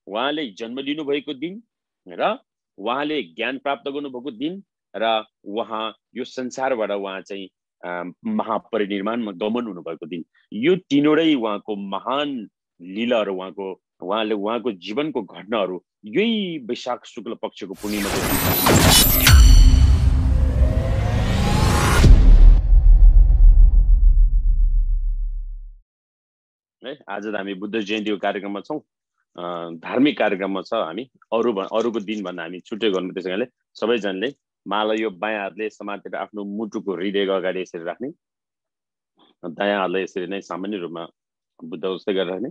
उहाँले जन्म लिनु भएको दिन र उहाँले ज्ञान प्राप्त गर्नुभएको दिन र उहाँ यो संसारबाट उहाँ चाहिँ महापरिनिर्वाणमा गमन हुनुभएको दिन, यो तीनवटै उहाँको महान लीलाहरू, उहाँले उहाँको जीवनको घटनाहरू यही वैशाख शुक्ल पक्षको पूर्णिमाको दिन है। आज त हामी बुद्ध जयन्तीको कार्यक्रममा छौँ, धार्मिक कार्यक्रममा छ। हामी अरूको दिन भन्दा हामी छुट्टै गर्नु। त्यसै कारणले सबैजनाले माला यो बायाँ हातले समातेर आफ्नो मुटुको हृदयको अगाडि यसरी राख्ने, दायाँ हातलाई यसरी नै सामान्य रूपमा बुद्ध जस्तै गरेर राख्ने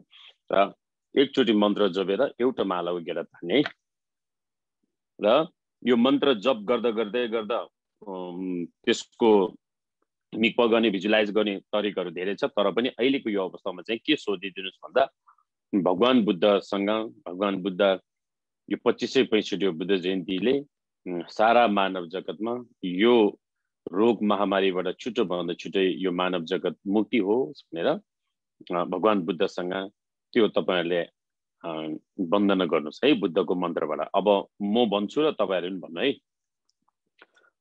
र एकचोटि मन्त्र जपेर एउटा माला उगेर थाल्ने है। र यो मन्त्र जप गर्दा त्यसको मिक्प गर्ने, भिजुलाइज गर्ने तरिकाहरू धेरै छ। तर पनि अहिलेको यो अवस्थामा चाहिँ के सोधिदिनुहोस् भन्दा, भगवान बुद्ध यो 2565 बुद्ध जयन्तीले सारा मानव जगतमा यो रोग महामारीबाट छिटोभन्दा छिटै यो मानव जगत मुक्ति होस् भनेर भगवान बुद्धसँग त्यो तपाईहरुले वन्दना गर्नुस् है बुद्धको मन्त्रबाट। अब म भन्छु र तपाईहरुले पनि भन्नु है।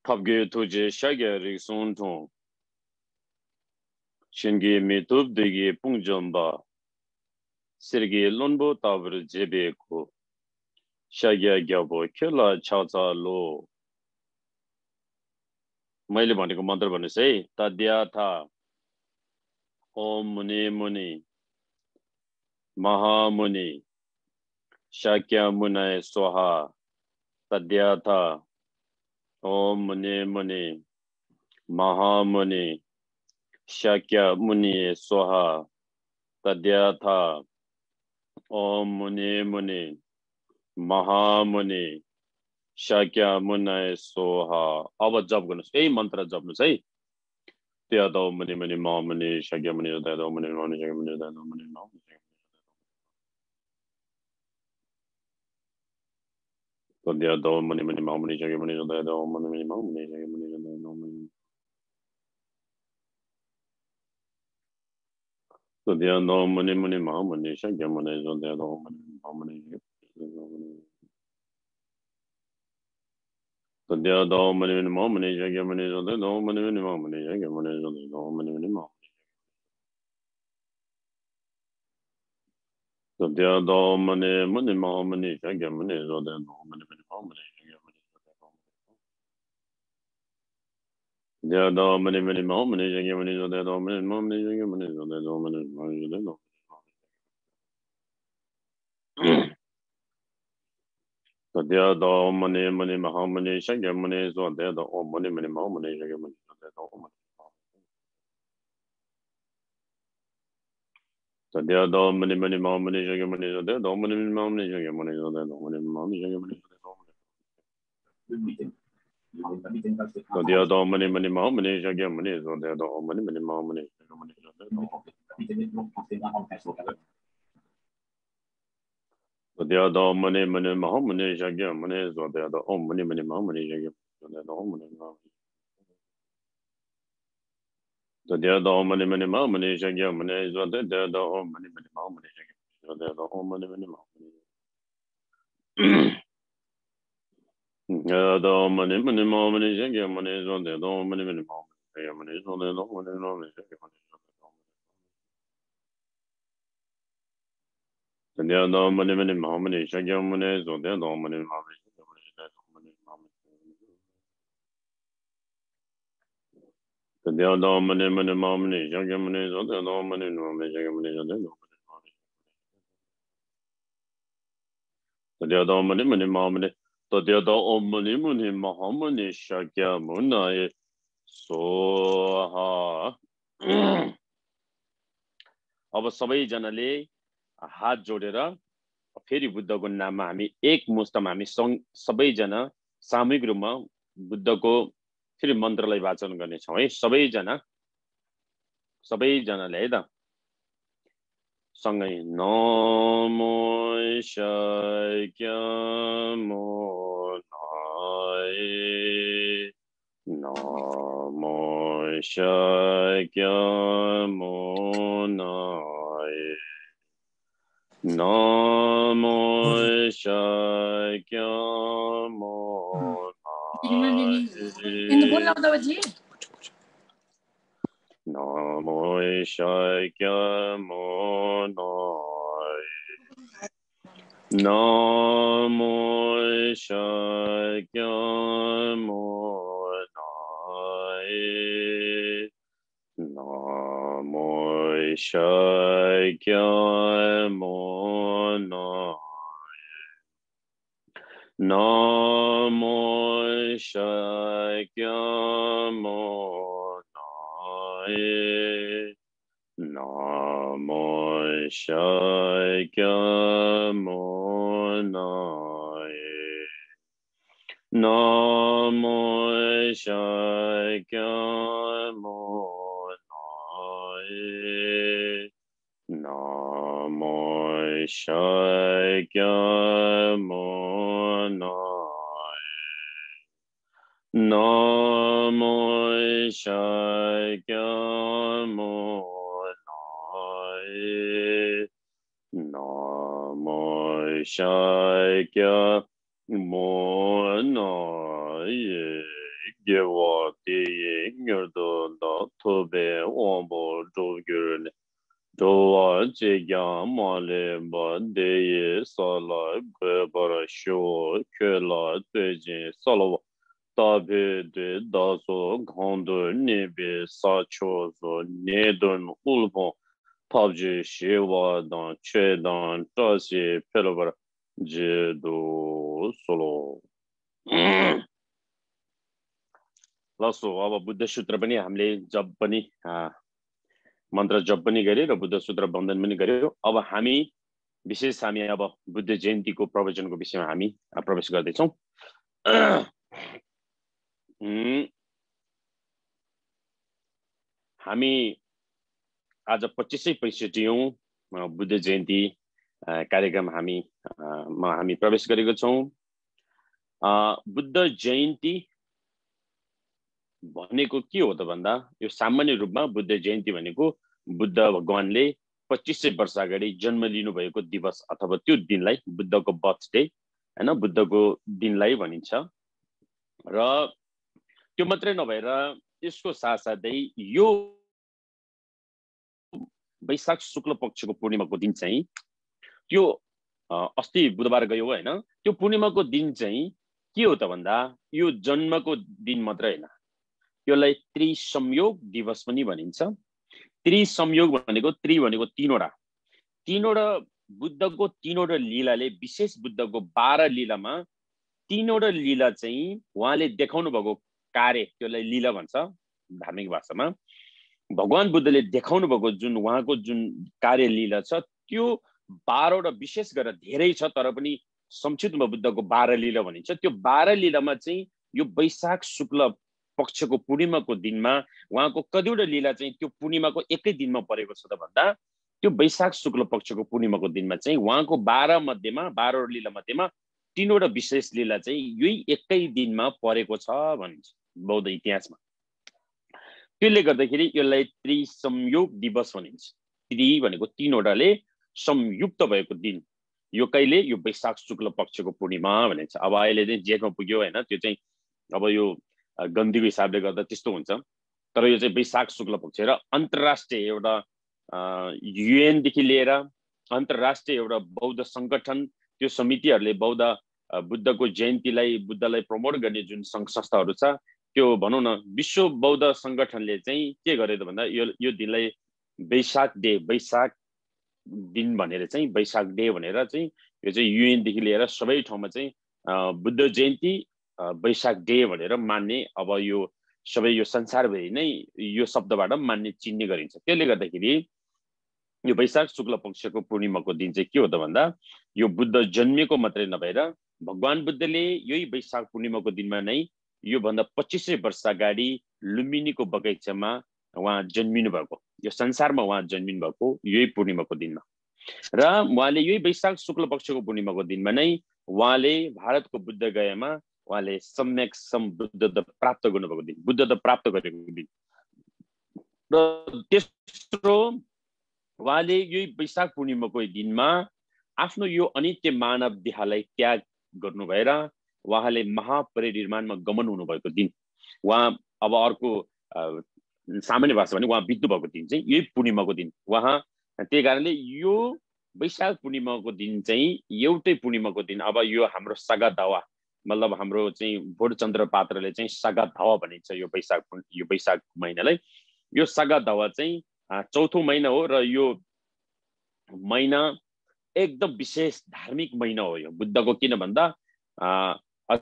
थप्गे तुजे शगे रिसोन्थो शिनगे मेतुब देगे पुङजम्बा सिरगे लोन्बो ताबर जेबेको शगे ग्याबो खेला छाचा लो। मैले भनेको मन्त्र भन्नुस् है। तद्याथा ओम मुनि मुनि महामुनि शाक्यमुनय स्वाहा। तद्याथा ओम मुनि मुनि महामुनि शाक्यमुनि स्वाहा। तद्याथा ओम मुनि मुनि महामुनि शाक्यमुनय स्वाहा। अब जप गर्नुस्, यही मन्त्र जप्नुस् है। त्यादो मुनि मुनि महामुनि शाक्यमुनि त्यादो मुनि मुनि शाक्यमुनि त्यादो मुनि महामुनि त्यादो मुनि मुनि महामुनि शाक्यमुनि त्यादो मुनि मुनि महामुनि शाक्यमुनि त्यादो मुनि त्यादो मुनि मुनि महामुनि शाक्यमुनि त्यादो मुनि महामुनि त्यादो मुनि मुनि महामुनि शाक्यमुनि त्यादो मुनि मुनि महामुनि शाक्यमुनि त्यादो मुनि मुनि महामुनि त्यादो मुनि मुनि महामुनि शाक्यमुनि त्यादो मुनि मुनि महामुनि त्यादो मुनि मुनि महामुनि शाक्यमुनि त्यादो मुनि महामुनि शाक्यमुनि त्यादो मुनि महामुनि त्यादो मुनि मुनि महामुनि शाक्यमुनि त्यादो मुनि मुनि महामुनि शाक्यमुनि त्यादो मुनि त्यादो मुनि मुनि महामुनि शाक्यमुनि त्यादो मुनि मुनि महामुनि शाक्यमुनि त्यादो मुनि महामुनि शाक्यमुनि त्यादो मुनि मुनि महामुनि शाक्यमुनि त्यादो मुनि मुनि महामुनि शाक्यमुनि त्यादो मुनि मुनि महामुनि शाक्यमुनि त्यादो मुनि मुनि महामुनि शाक्यमुनि त्यादो मुनि त्यादो मुनि मुनि महामुनि शाक्यमुनि त्यादो मुनि मुनि महामुनि शाक्यमुनि त्यादो मुनि मुनि महामुनि त्यादो मुनि मुनि महामुनि शाक्यमुनि त्यादो मुनि मुनि महामुनि शाक्यमुनि त्यादो मुनि मुनि शाक्यमुनि त्यादो मुनि मुनि महामुनि शाक्यमुनि त्यादो मुनि महामुनि त्यादो मुनि मुनि महामुनि शाक्यमुनि त्यादो मुनि मुनि शाक्यमुनि त्यादो मुनि मुनि महामुनि त्यादो मुनि मुनि महामुनि शाक्यमुनि स्वाहा। अब सबैजनाले हात जोडेर फेरि बुद्धको नाममा हामी एक मुष्टमा हामी सबैजना सामूहिक रूपमा बुद्धको फेरि मन्त्रलाई वाचन गर्नेछौँ है। सबैजनाले है त सँगै नमो शाक्यमुनाय नमो शाक्यमुनाय नमो सो अब बुद्ध सूत्र पनि हामीले जप पनि मन्त्र जप पनि गर्यो र बुद्ध सूत्र बन्धन पनि गर्यो। अब हामी विशेष हामी अब बुद्ध जयन्तीको प्रवचनको विषयमा हामी प्रवेश गर्दैछौँ। हामी आज 25औं बुद्ध जयन्ती कार्यक्रम हामी प्रवेश गरेको छौँ। बुद्ध जयन्ती भनेको के हो त भन्दा यो सामान्य रूपमा बुद्ध जयन्ती भनेको बुद्ध भगवानले 2500 वर्ष अगाडि जन्म लिनु भएको दिवस अथवा त्यो दिनलाई बुद्धको बर्थडे हैन बुद्धको दिनलाई भनिन्छ। र त्यो मात्रै नभएर यसको साथसाथै यो वैशाख शुक्ल पक्षको पूर्णिमाको दिन चाहिँ त्यो अस्ति बुधबार गयो हैन, त्यो पूर्णिमाको दिन चाहिँ के हो त भन्दा यो जन्मको दिन मात्रै हैन, यसलाई त्रिसंयोग दिवस पनि भनिन्छ। त्रिसंयोग भनेको भनेको तीनवटा बुद्धको तीनवटा लीलाले विशेष बुद्धको 12 लीलामा तीनवटा लीला चाहिँ उहाँले देखाउनु भएको कार्य त्यसलाई लीला भन्छ धार्मिक भाषामा। भगवान बुद्धले देखाउनु भएको जुन उहाँको जुन कार्य लीला छ त्यो 12 वटा विशेष गरेर धेरै छ तर पनि संक्षिप्तमा बुद्धको 12 लीला भनिन्छ। त्यो 12 लीलामा चाहिँ यो वैशाख शुक्ल पक्षको पूर्णिमाको दिनमा उहाँको कतिवटा लीला चाहिँ त्यो पूर्णिमाको एकै दिनमा परेको छ त भन्दा त्यो वैशाख शुक्ल पक्षको पूर्णिमाको दिनमा चाहिँ उहाँको 12 लीला मध्येमा 3वटा विशेष लीला चाहिँ यही एकै दिनमा परेको छ भनिन्छ बौद्ध इतिहासमा। त्यसले गर्दाखेरि यसलाई त्रिसंयोग दिवस भनिन्छ। त्रि भनेको 3वटाले संयुक्त भएको दिन यो कहिले यो वैशाख शुक्ल पक्षको पूर्णिमा भनिन्छ। अब अहिले चाहिँ जेठमा पुग्यो हैन, त्यो चाहिँ अब यो गन्तीको हिसाबले गर्दा त्यस्तो हुन्छ, तर यो चाहिँ वैशाख शुक्ल पक्ष र अन्तर्राष्ट्रिय एउटा UN देखि लिएर अन्तर्राष्ट्रिय एउटा बौद्ध संगठन त्यो समितिहरूले बुद्धको जयन्तीलाई बुद्धलाई प्रमोट गर्ने जुन संघ संस्थाहरू छ त्यो भनौँ न विश्व बौद्ध संगठनले चाहिँ के गरे त भन्दा यो दिनलाई वैशाख दिन भनेर चाहिँ वैशाख डे भनेर चाहिँ यो चाहिँ UN देखि लिएर सबै ठाउँमा चाहिँ बुद्ध जयन्ती वैशाख डे भनेर मान्ने अब यो सबै यो संसारभरि नै यो शब्दबाट मान्ने चिन्ने गरिन्छ। त्यसले गर्दाखेरि यो वैशाख शुक्ल पक्षको पूर्णिमाको दिन चाहिँ के हो त भन्दा यो बुद्ध जन्मेको मात्रै नभएर भगवान बुद्धले यही वैशाख पूर्णिमाको दिनमा नै यो भन्दा 2500 वर्ष अगाडि लुम्बिनीको बगैँचामा उहाँ जन्मिनु भएको, यो संसारमा उहाँ जन्मिनु भएको यही पूर्णिमाको दिनमा र उहाँले यही वैशाख शुक्ल पक्षको पूर्णिमाको दिनमा नै उहाँले भारतको बुद्ध गयामा उहाँले सम्यक सम्बुद्धता प्राप्त गर्नुभएको दिन, बुद्धता प्राप्त गरेको दिन। र तेस्रो उहाँले यही वैशाख पूर्णिमाको दिनमा आफ्नो यो अनित्य मानव देहलाई त्याग गर्नु भएर उहाँले महापरिनिर्वाणमा गमन हुनुभएको दिन, उहाँ अब अर्को सामान्य भाषा भने उहाँ बित्नु भएको दिन चाहिँ यही पूर्णिमाको दिन। उहाँ त्यही कारणले यो वैशाख पूर्णिमाको दिन चाहिँ एउटै पूर्णिमाको दिन। अब यो हाम्रो सागा दावा मतलब हाम्रो चाहिँ बोधचन्द्र पात्रले चाहिँ सागा दावा भनिन्छ यो वैशाख महिनालाई। यो सागा दावा चाहिँ चौथो महिना हो र यो महिना एकदम विशेष धार्मिक महिना हो यो बुद्धको। किन भन्दा अझ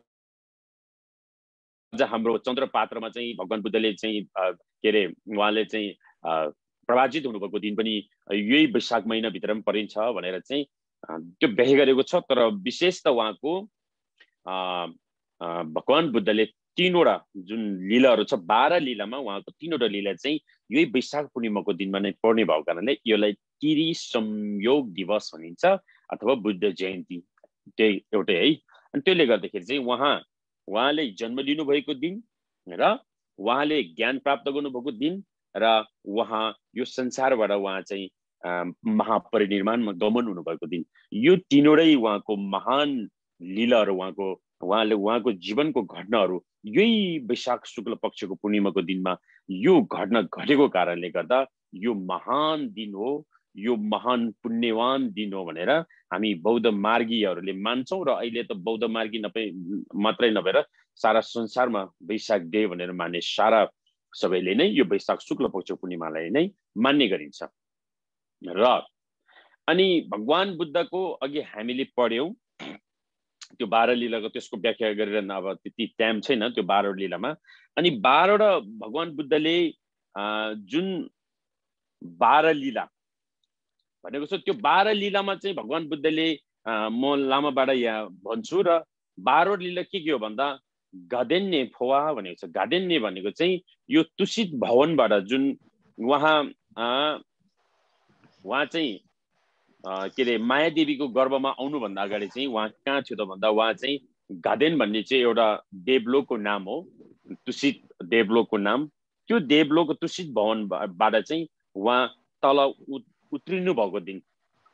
हाम्रो चन्द्रपात्रमा चाहिँ भगवान बुद्धले चाहिँ के अरे उहाँले चाहिँ प्रभाजित हुनुभएको दिन पनि यही वैशाख महिनाभित्र पनि परिन्छ भनेर चाहिँ त्यो व्याख्या गरेको छ। तर विशेष त उहाँको भगवान बुद्धले 3वटा जुन लीलाहरू छ 12 लीलामा उहाँको 3वटा लीला चाहिँ यही वैशाख पूर्णिमाको दिनमा नै पर्ने भएको कारणले यसलाई तिरी संयोग दिवस भनिन्छ अथवा बुद्ध जयन्ती त्यही एउटै है। अनि त्यसले गर्दाखेरि चाहिँ उहाँले जन्म लिनु भएको दिन र उहाँले ज्ञान प्राप्त गर्नुभएको दिन र उहाँ यो संसारबाट उहाँ चाहिँ महापरिनिर्वाणमा गमन हुनुभएको दिन, यो 3वटै उहाँको महान लीलाहरू उहाँले उहाँको जीवनको घटनाहरू यही वैशाख शुक्ल पक्षको पूर्णिमाको दिनमा यो घटना घटेको कारणले गर्दा यो महान दिन हो, यो महान पुण्यवान दिन हो भनेर हामी बौद्ध मार्गीहरूले मान्छौँ। र अहिले त बौद्ध मार्गी मात्रै नभएर सारा संसारमा वैशाख डे भनेर मान्ने सारा सबैले नै यो वैशाख शुक्ल पक्षको पूर्णिमालाई नै मान्ने गरिन्छ। र अनि भगवान बुद्धको अघि हामीले पढ्यौं त्यो 12 लीलाको, त्यसको व्याख्या गरेर अब त्यति टाइम छैन त्यो 12 लीलामा। अनि 12वटा भगवान बुद्धले जुन 12 लीला भनेको छ त्यो 12 लीलामा चाहिँ भगवान बुद्धले म लामाबाट यहाँ भन्छु र 12वटा लीला के हो भन्दा गादेन्ने फोवा भनेको छ। गादेन्ने भनेको चाहिँ यो तुषित भवनबाट जुन उहाँ चाहिँ के अरे माया देवीको गर्भमा आउनुभन्दा अगाडि चाहिँ उहाँ कहाँ थियो त भन्दा उहाँ चाहिँ गादेन भन्ने चाहिँ एउटा देवलोकको नाम हो, तुषित देवलोकको नाम। त्यो देवलोकको तुषित भवनबाट चाहिँ उहाँ तल उत्रिनु भएको दिन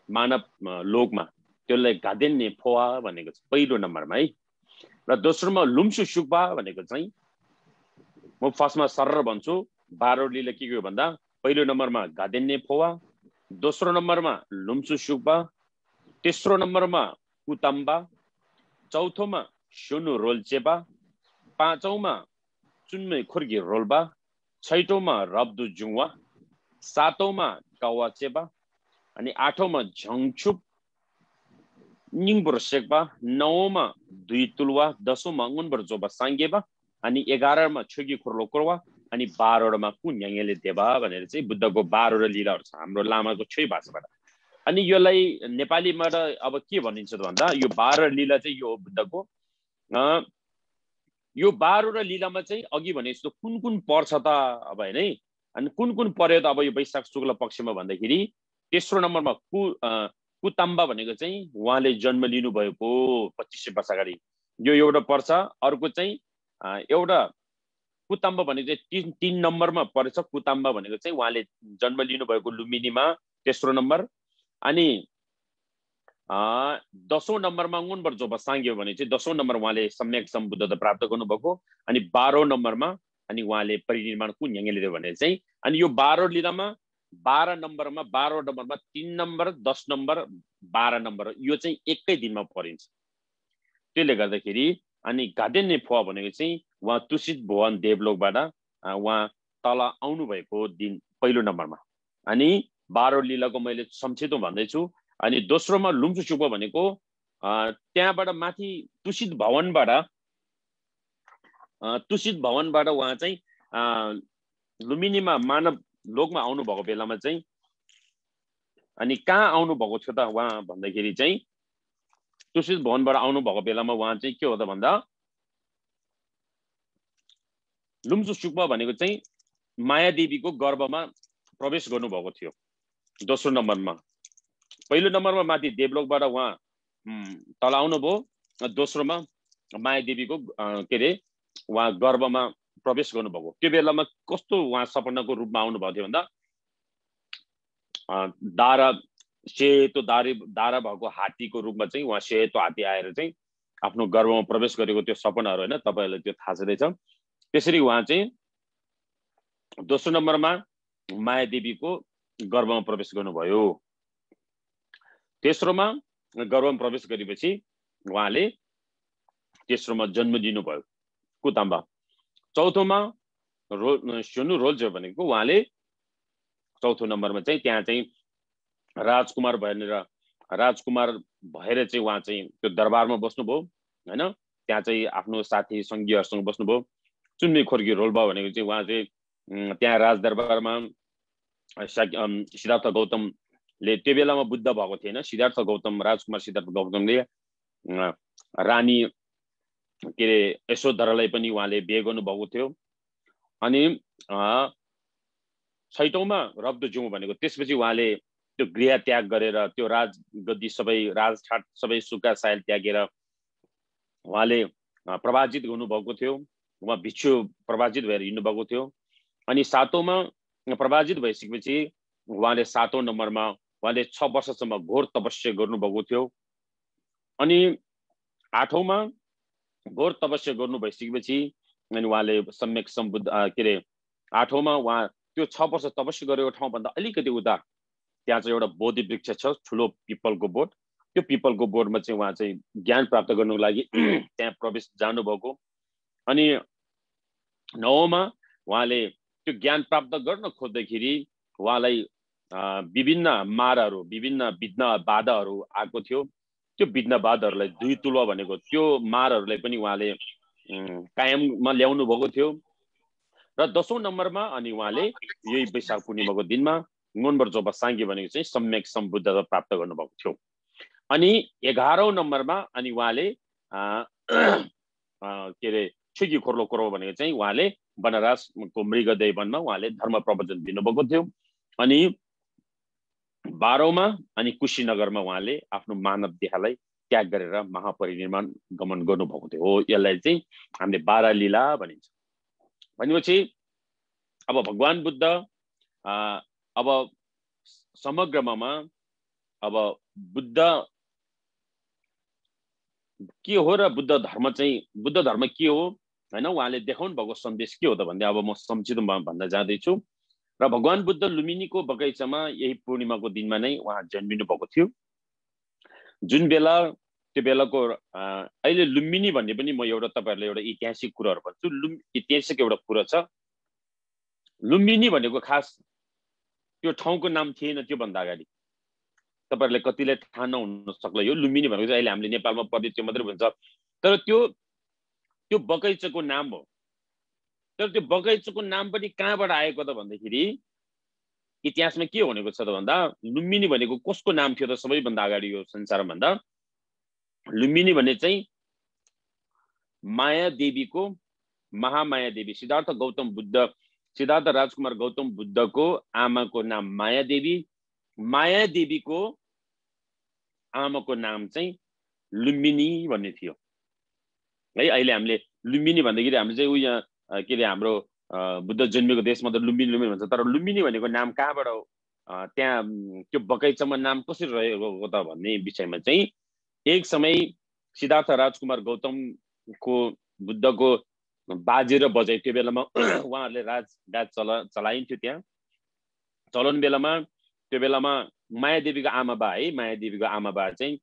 मानव लोकमा, त्यसलाई गादेन्ने फोवा भनेको छ पहिलो नम्बरमा है। र दोस्रोमा लुम्सु सुक्पा भनेको चाहिँ म फर्स्टमा सरर भन्छु 12 लीला के हो भन्दा पहिलो नम्बरमा गादेन्ने फोवा, दोस्रो नम्बरमा लुम्सु सुक्पा, तेस्रो नम्बरमा कुतम्बा, चौथोमा सुनु रोल्चेपा, पाँचौंमा चुन्मे खुर्गी रोल्बा, छैटौंमा रब्दु जुङवा, सातौंमा कावाचेपा, अनि आठौंमा झङछुप निङबुर शेक्पा, नौमा दुई तुलवा, दशौंमा अंगुनबर जोबा सांगेबा, अनि 11मा छुगी खुर्लो कुरवा, अनि 12वटामा कुन्याङेले देबा भनेर चाहिँ बुद्धको 12वटा लीलाहरू छ हाम्रो लामाको छोई भाषाबाट। अनि यसलाई नेपालीबाट अब के भनिन्छ त भन्दा यो 12 लीला चाहिँ यो बुद्धको यो 12वटा लीलामा चाहिँ अघि भने जस्तो कुन पर्छ त अब हैन है। अनि कुन पर्यो त अब यो वैशाख शुक्ल पक्षमा भन्दाखेरि तेस्रो नम्बरमा कुतम्बा भनेको चाहिँ उहाँले जन्म लिनु भएको 2500 वर्ष अगाडि यो एउटा पर्छ। अर्को चाहिँ एउटा कुतम्बा भनेको चाहिँ 3 नम्बरमा पर्छ। कुतम्बा भनेको चाहिँ उहाँले जन्म लिनु भएको लुम्बिनीमा तेस्रो नम्बर। अनि 10औं नम्बरमा अंगुनबर जोबा सांग्यो भने चाहिँ 10औं नम्बर उहाँले सम्यक सम्बुद्धता प्राप्त गर्नुभएको। अनि 12औं नम्बरमा अनि उहाँले परिनिर्वाण कुन्याङेले भनेर चाहिँ अनि यो 12 लीलामा 12 नम्बरमा 3 नम्बर 10 नम्बर 12 नम्बर यो चाहिँ एकै दिनमा परिन्छ। त्यसले गर्दाखेरि अनि गादेन्ने फुवा भनेको चाहिँ उहाँ तुषित भवन देवलोकबाट उहाँ तल आउनु भएको दिन पहिलो नम्बरमा। अनि 12 लीलाको मैले संक्षिप्तमा भन्दैछु। अनि दोस्रोमा लुम्सु सुक्पा भनेको त्यहाँबाट माथि तुषित भवनबाट उहाँ चाहिँ लुम्बिनीमा मानव लोकमा आउनु भएको बेलामा चाहिँ अनि कहाँ आउनु भएको थियो त उहाँ भन्दाखेरि चाहिँ तुषित भवनबाट आउनु भएको बेलामा उहाँ चाहिँ के हो त भन्दा लुम्सु सुक्पा भनेको चाहिँ माया देवीको गर्भमा प्रवेश गर्नुभएको थियो दोस्रो नम्बरमा। पहिलो नम्बरमा माथि देवलोकबाट उहाँ तल आउनुभयो, दोस्रोमा माया देवीको के अरे उहाँ गर्भमा प्रवेश गर्नुभएको। त्यो बेलामा कस्तो उहाँ सपनाको रूपमा आउनुभएको थियो भन्दा दारा सेतो दारा भएको हात्तीको रूपमा चाहिँ उहाँ सेतो हात्ती आएर चाहिँ आफ्नो गर्भमा प्रवेश गरेको त्यो सपनाहरू होइन, तपाईँहरूलाई त्यो थाहा छँदैछ। त्यसरी उहाँ चाहिँ दोस्रो नम्बरमा माया देवीको गर्भमा प्रवेश गर्नुभयो। तेस्रोमा गर्भमा प्रवेश गरेपछि उहाँले तेस्रोमा जन्म दिनुभयो कुताम्बा। चौथोमा सोनु रोल्चे भनेको उहाँले चौथो नम्बरमा चाहिँ त्यहाँ चाहिँ राजकुमार भएर चाहिँ उहाँ चाहिँ त्यो दरबारमा बस्नुभयो होइन। त्यहाँ चाहिँ आफ्नो साथी सङ्गीहरूसँग बस्नुभयो। चुन्मी खोर्की रोल्पा भनेको चाहिँ उहाँ चाहिँ त्यहाँ राजदरबारमा सिद्धार्थ गौतमले त्यो बेलामा बुद्ध भएको थिएन। सिद्धार्थ गौतम, राजकुमार सिद्धार्थ गौतमले रानी के अरे यशोधरालाई पनि उहाँले बिहे गर्नुभएको थियो। अनि 6औँमा रब्दोजुङ भनेको त्यसपछि उहाँले त्यो गृह त्याग गरेर त्यो राजगद्दी सबै राजठाट सबै सुक्खा सायल त्यागेर उहाँले प्रवाजित हुनुभएको थियो। उहाँ भिक्षु प्रवाजित भएर हिँड्नुभएको थियो। अनि 7औँमा प्रवाजित भइसकेपछि उहाँले 7औँ नम्बरमा उहाँले 6 वर्षसम्म घोर तपस्या गर्नुभएको थियो। अनि 8औँमा घोर तपस्या गर्नु भइसकेपछि अनि उहाँले सम्यक सम्बुद्ध के अरे 8औँमा उहाँ त्यो 6 वर्ष तपस्या गरेको ठाउँभन्दा अलिकति उता त्यहाँ चाहिँ एउटा बोधि वृक्ष छ, ठुलो पिपलको बोट। त्यो पिपलको बोटमा चाहिँ उहाँ चाहिँ ज्ञान प्राप्त गर्नुको लागि त्यहाँ प्रवेश जानुभएको। अनि 9औँमा उहाँले त्यो ज्ञान प्राप्त गर्न खोज्दाखेरि उहाँलाई विभिन्न मारहरू, विभिन्न विघ्न बाधाहरू आएको थियो। त्यो विघ्न बाधाहरूलाई 2 तुलवा भनेको त्यो मारहरूलाई पनि उहाँले कायममा ल्याउनु भएको थियो। र 10औँ नम्बरमा अनि उहाँले यही वैशाख पूर्णिमाको दिनमा नोनबर जोपा साङ्गे भनेको चाहिँ सम्यक सम्बुद्धता प्राप्त गर्नुभएको थियो। अनि 11औँ नम्बरमा अनि उहाँले के अरे छुकी खोर्लो कोरो भनेको चाहिँ उहाँले बनारसको मृगदेय वनमा उहाँले धर्म प्रवचन दिनुभएको थियो। अनि 12औँमा अनि कुशीनगरमा उहाँले आफ्नो मानव देहलाई त्याग गरेर महापरिनिर्वाण गमन गर्नुभएको थियो। हो, यसलाई चाहिँ हामीले 12 लीला भनिन्छ। भनेपछि अब भगवान बुद्ध अब समग्रमा अब बुद्ध के हो र बुद्ध धर्म के हो हैन, उहाँले देखाउनु भएको सन्देश के हो त भन्दा अब म संक्षिप्तमा भन्न जाँदैछु। र भगवान बुद्ध लुम्बिनीको बगैँचामा यही पूर्णिमाको दिनमा नै उहाँ जन्मिनु भएको थियो। जुन बेला त्यो बेलाको अहिले लुम्बिनी भन्ने पनि म एउटा तपाईहरुलाई एउटा ऐतिहासिक कुराहरु भन्छु। ऐतिहासिक एउटा कुरा छ। लुम्बिनी भनेको खास त्यो ठाउँको नाम थिएन। त्यो भन्दा अगाडि तपाईहरुले कतिले थाहा नहुन सक्ला। यो लुम्बिनी भनेको चाहिँ अहिले हामीले नेपालमा पर्ने त्यो मात्रै भन्छ, तर त्यो बगैँचाको नाम हो। तर त्यो बगैँचाको नाम पनि कहाँबाट आएको त भन्दाखेरि इतिहासमा के भनेको छ त भन्दा लुम्बिनी भनेको कसको नाम थियो त सबैभन्दा अगाडि यो संसारमा भन्दा लुम्बिनी भन्ने चाहिँ माया देवीको, महामाया देवी, सिद्धार्थ राजकुमार गौतम बुद्धको आमाको नाम माया देवी, माया देवीको आमाको नाम चाहिँ लुम्बिनी भन्ने थियो है। अहिले हामीले लुम्बिनी भन्दाखेरि हामीले चाहिँ यहाँ के अरे हाम्रो बुद्ध जन्मेको देशमा त लुम्बिनी भन्छ, तर लुम्बिनी भनेको नाम कहाँबाट हो, त्यहाँ त्यो बगैँचामा नाम कसरी रहेको त भन्ने विषयमा चाहिँ एक समय सिद्धार्थ राजकुमार गौतमको बुद्धको बाजे र बजाइ त्यो बेलामा उहाँहरूले राज चलाइन्थ्यो। त्यहाँ चलन बेलामा त्यो बेलामा माया देवीको आमा बा है, माया देवीको आमा बा चाहिँ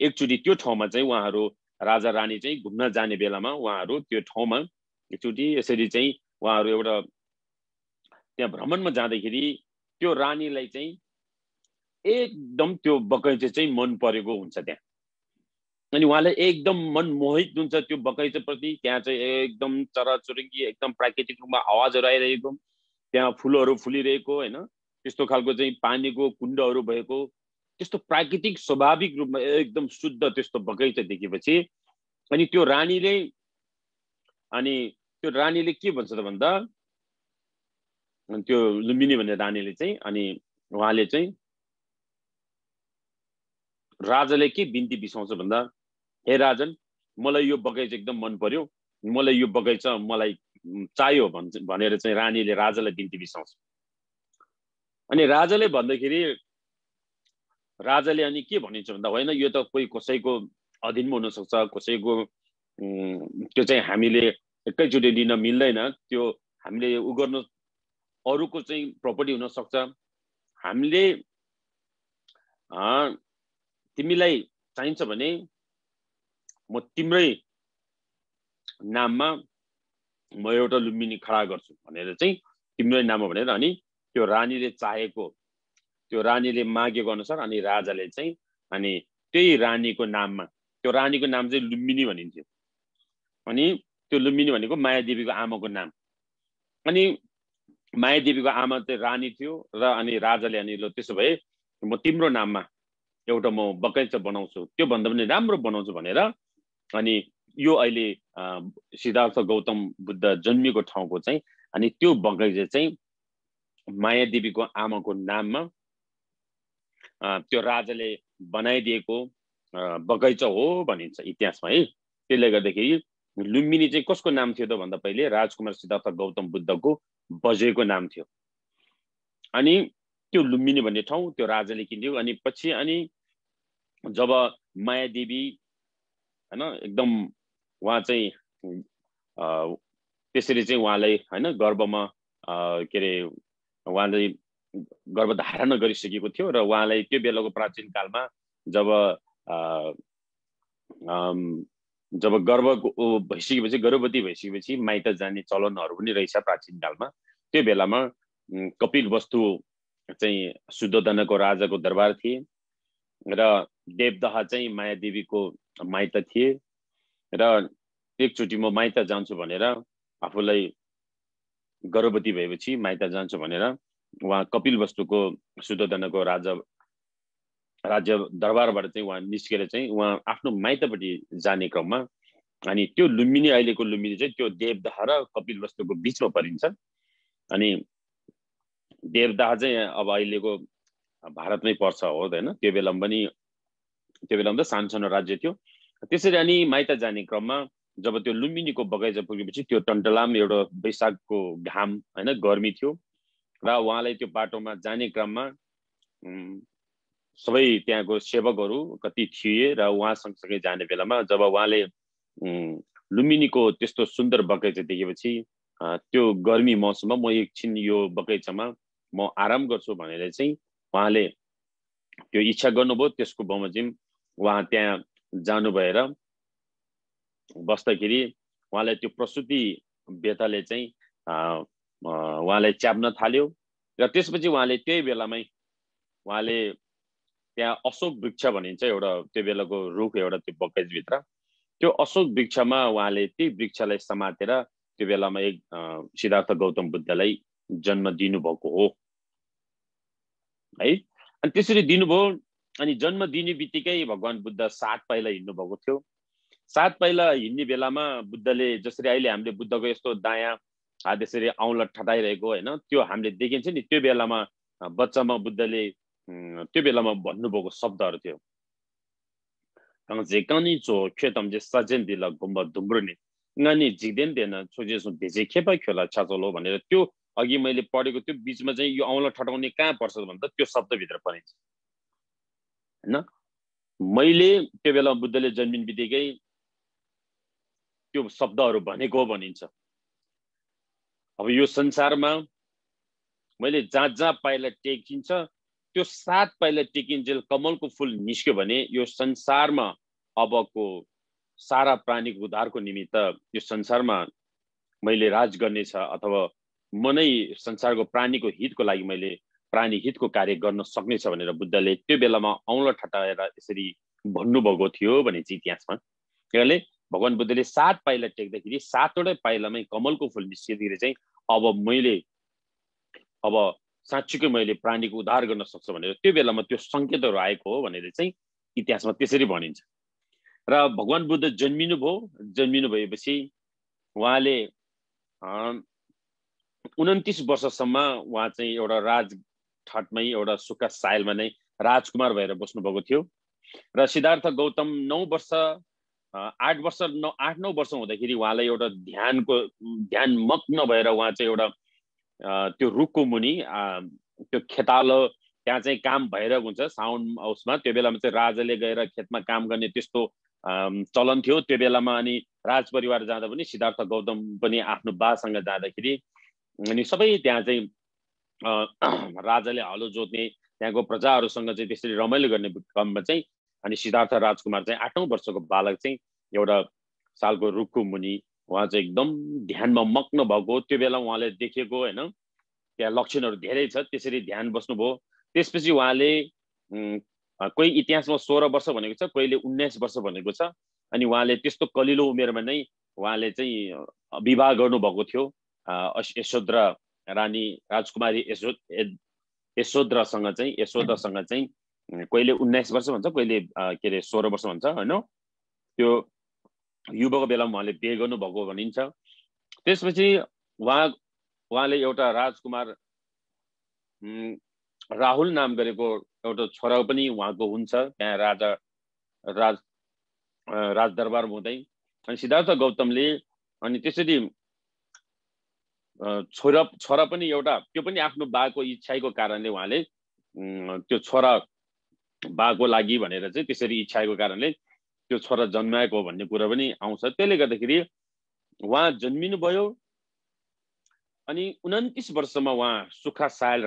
एकचोटि त्यो ठाउँमा चाहिँ उहाँहरू राजा रानी चाहिँ घुम्न जाने बेलामा उहाँहरू त्यो ठाउँमा एकचोटि यसरी चाहिँ उहाँहरू एउटा त्यहाँ भ्रमणमा जाँदाखेरि त्यो रानीलाई चाहिँ एकदम त्यो बगैँचा चाहिँ मन परेको हुन्छ त्यहाँ। अनि उहाँलाई एकदम मन मोहित हुन्छ त्यो बगैँचाप्रति। त्यहाँ चाहिँ एकदम चराचुरुङ्गी एकदम प्राकृतिक रूपमा आवाजहरू आइरहेको, त्यहाँ फुलहरू फुलिरहेको होइन, त्यस्तो खालको चाहिँ पानीको कुण्डहरू भएको त्यस्तो प्राकृतिक स्वाभाविक रूपमा एकदम शुद्ध त्यस्तो बगैँचा देखेपछि अनि त्यो रानीले के भन्छ त भन्दा त्यो लुम्बिनी भन्ने रानीले चाहिँ अनि उहाँले चाहिँ राजाले के बिन्ती बिसाउँछ भन्दा हे राजन, मलाई यो बगैँचा एकदम मन पर्यो, मलाई यो बगैँचा मलाई चाहियो भनेर चाहिँ रानीले राजालाई बिन्ती बिसाउँछ। अनि राजाले भन्दाखेरि राजाले अनि के भनिन्छ भन्दा होइन यो त कोही कसैको अधीनमा हुन सक्छ, कसैको त्यो चाहिँ हामीले एकैचोटि लिन मिल्दैन, त्यो हामीले उ गर्नु अरूको चाहिँ प्रपर्टी हुन सक्छ, हामीले तिमीलाई चाहिन्छ भने म तिम्रै नाममा म एउटा लुम्बिनी खडा गर्छु भनेर चाहिँ तिम्रै नाममा भनेर अनि त्यो रानीले चाहेको, त्यो रानीले मागेको अनुसार अनि राजाले चाहिँ अनि त्यही रानीको नाममा, त्यो रानीको नाम चाहिँ लुम्बिनी भनिन्थ्यो, अनि त्यो लुम्बिनी भनेको मायादेवीको आमाको नाम। अनि मायादेवीको आमा चाहिँ रानी थियो र अनि राजाले अनि ल त्यसो भए म तिम्रो नाममा एउटा म बगैँचा बनाउँछु, त्यो भन्दा पनि राम्रो बनाउँछु भनेर अनि यो अहिले सिद्धार्थ गौतम बुद्ध जन्मिएको ठाउँको चाहिँ अनि त्यो बगैँचा चाहिँ मायादेवीको आमाको नाममा त्यो राजाले बनाइदिएको बगैँचा हो भनिन्छ इतिहासमा है। त्यसले गर्दाखेरि लुम्बिनी चाहिँ कसको नाम थियो त भन्दा पहिले राजकुमार सिद्धार्थ गौतम बुद्धको बजेको नाम थियो। अनि त्यो लुम्बिनी भन्ने ठाउँ त्यो राजाले किन्थ्यो। अनि पछि अनि जब मायादेवी हैन एकदम उहाँ चाहिँ त्यसरी चाहिँ उहाँलाई हैन गर्भमा के अरे उहाँले गर्भधारण गरिसकेको थियो र उहाँलाई त्यो बेलाको प्राचीन कालमा जब गर्भ भइसकेपछि गर्भवती भइसकेपछि माइत जाने चलनहरू पनि रहेछ प्राचीन कालमा। त्यो बेलामा कपिल वस्तु चाहिँ शुद्धोधनको राजाको दरबार थिए र देवदह चाहिँ मायादेवीको माइत थिए र एकचोटि म माइत जान्छु भनेर आफूलाई गर्भवती भएपछि माइत जान्छु भनेर उहाँ कपिल वस्तुको शुद्धोधनको राज्य दरबारबाट चाहिँ उहाँ निस्केर चाहिँ उहाँ आफ्नो माइतपट्टि जाने क्रममा अनि त्यो लुम्बिनी अहिलेको लुम्बिनी चाहिँ त्यो देवदह र कपिल वस्तुको बिचमा परिन्छ। अनि देवदह चाहिँ अब अहिलेको भारतमै पर्छ हो हैन, त्यो बेलामा पनि त सानसानो राज्य थियो। त्यसरी अनि माइत जाने क्रममा जब त्यो लुम्बिनीको बगैँचा पुगेपछि त्यो टन्टलाम एउटा वैशाखको घाम हैन गर्मी थियो र उहाँलाई त्यो बाटोमा जाने क्रममा सबै त्यहाँको सेवकहरू कति थिए र उहाँ सँगसँगै जाने बेलामा जब उहाँले लुम्बिनीको त्यस्तो सुन्दर बगैँचा देखेपछि त्यो गर्मी मौसममा म एकछिन यो बगैँचामा म आराम गर्छु भनेर चाहिँ उहाँले त्यो इच्छा गर्नुभयो। त्यसको बमोजिम उहाँ त्यहाँ जानु भएर बस्दाखेरि उहाँलाई त्यो प्रसुति व्यथाले चाहिँ उहाँलाई च्याप्न थाल्यो र त्यसपछि उहाँले त्यही बेलामै उहाँले त्यहाँ अशोक वृक्ष भनिन्छ एउटा त्यो बेलाको रुख एउटा त्यो बगैँचाभित्र, त्यो अशोक वृक्षमा उहाँले त्यही वृक्षलाई समातेर त्यो बेलामा एक सिद्धार्थ गौतम बुद्धलाई जन्म दिनुभएको हो है। अनि त्यसरी दिनुभयो। अनि जन्म दिने बित्तिकै भगवान बुद्ध 7 पाइला हिँड्नु भएको थियो। 7 पाइला हिँड्ने बेलामा बुद्धले जसरी अहिले हामीले बुद्धको यस्तो दायाँ हात यसरी औँला ठटाइरहेको हैन त्यो हामीले देखिन्छ नि, त्यो बेलामा बच्चामा बुद्धले त्यो बेलामा भन्नुभएको शब्दहरू थियो झेकानी चो खेतम जे सजेन दिल गुम्ब धुम्रुने ngani जिग्देन देन छोजेसु भेजे खेपा खेला छाचलो भनेर त्यो अघि मैले पढेको त्यो बीचमा चाहिँ यो औँला ठटाउने कहाँ पर्छ भन्दा त्यो शब्दभित्र परिन्छ हैन। मैले त्यो बेला बुद्धले जन्मिन बित्तिकै त्यो शब्दहरू भनेको भनिन्छ। अब यो संसारमा मैले जहाँ जहाँ पाइला टेकिन्छ त्यो 7 पाइला टेकिन्जेल कमलको फूल निस्क्यो भने यो संसारमा अबको सारा प्राणीको उद्धारको निमित्त यो संसारमा मैले राज गर्नेछ अथवा म नै संसारको प्राणीको हितको लागि मैले प्राणी हितको कार्य गर्न सक्नेछ भनेर बुद्धले त्यो बेलामा औँला ठटाएर यसरी भन्नुभएको थियो भने चाहिँ इतिहासमा। त्यसले भगवान बुद्धले 7 पाइला टेक्दाखेरि 7वटै पाइलामै कमलको फूल निस्किँदाखेरि चाहिँ अब साँच्चीकै मैले प्राणीको उद्धार गर्न सक्छु भनेर त्यो बेलामा त्यो संकेतहरू आएको हो भनेर चाहिँ इतिहासमा त्यसरी भनिन्छ। र भगवान बुद्ध जन्मिनु भएपछि उहाँले 29 वर्षसम्म उहाँ चाहिँ एउटा राजठाटमै एउटा सुक्खा सायलमा नै राजकुमार भएर बस्नु भएको थियो। र सिद्धार्थ गौतम 9 वर्ष 8 9 वर्ष हुँदाखेरि उहाँलाई एउटा ध्यानमग्न भएर उहाँ चाहिँ एउटा त्यो रुखको मुनि त्यो खेतालो त्यहाँ चाहिँ काम भइरहेको हुन्छ साउन्ड हाउसमा। त्यो बेलामा चाहिँ राजाले गएर खेतमा काम गर्ने त्यस्तो चलन थियो त्यो बेलामा। अनि राज परिवार जाँदा पनि सिद्धार्थ गौतम पनि आफ्नो बासँग जाँदाखेरि अनि सबै त्यहाँ चाहिँ राजाले हलो जोत्ने त्यहाँको प्रजाहरूसँग चाहिँ त्यसरी रमाइलो गर्ने क्रममा चाहिँ अनि सिद्धार्थ राजकुमार चाहिँ 8औं वर्षको बालक चाहिँ एउटा सालको रुखको मुनि उहाँ चाहिँ एकदम ध्यानमा मग्न भएको त्यो बेला उहाँले देखेको होइन त्यहाँ लक्षणहरू धेरै छ त्यसरी ध्यान बस्नुभयो। त्यसपछि उहाँले कोही इतिहासमा 16 वर्ष भनेको छ, कोहीले 19 वर्ष भनेको छ। अनि उहाँले त्यस्तो कलिलो उमेरमा नै उहाँले चाहिँ विवाह गर्नुभएको थियो यशोधरा रानी राजकुमारी यशोधरासँग चाहिँ कोहीले 19 वर्ष भन्छ, कोहीले के अरे 16 वर्ष भन्छ होइन। त्यो युवाको बेलामा उहाँले बिहे गर्नुभएको भनिन्छ। त्यसपछि उहाँले एउटा राजकुमार राहुल नाम गरेको एउटा छोरा पनि उहाँको हुन्छ त्यहाँ राजदरबारमा हुँदै। अनि सिद्धार्थ गौतमले अनि त्यसरी छोरा पनि एउटा त्यो पनि आफ्नो बाको इच्छाको कारणले उहाँले त्यो छोरा बाको लागि भनेर चाहिँ त्यसरी इच्छाको कारणले त्यो छोरा जन्माएको भन्ने कुरा पनि आउँछ। त्यसले गर्दाखेरि उहाँ जन्मिनुभयो अनि 29 वर्षमा उहाँ सुखा सायल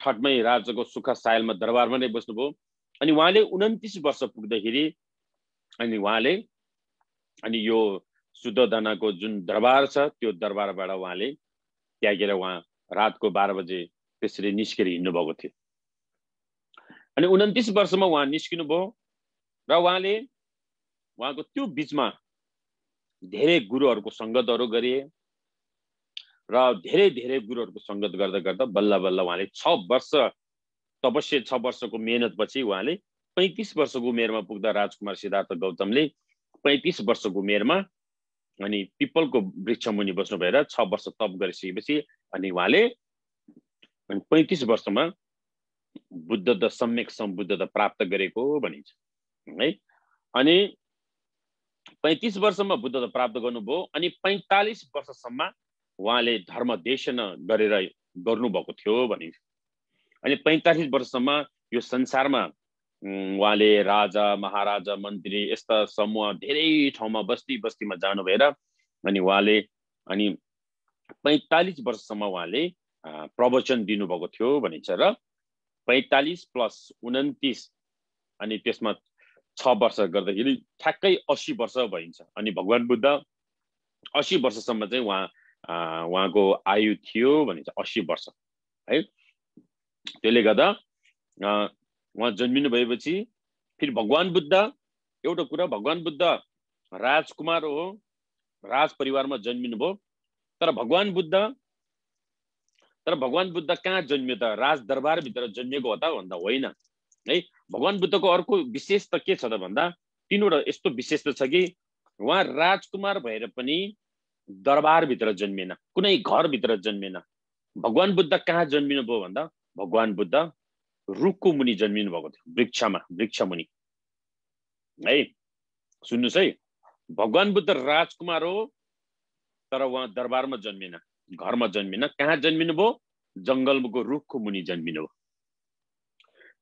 ठटमै राजाको सुखा सायलमा दरबारमा नै बस्नुभयो। अनि उहाँले 29 वर्ष पुग्दाखेरि अनि उहाँले अनि यो शुद्धोधनाको जुन दरबार छ त्यो दरबारबाट उहाँले त्यागेर उहाँ रातको 12 बजे त्यसरी निस्केर हिँड्नु भएको थियो। अनि 29 वर्षमा उहाँ निस्किनु भयो र उहाँको त्यो बिचमा धेरै गुरुहरूको सङ्गतहरू गरे र धेरै गुरुहरूको सङ्गत गर्दा गर्दा बल्ल बल्ल उहाँले 6 वर्ष तपस्या 6 वर्षको मेहनतपछि उहाँले 35 वर्षको उमेरमा पुग्दा राजकुमार सिद्धार्थ गौतमले 35 वर्षको उमेरमा अनि पिपलको वृक्ष मुनि बस्नु भएर 6 वर्ष तप गरिसकेपछि अनि उहाँले 35 वर्षमा बुद्धता सम्यक सम्बुद्धता प्राप्त गरेको भनिन्छ है। अनि 35 वर्षमा बुद्धता प्राप्त गर्नुभयो अनि 45 वर्षसम्म उहाँले धर्म देशना गरेर गर्नुभएको थियो भनिन्छ। अनि 45 वर्षसम्म यो संसारमा उहाँले राजा महाराजा मन्त्री यस्ता समूह धेरै ठाउँमा बस्तीमा जानु भएर अनि उहाँले अनि 45 वर्षसम्म उहाँले प्रवचन दिनुभएको थियो भनिन्छ। र 45 + 29 अनि त्यसमा 6 वर्ष गर्दाखेरि ठ्याक्कै 80 वर्ष भइन्छ। अनि भगवान बुद्ध 80 वर्षसम्म चाहिँ उहाँको आयु थियो भनिन्छ 80 वर्ष है। त्यसले गर्दा उहाँ जन्मिनु भएपछि फेरि भगवान बुद्ध एउटा कुरा भगवान बुद्ध राजकुमार हो, राज परिवारमा जन्मिनु भयो। तर भगवान बुद्ध कहाँ जन्मियो त? राज दरबार भित्र जन्मिएको हो त भन्दा होइन है। भगवान बुद्धको अर्को विशेषता के छ त भन्दा तीनवटा यस्तो विशेषता छ कि उहाँ राजकुमार भएर पनि दरबार भित्र जन्मिएन, कुनै घर भित्र जन्मिएन। भगवान बुद्ध कहाँ जन्मिनु भयो भन्दा भगवान बुद्ध रुखको मुनि जन्मिनु भएको थियो, वृक्ष मुनि है। सुन्नुस् है, भगवान बुद्ध राजकुमार हो तर उहाँ दरबारमा जन्मिएन, घरमा जन्मिएन। कहाँ जन्मिनु भयो? जंगलको रुखको मुनि जन्मिनु भयो।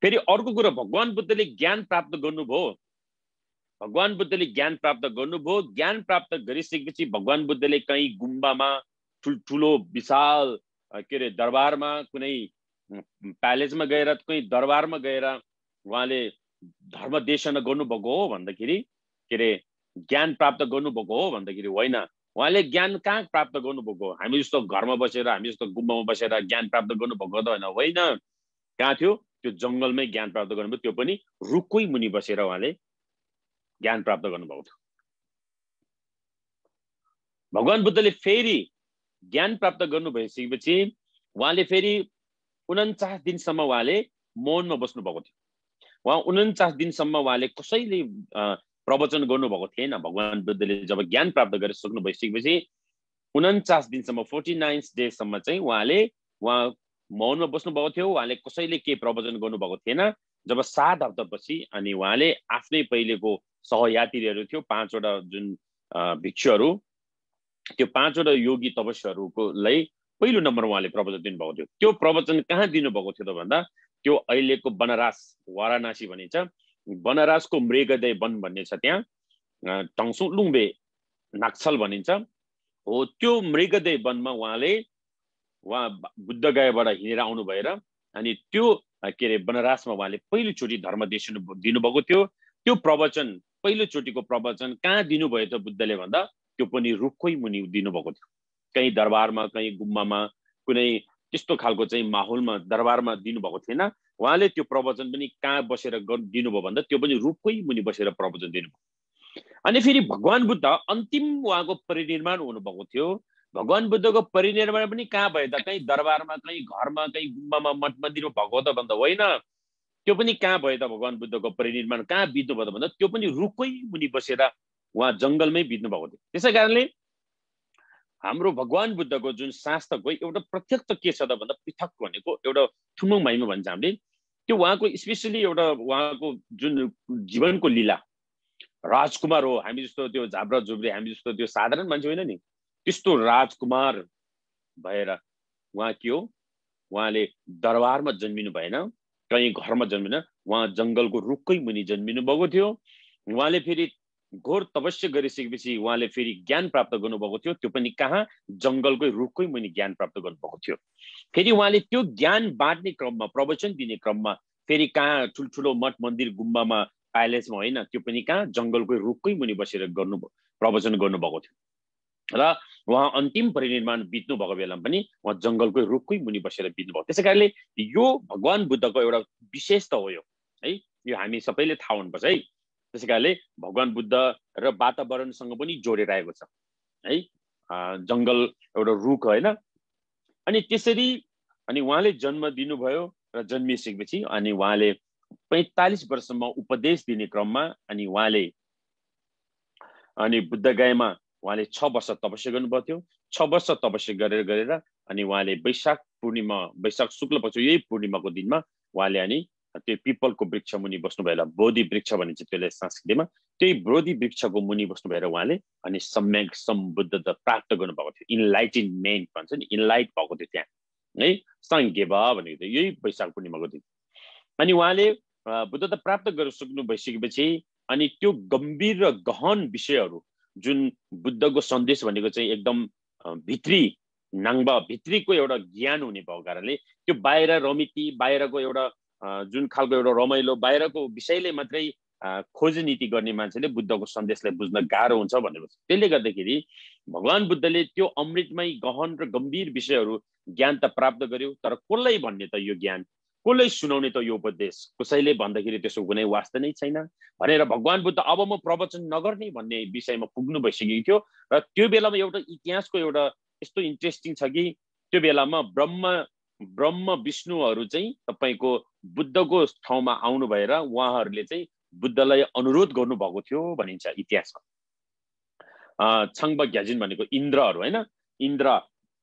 फेरि अर्को कुरा भगवान बुद्धले ज्ञान प्राप्त गर्नुभयो। ज्ञान प्राप्त गरिसकेपछि भगवान बुद्धले कहीँ गुम्बामा ठुलो विशाल के अरे दरबारमा कुनै प्यालेसमा गएर कुनै दरबारमा गएर उहाँले धर्म देशना गर्नुभएको हो भन्दाखेरि के अरे ज्ञान प्राप्त गर्नुभएको हो भन्दाखेरि होइन। उहाँले ज्ञान कहाँ प्राप्त गर्नुभएको? हामी जस्तो घरमा बसेर हामी जस्तो गुम्बामा बसेर ज्ञान प्राप्त गर्नुभएको त होइन। कहाँ थियो? त्यो जंगलमै ज्ञान प्राप्त गर्नुभयो, त्यो पनि रुखकै मुनि बसेर उहाँले ज्ञान प्राप्त गर्नुभएको थियो। भगवान बुद्धले फेरि ज्ञान प्राप्त गर्नु भइसकेपछि उहाँले फेरि 49 दिनसम्म उहाँले मौनमा बस्नु भएको थियो। उहाँ 49 दिनसम्म उहाँले कसैले प्रवचन गर्नुभएको थिएन। भगवान बुद्धले जब ज्ञान प्राप्त गरिसक्नु भइसकेपछि 49 दिनसम्म 49 डेजसम्म चाहिँ उहाँ मौनमा बस्नु भएको थियो। उहाँले कसैले के प्रवचन गर्नुभएको थिएन। जब 7 हप्तापछि अनि उहाँले आफ्नै पहिलेको सहयात्रीहरू थियो 5 वटा जुन भिक्षुहरू, त्यो 5 वटा योगी तपस्याहरूको पहिलो नम्बर उहाँले प्रवचन दिनुभएको थियो। त्यो प्रवचन कहाँ दिनुभएको थियो त भन्दा त्यो अहिलेको बनारस वाराणसी भनिन्छ, बनारसको मृगदेय वन भन्ने छ, त्यहाँ टङसुलुङबे नाक्छल भनिन्छ हो। त्यो मृगदेय वनमा उहाँ बुद्धगयाबाट हिँडेर आउनु भएर अनि त्यो के अरे बनारसमा उहाँले पहिलोचोटि धर्म दिनुभएको थियो। त्यो प्रवचन पहिलोचोटिको प्रवचन कहाँ दिनुभयो त बुद्धले भन्दा त्यो पनि रुखकै मुनि दिनुभएको थियो। कहीँ दरबारमा, कहीँ गुम्बामा, कुनै त्यस्तो खालको चाहिँ माहौलमा दरबारमा दिनुभएको थिएन। उहाँले त्यो प्रवचन पनि कहाँ बसेर दिनुभयो भन्दा त्यो पनि रुखकै मुनि बसेर प्रवचन दिनुभयो। अनि फेरि भगवान बुद्ध अन्तिम उहाँको परिनिर्वाण हुनुभएको थियो। भगवान बुद्धको परिनिर्वाण पनि कहाँ भयो त? कहीँ दरबारमा, कहीँ घरमा, कहीँ गुम्बामा, मठ मन्दिरमा भएको त भन्दा होइन। त्यो पनि कहाँ भयो त? भगवान बुद्धको परिनिर्वाण कहाँ बित्नु भयो त भन्दा त्यो पनि रुखकै मुनि बसेर उहाँ जङ्गलमै बित्नु भएको थियो। त्यसै कारणले हाम्रो भगवान बुद्धको जुन शास्त्रको एउटा प्रत्यक्ष के छ त भन्दा पृथक भनेको एउटा थुमुङ माइमो भन्छ हामीले, त्यो उहाँको स्पेसली एउटा उहाँको जुन जीवनको लीला, राजकुमार हो। हामी जस्तो त्यो झाब्रा झुब्री, हामी जस्तो त्यो साधारण मान्छे होइन नि, त्यस्तो राजकुमार भएर उहाँ के हो, उहाँले दरबारमा जन्मिनु भएन, कहीँ घरमा जन्मिन, उहाँ जङ्गलको रुखकै मुनि जन्मिनु भएको थियो। उहाँले फेरि घोर तपस्या गरिसकेपछि उहाँले फेरि ज्ञान प्राप्त गर्नुभएको थियो। त्यो पनि कहाँ? जङ्गलकै रुखकै मुनि ज्ञान प्राप्त गर्नुभएको थियो। फेरि उहाँले त्यो ज्ञान बाँड्ने क्रममा, प्रवचन दिने क्रममा फेरि कहाँ ठुल्ठुलो मठ मन्दिर गुम्बामा प्यालेसमा होइन, त्यो पनि कहाँ? जङ्गलकै रुखकै मुनि बसेर प्रवचन गर्नुभएको थियो। र उहाँ अन्तिम परिनिर्वाण बित्नु भएको बेलामा पनि उहाँ जङ्गलकै रुखकै मुनि बसेर बित्नुभयो। त्यसै कारणले यो भगवान बुद्धको एउटा विशेषता हो यो है, यो हामी सबैले थाहा हुनुपर्छ है। त्यसै कारणले भगवान बुद्ध र वातावरणसँग पनि जोडेर आएको छ है, जङ्गल एउटा रुख होइन। अनि त्यसरी अनि उहाँले जन्म दिनुभयो र जन्मिसकेपछि अनि उहाँले 45 वर्षसम्म उपदेश दिने क्रममा अनि उहाँले अनि बुद्धगयामा उहाँले 6 वर्ष तपस्या गर्नुभएको थियो। 6 वर्ष तपस्या गरेर अनि उहाँले वैशाख पूर्णिमा, वैशाख शुक्ल पक्ष यही पूर्णिमाको दिनमा उहाँले अनि त्यो पिपलको वृक्ष मुनि बस्नु भएर, बोधि वृक्ष भनिन्छ त्यसले संस्कृतमा, त्यही बोधि वृक्षको मुनि बस्नु भएर उहाँले अनि सम्यक सम्बुद्धता प्राप्त गर्नुभएको थियो। इनलाइटेनमेन्ट भन्छ नि, इनलाइट भएको थियो त्यहाँ है, साङ्गेवा भनेको थियो यही वैशाख पूर्णिमाको दिन। अनि उहाँले बुद्धता प्राप्त गरिसक्नु भइसकेपछि अनि त्यो गम्भीर र गहन विषयहरू जुन बुद्धको सन्देश भनेको चाहिँ एकदम भित्री नाङ्बा, भित्रीको एउटा ज्ञान हुने भएको कारणले त्यो बाहिर रमिती, बाहिरको एउटा जुन खालको एउटा रमाइलो बाहिरको विषयले मात्रै खोज नीति गर्ने मान्छेले बुद्धको सन्देशलाई बुझ्न गाह्रो हुन्छ भनेको छ। त्यसले गर्दाखेरि भगवान बुद्धले त्यो अमृतमय गहन र गम्भीर विषयहरू ज्ञान त प्राप्त गर्यो, तर कसलाई भन्ने त यो ज्ञान, कसलाई सुनाउने त यो उपदेश, कसैले भन्दाखेरि त्यसको कुनै वास्ता नै छैन भनेर भगवान बुद्ध अब म प्रवचन नगर्ने भन्ने विषयमा पुग्नु भइसकेको थियो। र त्यो बेलामा एउटा इतिहासको एउटा यस्तो इन्ट्रेस्टिङ छ कि त्यो बेलामा ब्रह्म विष्णुहरू चाहिँ तपाईँको बुद्धको ठाउँमा आउनु भएर उहाँहरूले चाहिँ बुद्धलाई अनुरोध गर्नुभएको थियो भनिन्छ इतिहासमा। छाङ्बा ग्याजिन भनेको इन्द्रहरू होइन, इन्द्र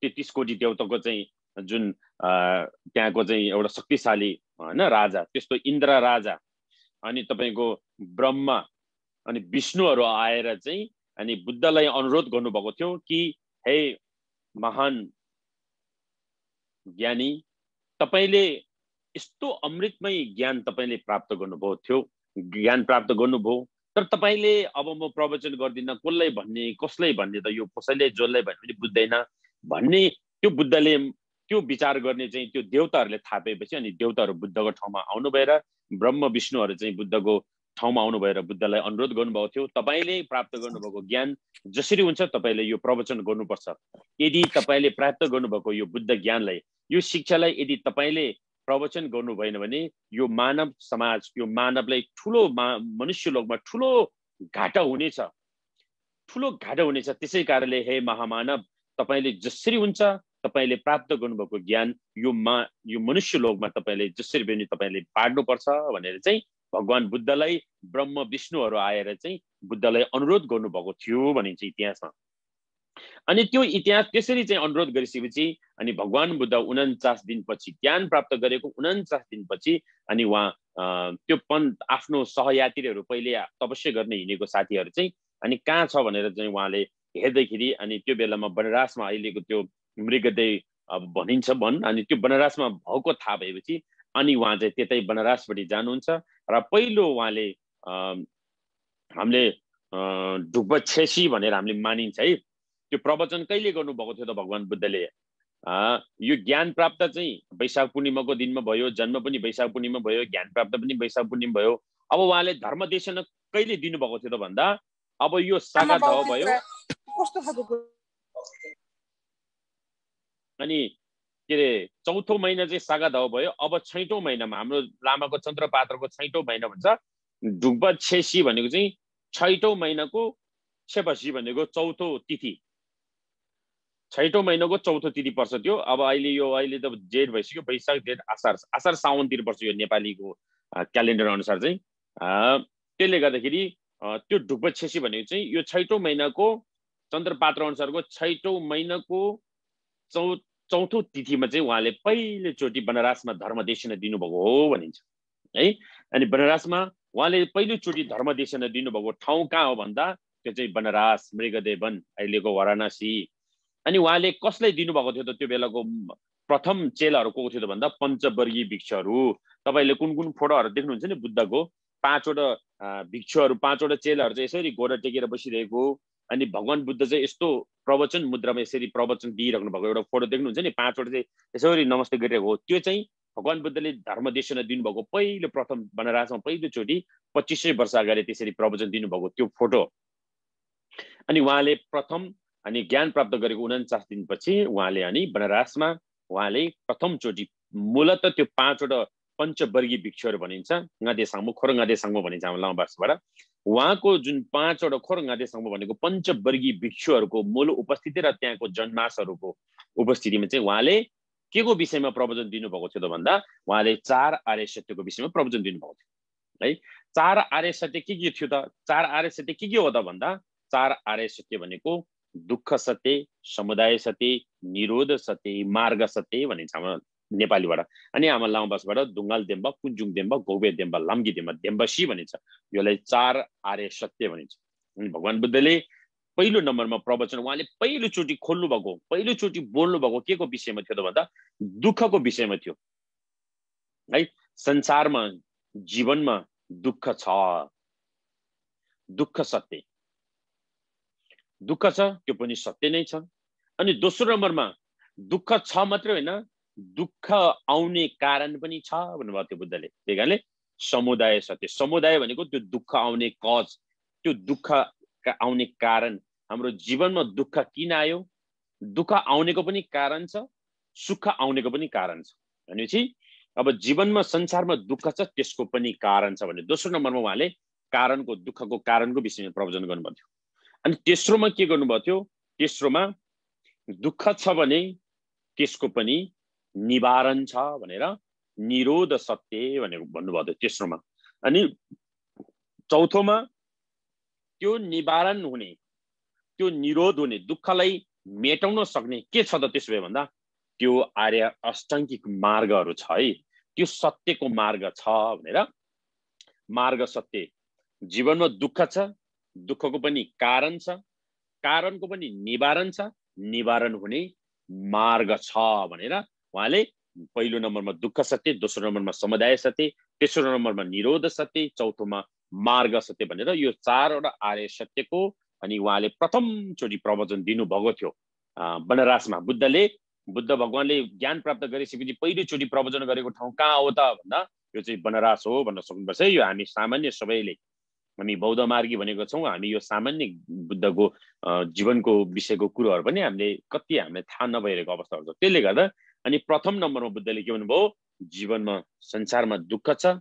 33 कोटी देवताको चाहिँ जुन त्यहाँको चाहिँ एउटा शक्तिशाली होइन राजा, त्यस्तो इन्द्र राजा अनि तपाईँको ब्रह्मा अनि विष्णुहरू आएर चाहिँ अनि बुद्धलाई अनुरोध गर्नुभएको थियो कि हे महान ज्ञानी, तपाईँले यस्तो अमृतमय ज्ञान तपाईँले प्राप्त गर्नुभएको थियो, ज्ञान प्राप्त गर्नुभयो, तर तपाईँले अब म प्रवचन गर्दिनँ, कसलाई भन्ने त यो कसैले जसलाई भने पनि बुझ्दैन भन्ने त्यो बुद्धले त्यो विचार गर्ने चाहिँ त्यो देवताहरूले थाहा पाएपछि अनि देवताहरू बुद्धको ठाउँमा आउनु भएर ब्रह्म विष्णुहरू चाहिँ बुद्धको ठाउँमा आउनु भएर बुद्धलाई अनुरोध गर्नुभएको थियो, तपाईँले प्राप्त गर्नुभएको ज्ञान जसरी हुन्छ तपाईँले यो प्रवचन गर्नुपर्छ। यदि तपाईँले प्राप्त गर्नुभएको यो बुद्ध ज्ञानलाई, यो शिक्षालाई यदि तपाईँले प्रवचन गर्नु भएन भने यो मानव समाज, यो मानवलाई ठुलो मनुष्य लोकमा ठुलो घाटा हुनेछ, ठुलो घाटा हुनेछ। त्यसै कारणले हे महामानव, तपाईँले जसरी हुन्छ तपाईँले प्राप्त गर्नुभएको ज्ञान यो मनुष्य लोकमा तपाईँले जसरी पनि तपाईँले बाँड्नुपर्छ भनेर चाहिँ भगवान बुद्धलाई ब्रह्म विष्णुहरू आएर चाहिँ बुद्धलाई अनुरोध गर्नुभएको थियो भनिन्छ इतिहासमा। अनि त्यो इतिहास त्यसरी चाहिँ अनुरोध गरिसकेपछि अनि भगवान बुद्ध 49 दिनपछि ज्ञान प्राप्त गरेको 49 दिनपछि अनि उहाँ त्यो आफ्नो सहयात्रीहरू पहिले तपस्या गर्ने हिँडेको साथीहरू चाहिँ अनि कहाँ छ भनेर चाहिँ उहाँले हेर्दाखेरि अनि त्यो बेलामा बनारसमा अहिलेको त्यो मृगदेय अब भनिन्छ अनि त्यो बनारसमा भएको थाहा भएपछि अनि उहाँ चाहिँ त्यतै बनारसपट्टि जानुहुन्छ र पहिलो उहाँले हामीले ढुक्बछेसी भनेर हामीले मानिन्छ है। त्यो प्रवचन कहिले गर्नुभएको थियो त भगवान बुद्धले? यो ज्ञान प्राप्त चाहिँ वैशाख पूर्णिमाको दिनमा भयो, जन्म पनि वैशाख पूर्णिमा भयो, ज्ञान प्राप्त पनि वैशाख पूर्णिमा भयो। अब उहाँले धर्म देशन कहिले दिनुभएको थियो त भन्दा अब यो सागादावा भयो अनि के अरे चौथो महिना चाहिँ सागादावा भयो। अब छैटौं महिनामा हाम्रो लामाको चन्द्रपात्रको छैटौं महिना भन्छ। ढुक्बछेसी भनेको चाहिँ छैटौं महिनाको छेपसी भनेको चौथो तिथि, छैटौं महिनाको चौथो तिथि पर्छ त्यो। अब अहिले त जेठ भइसक्यो, वैशाख जेठ आषाढ साउनतिर पर्छ यो नेपालीको क्यालेन्डर अनुसार चाहिँ। त्यसले गर्दाखेरि त्यो ढुक्बछेसी भनेको चाहिँ यो छैटौं महिनाको चन्द्रपात्र अनुसारको छैटौं महिनाको चौथो तिथिमा चाहिँ उहाँले पहिलोचोटि बनारसमा धर्मदेशन दिनुभएको हो भनिन्छ है। अनि बनारसमा उहाँले पहिलोचोटि धर्मदेशन दिनुभएको ठाउँ कहाँ हो भन्दा त्यो चाहिँ बनारस, मृगदेवन, अहिलेको वाराणसी। अनि उहाँले कसलाई दिनुभएको थियो त त्यो बेलाको प्रथम चेलाहरू को थियो त भन्दा पञ्चवर्गीय भिक्षुहरू। तपाईँले कुन कुन फोटोहरू देख्नुहुन्छ नि बुद्धको, 5वटा भिक्षुहरू, 5वटा चेलाहरू चाहिँ यसरी गोडा टेकेर बसिरहेको, अनि भगवान बुद्ध चाहिँ यस्तो प्रवचन मुद्रामा यसरी प्रवचन दिइराख्नु भएको एउटा फोटो देख्नुहुन्छ नि, 5वटा चाहिँ यसरी नमस्ते गरिरहेको हो। त्यो चाहिँ भगवान बुद्धले धर्मदेशन दिनुभएको पहिलो प्रथम बनारसमा पहिलोचोटि 2500 वर्ष अगाडि त्यसरी प्रवचन दिनुभएको त्यो फोटो। अनि उहाँले प्रथम अनि ज्ञान प्राप्त गरेको 49 दिनपछि उहाँले अनि बनारसमा उहाँले प्रथमचोटि मूलत त्यो 5वटा पञ्चवर्गीय भिक्षुहरू भनिन्छ, गादे साङ्गो, खोर गादे साङ्गो भनिन्छ हाम्रो लामा भाषाबाट। उहाँको जुन 5वटा खोर गादे साङ्गो भनेको पञ्चवर्गीय भिक्षुहरूको मूल उपस्थिति र त्यहाँको जनमासहरूको उपस्थितिमा चाहिँ उहाँले के को विषयमा प्रवचन दिनुभएको थियो त भन्दा उहाँले 4 आर्य सत्यको विषयमा प्रवचन दिनुभएको थियो है। 4 आर्य सत्य के थियो त? 4 आर्य सत्य के हो त भन्दा 4 आर्य सत्य भनेको दुःख सत्य, समुदाय सत्य, निरोध सत्य, मार्ग सत्य भनिन्छ हाम्रो नेपालीबाट। अनि हाम्रो लामा भाषाबाट दुङ्गाल देम्बा, कुञ्जुङ देम्बा, गौबे देम्बा, लाम्गी देम्बा, देम्बसी भनिन्छ। यसलाई 4 आर्य सत्य भनिन्छ। अनि भगवान बुद्धले पहिलो नम्बरमा प्रवचन उहाँले पहिलोचोटि खोल्नु भएको, पहिलोचोटि बोल्नु भएको के को विषयमा थियो त भन्दा दुःखको विषयमा थियो है। संसारमा जीवनमा दुःख छ, दुःख सत्य, दुःख छ, त्यो पनि सत्य नै छ। अनि दोस्रो नम्बरमा दुःख छ मात्रै होइन, दुःख आउने कारण पनि छ भन्नुभएको थियो बुद्धले। त्यही कारणले समुदाय सत्य, समुदाय भनेको त्यो दुःख आउने कज, त्यो दुःख आउने कारण, हाम्रो जीवनमा दुःख किन आयो, दुःख आउनेको पनि कारण छ, सुख आउनेको पनि कारण छ भनेपछि अब जीवनमा संसारमा दुःख छ त्यसको पनि कारण छ भने दोस्रो नम्बरमा उहाँले कारणको, दुःखको कारणको विषयमा प्रवचन गर्नुभएको थियो। अनि तेस्रोमा के गर्नुभएको थियो? तेस्रोमा दुःख छ भने त्यसको पनि निवारण छ भनेर निरोध सत्य भनेर भन्नुभएको थियो तेस्रोमा। अनि चौथोमा त्यो निवारण हुने, त्यो निरोध हुने, दुःखलाई मेटाउन सक्ने के छ त त्यसो भए भन्दा त्यो आर्य अष्टाङ्गिक मार्गहरू छ है, त्यो सत्यको मार्ग छ भनेर। मार्ग सत्य, जीवनमा दुःख छ, दुःखको पनि कारण छ, कारणको पनि निवारण छ, निवारण हुने मार्ग छ भनेर उहाँले पहिलो नम्बरमा दुःख सत्य, दोस्रो नम्बरमा समुदाय सत्य, तेस्रो नम्बरमा निरोध सत्य, चौथोमा मार्ग सत्य भनेर यो 4वटा आर्य सत्यको अनि उहाँले प्रथमचोटि प्रवचन दिनुभएको थियो बनारसमा। बुद्ध भगवानले ज्ञान प्राप्त गरिसकेपछि पहिलोचोटि प्रवचन गरेको ठाउँ कहाँ हो त भन्दा यो चाहिँ बनारस हो भन्न सक्नुपर्छ। यो हामी सामान्य सबैले, हामी बौद्ध मार्गी भनेको छौँ, हामी यो सामान्य बुद्धको जीवनको विषयको कुरोहरू पनि हामीलाई थाहा नभइरहेको अवस्थाहरू छ। त्यसले गर्दा अनि प्रथम नम्बरमा बुद्धले के भन्नुभयो? जीवनमा संसारमा दुःख छ,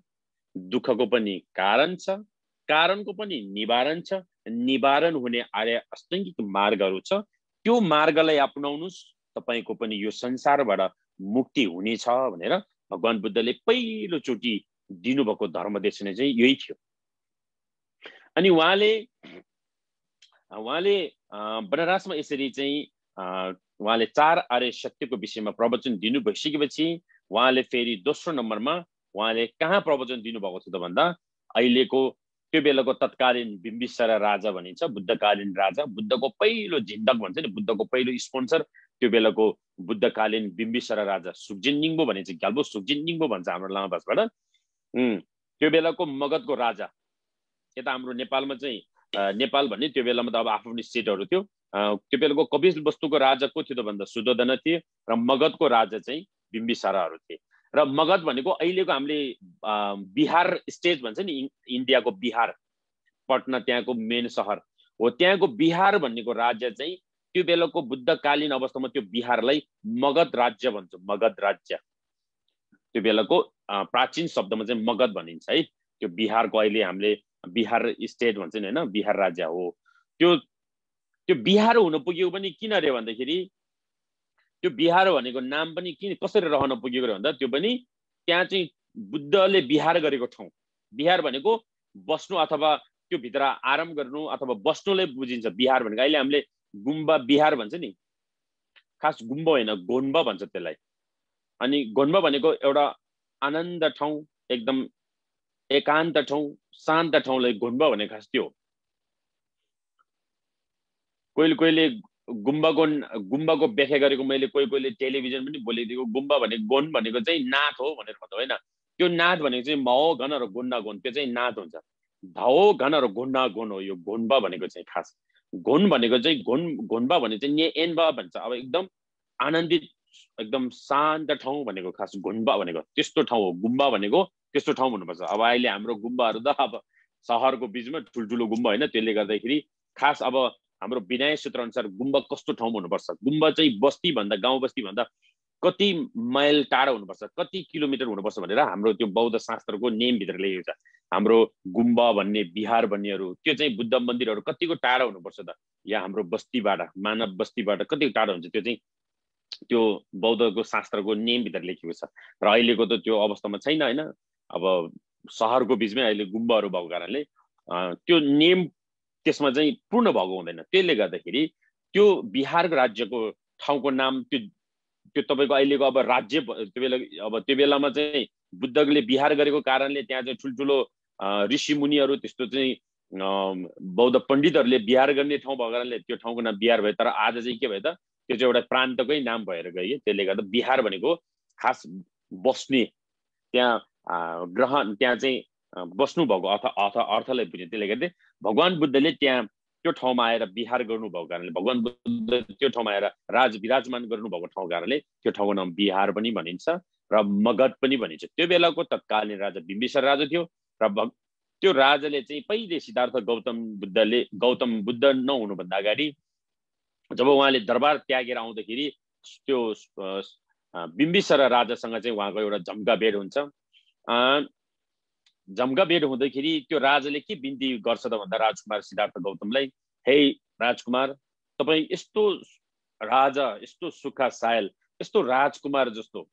दुःखको पनि कारण छ, कारणको पनि निवारण छ, निवारण हुने आर्य अष्टाङ्गिक मार्गहरू छ, त्यो मार्गलाई अपनाउनुस्, तपाईको पनि यो संसारबाट मुक्ति हुनेछ भनेर भगवान बुद्धले पहिलोचोटि दिनुभएको धर्मदेशन चाहिँ यही थियो। अनि उहाँले बनारसमा यसरी चाहिँ उहाँले 4 आर्य सत्यको विषयमा प्रवचन दिनु भइसकेपछि उहाँले फेरि दोस्रो नम्बरमा उहाँले कहाँ प्रवचन दिनुभएको थियो त भन्दा अहिलेको त्यो बेलाको तत्कालीन बिम्बिसारा राजा भनिन्छ, बुद्धकालीन राजा, बुद्धको पहिलो झिन्दक भन्छ नि, बुद्धको पहिलो स्पोन्सर, त्यो बेलाको बुद्धकालीन बिम्बिसारा राजा सुक्जिननिङ्बो भने चाहिँ ग्याल्बो सुक्जिननिङ्बो भन्छ हाम्रो लामा भाषाबाट। त्यो बेलाको मगधको राजा, यता हाम्रो नेपालमा चाहिँ नेपाल भन्ने त्यो बेलामा त अब आफ्नो स्टेटहरू थियो। त्यो बेलाको कपिल वस्तुको राजा को थियो त भन्दा सुद्धोधन थिए र मगधको राजा चाहिँ बिम्बिसाराहरू थिए। र मगध भनेको अहिलेको हामीले बिहार स्टेट भन्छ नि, इन्डियाको बिहार, पटना त्यहाँको मेन सहर हो। त्यहाँको बिहार भन्नेको राज्य चाहिँ त्यो बेलाको बुद्धकालीन अवस्थामा त्यो बिहारलाई मगध राज्य भन्छ। मगध राज्य त्यो बेलाको प्राचीन शब्दमा चाहिँ मगध भनिन्छ है। त्यो बिहारको अहिले हामीले बिहार स्टेट भन्छ नि होइन, बिहार राज्य हो। त्यो बिहार हुन पुग्यो पनि किन रे भन्दाखेरि त्यो बिहार भनेको नाम पनि किन कसरी रहन पुगेको रे भन्दा त्यो पनि त्यहाँ चाहिँ बुद्धले बिहार गरेको ठाउँ। बिहार भनेको बस्नु अथवा त्यो भित्र आराम गर्नु अथवा बस्नुलाई बुझिन्छ बिहार भनेको। अहिले हामीले गुम्बा बिहार भन्छ नि, खास गुम्बा होइन गोन्बा भन्छ त्यसलाई। अनि गोन्बा भनेको एउटा आनन्द ठाउँ, एकदम एकान्त ठाउँ, शान्त ठाउँलाई गोन्बा भने खास त्यो। कोहीले गुम्बाको व्याख्या गरेको मैले कोहीले टेलिभिजन पनि बोलिदिएको, गुम्बा भनेको गोन भनेको चाहिँ नाथ हो भनेर भन्दा होइन। त्यो नाथ भनेको चाहिँ महो घन र गोन्ना गोन, त्यो चाहिँ नाथ हुन्छ। धहो घन र गोन्ना गोन हो यो गोन्बा भनेको चाहिँ खास। गोन भनेको चाहिँ गोन्बा भने चाहिँ ने एनबा भन्छ। अब एकदम आनन्दित एकदम शान्त ठाउँ भनेको खास गोन्बा भनेको त्यस्तो ठाउँ हो। गुम्बा भनेको त्यस्तो ठाउँ हुनुपर्छ। अब अहिले हाम्रो गुम्बाहरू त अब सहरको बिचमा ठुल्ठुलो गुम्बा होइन, त्यसले गर्दाखेरि खास अब हाम्रो विनय सूत्र अनुसार गुम्बा कस्तो ठाउँमा हुनुपर्छ, गुम्बा चाहिँ बस्ती भन्दा गाउँ बस्ती भन्दा कति माइल टाढा हुनुपर्छ, कति किलोमिटर हुनुपर्छ भनेर हाम्रो त्यो बौद्ध शास्त्रको नेमभित्र लेखेको छ। हाम्रो गुम्बा भन्ने बिहार भन्नेहरू त्यो चाहिँ बुद्ध मन्दिरहरू कतिको टाढा हुनुपर्छ त, या हाम्रो बस्तीबाट मानव बस्तीबाट कति टाढा हुन्छ, त्यो चाहिँ त्यो बौद्धको शास्त्रको नेमभित्र लेखेको छ। र अहिलेको त त्यो अवस्थामा छैन होइन। अब सहरको बिचमै अहिले गुम्बाहरू भएको कारणले त्यो नेम त्यसमा चाहिँ पूर्ण भएको हुँदैन। त्यसले गर्दाखेरि त्यो बिहार राज्यको ठाउँको नाम त्यो तपाईँको अहिलेको अब राज्य त्यो बेलामा चाहिँ बुद्धले बिहार गरेको कारणले त्यहाँ चाहिँ ठुल्ठुलो ऋषि मुनिहरू त्यस्तो चाहिँ बौद्ध पण्डितहरूले बिहार गर्ने ठाउँ भएको कारणले त्यो ठाउँको नाम बिहार भयो। तर आज चाहिँ के भयो त, त्यो चाहिँ एउटा प्रान्तकै नाम भएर गयो। त्यसले गर्दा बिहार भनेको खास बस्ने, त्यहाँ ग्रहण, त्यहाँ चाहिँ बस्नु भएको अर्थलाई बुझ्यो। त्यसले गर्दा भगवान बुद्धले त्यहाँ त्यो ठाउँमा आएर बिहार गर्नुभएको कारणले, भगवान बुद्ध त्यो ठाउँमा आएर विराजमान गर्नुभएको ठाउँ कारणले त्यो ठाउँको नाम बिहार पनि भनिन्छ र मगध पनि भनिन्छ। त्यो बेलाको तत्कालीन राजा बिम्बिसार राजा थियो र त्यो राजाले चाहिँ पहिले सिद्धार्थ गौतम बुद्ध नहुनुभन्दा अगाडि जब उहाँले दरबार त्यागेर आउँदाखेरि त्यो बिम्बिसार राजासँग चाहिँ उहाँको एउटा झम्का भेट हुन्छ। झम्का भेट हुँदाखेरि त्यो राजाले के बिन्ती गर्छ त भन्दा राजकुमार सिद्धार्थ गौतमलाई, हे राजकुमार, तपाईँ यस्तो राजा, यस्तो सुखा सायल, यस्तो राजकुमार जस्तो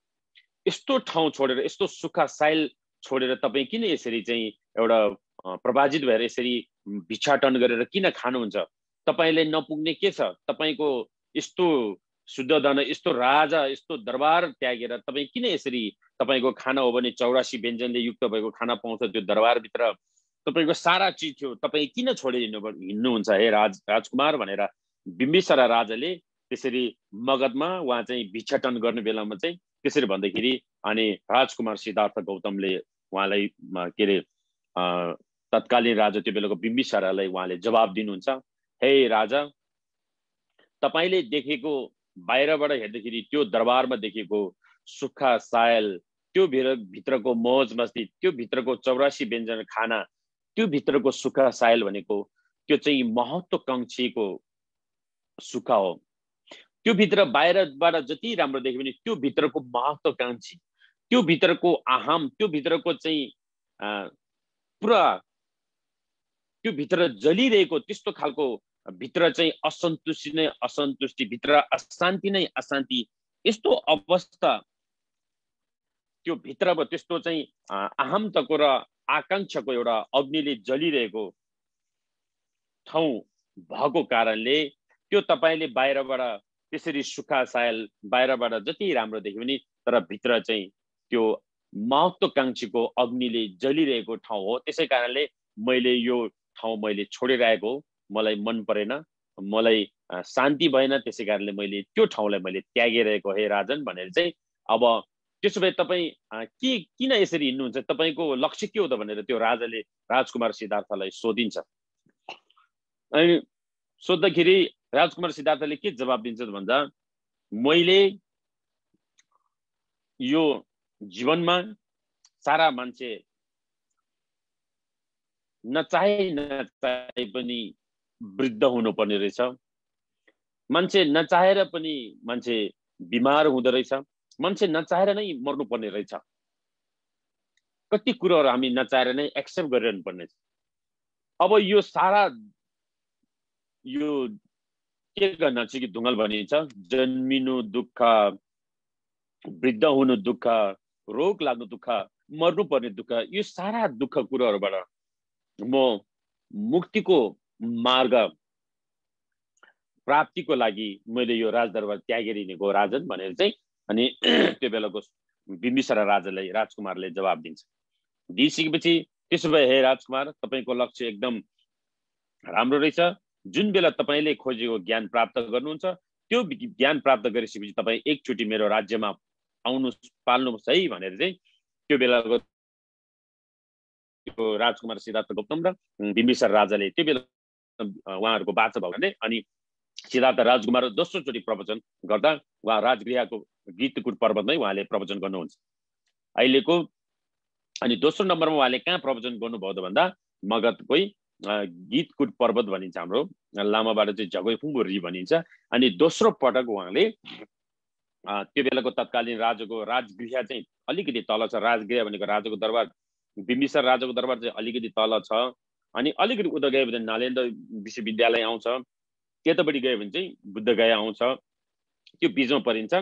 यस्तो ठाउँ छोडेर, यस्तो सुखा सायल छोडेर तपाईँ किन यसरी चाहिँ एउटा प्रभाजित भएर यसरी भिक्षाटन गरेर किन खानुहुन्छ? तपाईँले नपुग्ने के छ? तपाईँको यस्तो शुद्धधन, यस्तो राजा, यस्तो दरबार त्यागेर तपाईँ किन यसरी, तपाईँको खाना हो भने 84 व्यञ्जनले युक्त भएको खाना पाउँछ त्यो दरबारभित्र, तपाईँको सारा चिज थियो, तपाईँ किन छोडेर हिँड्नुहुन्छ हे राजकुमार भनेर बिम्बिसार राजाले त्यसरी मगधमा उहाँ चाहिँ भिक्षाटन गर्ने बेलामा चाहिँ त्यसरी भन्दाखेरि अनि राजकुमार सिद्धार्थ गौतमले उहाँलाई के अरे तत्कालीन राजा त्यो बेलाको बिम्बिसारलाई उहाँले जवाब दिनुहुन्छ, हे राजा, तपाईँले देखेको बाहिरबाट हेर्दाखेरि त्यो दरबारमा देखेको सुक्खा सायल, त्यो भित्रको मौज मस्ती, त्यो भित्रको 84 व्यञ्जन खाना, त्यो भित्रको सुक्खा सायल भनेको त्यो चाहिँ महत्त्वकांक्षीको सुख हो। त्यो भित्र बाहिरबाट जति राम्रो देख्यो भने त्यो भित्रको महत्त्वकांक्षी, त्यो भित्रको आहाम, त्यो भित्रको चाहिँ पुरा त्यो भित्र जलिरहेको त्यस्तो खालको भित्र चाहिँ असन्तुष्टि नै असन्तुष्टि, भित्र अशान्ति नै अशान्ति, यस्तो अवस्था त्यो भित्रको त्यस्तो चाहिँ अहमताको र आकांक्षाको एउटा अग्निले जलिरहेको ठाउँ भएको कारणले त्यो तपाईँले बाहिरबाट त्यसरी सुक्खा सायल बाहिरबाट जति राम्रो देख्यो भने तर भित्र चाहिँ त्यो महत्त्वकांक्षीको अग्निले जलिरहेको ठाउँ हो। त्यसै कारणले मैले यो ठाउँ मैले छोडिरहेको, मलाई मन परेन, मलाई शान्ति भएन, त्यसै कारणले मैले त्यो ठाउँलाई मैले त्यागिरहेको हे राजन भनेर चाहिँ अब त्यसो भए तपाईँ किन यसरी हिँड्नुहुन्छ, तपाईँको लक्ष्य के हो त भनेर त्यो राजाले राजकुमार सिद्धार्थलाई सोधिन्छ। अनि सोद्धाखेरि राजकुमार सिद्धार्थले के जवाब दिन्छ भन्दा मैले यो जीवनमा सारा मान्छे नचाहे पनि वृद्ध हुनुपर्ने रहेछ, मान्छे नचाहेर पनि मान्छे बिमार हुँदो रहेछ, मान्छे नचाहेर नै मर्नुपर्ने रहेछ, कति कुराहरू हामी नचाहेर नै एक्सेप्ट गरिरहनु पर्ने छ। अब यो सारा यो के गर्न चाहिँ कि ढुङ्गल भनिन्छ, जन्मिनु दुःख, वृद्ध हुनु दुःख, रोग लाग्नु दुःख, मर्नुपर्ने दुःख, यो सारा दुःख कुराहरूबाट म मुक्तिको मार्ग प्राप्तिको लागि मैले यो राजदरबार त्यागेर हिँडेको राजन भनेर चाहिँ अनि त्यो बेलाको बिम्बिसारा राजालाई राजकुमारले जवाब दिन्छ। दिइसकेपछि त्यसो भए हे राजकुमार, तपाईँको लक्ष्य एकदम राम्रो रहेछ, जुन बेला तपाईँले खोजेको ज्ञान प्राप्त गर्नुहुन्छ त्यो ज्ञान प्राप्त गरिसकेपछि तपाईँ एकचोटि मेरो राज्यमा आउनुहोस्, पाल्नुहोस् है भनेर चाहिँ त्यो बेलाको राजकुमार सिद्धार्थ गौतम र बिम्बिसार राजाले त्यो बेला उहाँहरूको बाचा भयो भने अनि सिद्धार्थ राजकुमार दोस्रो चोटि प्रवचन गर्दा उहाँ राजगृहको गीतकुट पर्वतमै उहाँले प्रवचन गर्नुहुन्छ अहिलेको। अनि दोस्रो नम्बरमा उहाँले कहाँ प्रवचन गर्नुभयो त भन्दा मगधकै गीतकुट पर्वत भनिन्छ, हाम्रो लामाबाट चाहिँ झगैफुङ्गो री भनिन्छ। अनि दोस्रो पटक उहाँले त्यो बेलाको तत्कालीन राजाको राजगृह चाहिँ अलिकति तल छ, राजगृह भनेको राजाको दरबार, बिम्बिसार राजाको दरबार चाहिँ अलिकति तल छ। अनि अलिकति उता गयो भने नालन्दा विश्वविद्यालय आउँछ, त्यतापट्टि गयो भने चाहिँ बुद्धगया आउँछ, त्यो बिचमा परिन्छ।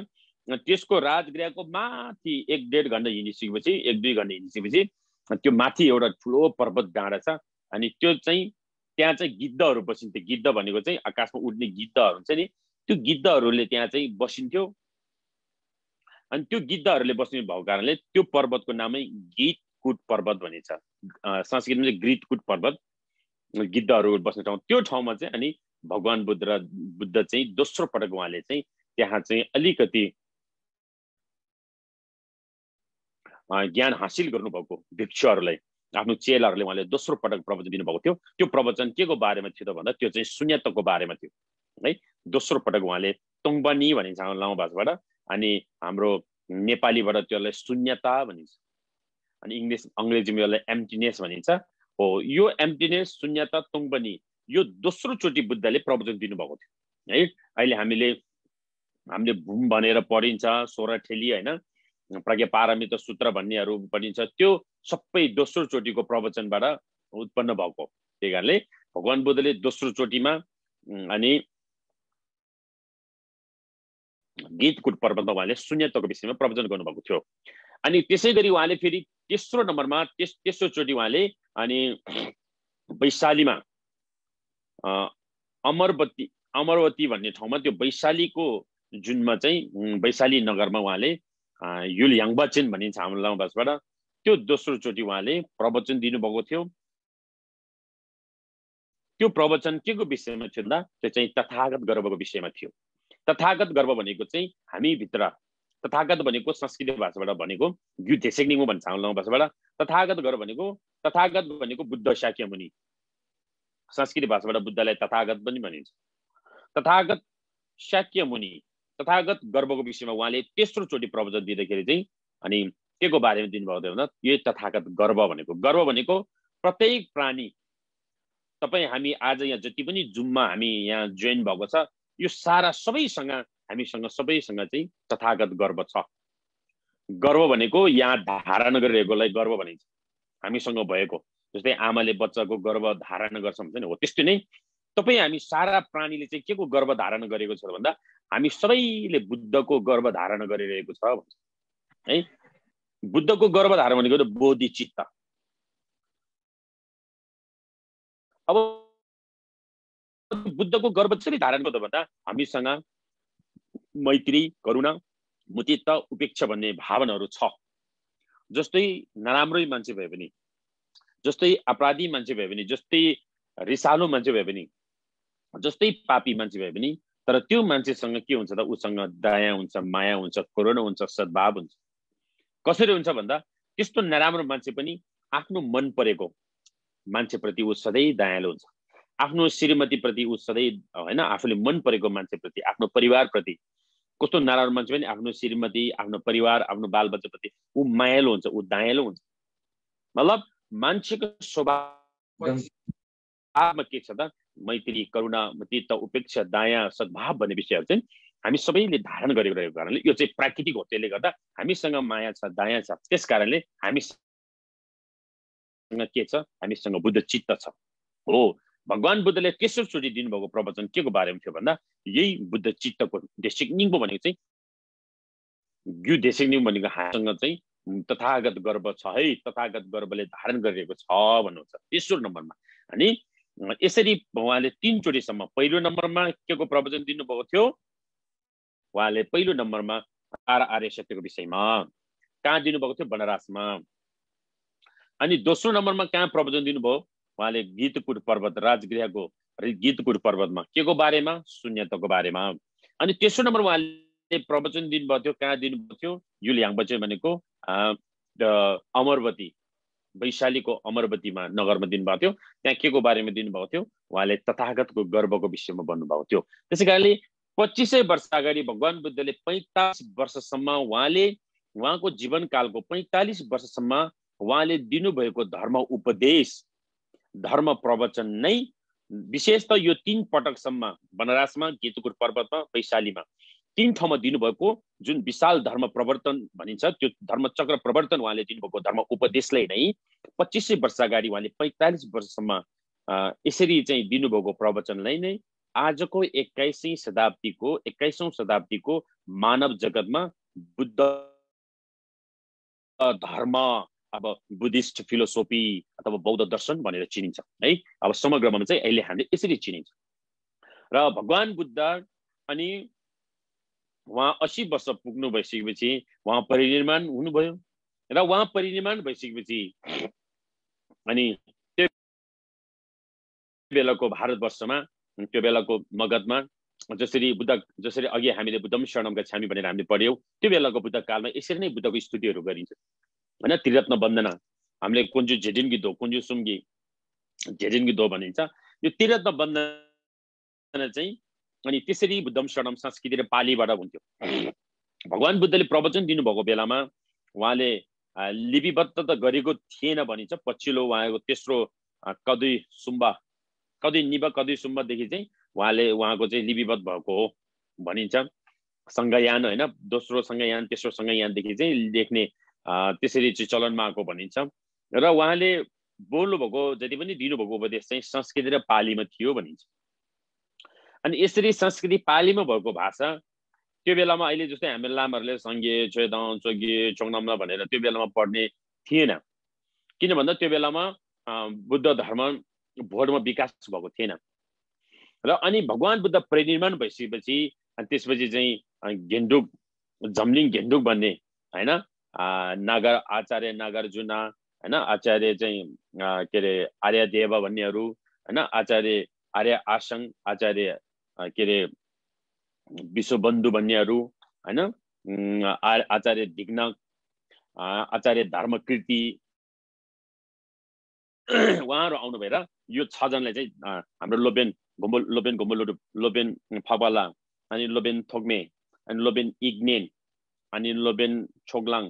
त्यसको राजगृहको माथि 1-1.5 घण्टा हिँडिसकेपछि 1-2 घण्टा हिँडिसकेपछि त्यो माथि एउटा ठुलो पर्वत डाँडा छ। अनि त्यो चाहिँ त्यहाँ चाहिँ गिद्धहरू बसिन्थ्यो, गिद्ध भनेको चाहिँ आकाशमा उड्ने गिद्धहरू हुन्छ नि, त्यो गिद्धहरूले त्यहाँ चाहिँ बसिन्थ्यो। अनि त्यो गिद्धहरूले बस्ने भएको कारणले त्यो पर्वतको नामै गीतकुट पर्वत भनिन्छ, संस्कृतमा चाहिँ गीतकुट पर्वत, गिद्धहरू बस्ने ठाउँ। त्यो ठाउँमा चाहिँ अनि भगवान बुद्ध चाहिँ दोस्रो पटक उहाँले चाहिँ त्यहाँ चाहिँ अलिकति ज्ञान हासिल गर्नुभएको भिक्षुहरूलाई, आफ्नो चेलाहरूले उहाँले दोस्रो पटक प्रवचन दिनुभएको थियो। त्यो प्रवचन के को बारेमा थियो त भन्दा त्यो चाहिँ शून्यताको बारेमा थियो है। दोस्रो पटक उहाँले तोङबनी भनिन्छ हाम्रो लामा भाषाबाट, अनि हाम्रो नेपालीबाट त्यसलाई शून्यता भनिन्छ, अनि अङ्ग्रेजीमा यसलाई एम्प्टीनेस भनिन्छ। हो, यो एम्प्टीनेस, शून्यता, तोङबनी यो दोस्रो चोटि बुद्धले प्रवचन दिनुभएको थियो है। अहिले हामीले भूम भनेर पढिन्छ, 16 ठेली होइन, प्रज्ञा पारमित सूत्र भन्नेहरू पढिन्छ, त्यो सबै दोस्रो चोटिको प्रवचनबाट उत्पन्न भएको। त्यही कारणले भगवान बुद्धले दोस्रो चोटिमा अनि गीतकुट पर्वतमा उहाँले शून्यताको विषयमा प्रवचन गर्नुभएको थियो। अनि त्यसै गरी उहाँले फेरि तेस्रो नम्बरमा तेस्रो चोटि उहाँले अनि वैशालीमा अमरवती भन्ने ठाउँमा, त्यो वैशालीको जुनमा चाहिँ वैशाली नगरमा उहाँले युल याङबाचेन भनिन्छ हाम्रो लामा भाषाबाट, त्यो दोस्रो चोटि उहाँले प्रवचन दिनुभएको थियो। त्यो प्रवचन के को विषयमा थियो भन्दा त्यो चाहिँ तथागत गर्वको विषयमा थियो। तथागत गर्व भनेको चाहिँ हामी भित्र, तथागत भनेको संस्कृत भाषाबाट भनेको ग्युथेसेक्निङ भन्छ हाम्रो लामा भाषाबाट। तथागत गर्व भनेको बुद्ध शाक्य मुनि, संस्कृत भाषाबाट बुद्धलाई तथागत पनि भनिन्छ। तथागत शाक्य मुनि, तथागत गर्वको विषयमा उहाँले तेस्रो चोटि प्रवचन दिँदाखेरि चाहिँ अनि के को बारेमा दिनुभएको थियो भन्दा यो तथागत गर्व भनेको प्रत्येक प्राणी, तपाईँ हामी आज यहाँ जति पनि जुममा हामी यहाँ जोइन भएको छ, यो सारा सबैसँग हामीसँग सबैसँग चाहिँ तथागत गर्व छ। गर्व भनेको यहाँ धारण गरिरहेकोलाई गर्व भनिन्छ, हामीसँग भएको। जस्तै आमाले बच्चाको गर्भ धारण गर्छ भन्छ नि, हो त्यस्तै नै तपाईँ हामी सारा प्राणीले चाहिँ के को गर्भ धारण गरेको छ भन्दा हामी सबैले बुद्धको गर्भ धारण गरिरहेको छ भन्छ है। बुद्धको गर्भ धारण भनेको त बोधिचित्त। अब बुद्धको गर्भ कसरी धारण गर्दा भन्दा हामीसँग मैत्री, करुणा, मुदिता, उपेक्षा भन्ने भावनाहरू छ। जस्तै नराम्रै मान्छे भए पनि, जस्तै अपराधी मान्छे भए पनि, जस्तै रिसालु मान्छे भए पनि, जस्तै पापी मान्छे भए पनि तर त्यो मान्छेसँग के हुन्छ त उसँग दया हुन्छ, माया हुन्छ, करुणा हुन्छ, सद्भाव हुन्छ। कसरी हुन्छ भन्दा त्यस्तो नराम्रो मान्छे पनि आफ्नो मन परेको मान्छेप्रति ऊ सधैँ दयालु हुन्छ। आफ्नो श्रीमतीप्रति ऊ सधैँ हैन आफूले मन परेको मान्छेप्रति, आफ्नो परिवारप्रति, कस्तो नराम्रो मान्छे पनि आफ्नो श्रीमती, आफ्नो परिवार, आफ्नो बालबच्चाप्रति ऊ मायालु हुन्छ, ऊ दयालु हुन्छ। मतलब मान्छेको स्वभावमा के छ त मैत्री, करुणा, मतित्व, उपेक्षा, दया, सद्भाव भन्ने विषयहरू चाहिँ हामी सबैले धारण गरेको रहेको कारणले यो चाहिँ प्राकृतिक हो। त्यसले गर्दा हामीसँग माया छ, दया छ, त्यस कारणले हामीसँग के छ, हामीसँग बुद्ध चित्त छ। हो, भगवान बुद्धले तेस्रोचोटि दिनुभएको प्रवचन के को बारेमा थियो भन्दा यही बुद्ध चित्तको देशिकनिङको भनेको चाहिँ यो देशिकनिङ भनेको हामीसँग चाहिँ तथागत गर्व छ है, तथागत गर्वले धारण गरिरहेको छ भन्नुहुन्छ तेस्रो नम्बरमा। अनि यसरी उहाँले 3 चोटिसम्म पहिलो नम्बरमा के को प्रवचन दिनुभएको थियो, उहाँले पहिलो नम्बरमा आर्य सत्यको विषयमा कहाँ दिनुभएको थियो, वनरासमा। अनि दोस्रो नम्बरमा कहाँ प्रवचन दिनुभयो, उहाँले गीतकुट पर्वत, राजगृहको गीतकुट पर्वतमा के को बारेमा, शून्यताको बारेमा। अनि तेस्रो नम्बर उहाँले प्रवचन दिनुभएको थियो, कहाँ दिनुभएको थियो, युलियाङबचे भनेको अमरवती, वैशालीको अमरवतीमा नगरमा दिनुभएको थियो। त्यहाँ के को बारेमा दिनुभएको थियो, उहाँले तथागतको गर्वको विषयमा भन्नुभएको थियो। त्यसै कारणले 2500 वर्ष अगाडि भगवान बुद्धले 45 वर्षसम्म उहाँको जीवनकालको 45 वर्षसम्म उहाँले दिनुभएको धर्म उपदेश, धर्म प्रवचन नै विशेष त यो 3 पटकसम्म वनरासमा, गीतकुट पर्वतमा, वैशालीमा 3 ठाउँमा दिनुभएको जुन विशाल धर्म प्रवर्तन भनिन्छ त्यो धर्मचक्र प्रवर्तन उहाँले दिनुभएको धर्म उपदेशलाई नै 2500 वर्ष अगाडि उहाँले 45 वर्षसम्म यसरी चाहिँ दिनुभएको प्रवचनलाई नै आजको 21औं शताब्दीको मानव जगतमा बुद्ध धर्म, अब बुद्धिस्ट फिलोसोफी अथवा बौद्ध दर्शन भनेर चिनिन्छ है। अब समग्रमा चाहिँ अहिले हामीले यसरी चिनिन्छ। र भगवान बुद्ध अनि उहाँ 80 वर्ष पुग्नु भइसकेपछि उहाँ परिनिर्वाण हुनुभयो र उहाँ परिनिर्वाण भइसकेपछि अनि त्यो बेलाको भारतवर्षमा, त्यो बेलाको मगधमा जसरी अघि हामीले बुद्धम शरणम गच्छामि भनेर हामीले पढ्यौं, त्यो बेलाको बुद्ध कालमा यसरी नै बुद्धको स्तुतिहरू गरिन्छ हैन। त्रिरत्न वन्दना हामीले कुञ्जु झेडिन गीत हो, कुञ्जु सुम्गी झेडिन गीत हो भनिन्छ। यो त्रिरत्न वन्दना चाहिँ अनि त्यसरी बुद्धम शरणम संस्कृत र पालीबाट हुन्थ्यो। भगवान बुद्धले प्रवचन दिनुभएको बेलामा उहाँले लिपिबद्ध त गरेको थिएन भनिन्छ। पछिल्लो उहाँको तेस्रो कदुई सुम्बदेखि चाहिँ उहाँको चाहिँ लिपिबद्ध भएको हो भनिन्छ। संज्ञायान हैन, दोस्रो संज्ञायान, तेस्रो संज्ञायानदेखि चाहिँ लेख्ने त्यसरी चाहिँ चलनमा आएको भनिन्छ। र उहाँले बोल्नुभएको जति पनि दिनुभएको उपदेश चाहिँ संस्कृत र पालीमा थियो भनिन्छ। अनि यसरी संस्कृति पालीमा भएको भाषा त्यो बेलामा अहिले जस्तै हामी लामाहरूले संगे छेदाङ चोगे चोङनामला भनेर त्यो बेलामा पढ्ने थिएन। किन भन्दा त्यो बेलामा बुद्ध धर्म भोटमा विकास भएको थिएन। र अनि भगवान बुद्ध परिनिर्वाण भइसकेपछि अनि त्यसपछि चाहिँ जमलिङ घेन्डुक भन्ने हैन नागर आचार्य नागार्जुना हैन, आचार्य चाहिँ के अरे आर्यदेव भन्नेहरू हैन, आचार्य आर्य आसङ, आचार्य के अरे विश्वबन्धु भन्नेहरू हैन, आचार्य दिग्नक, आचार्य धर्मकीर्ति उहाँहरू आउनु भएर यो 6 जनालाई चाहिँ हाम्रो लोबेन फापाला, अनि लोबेन थोक्मे, अनि लोबेन इग्नेन, अनि लोबेन छोगलाङ,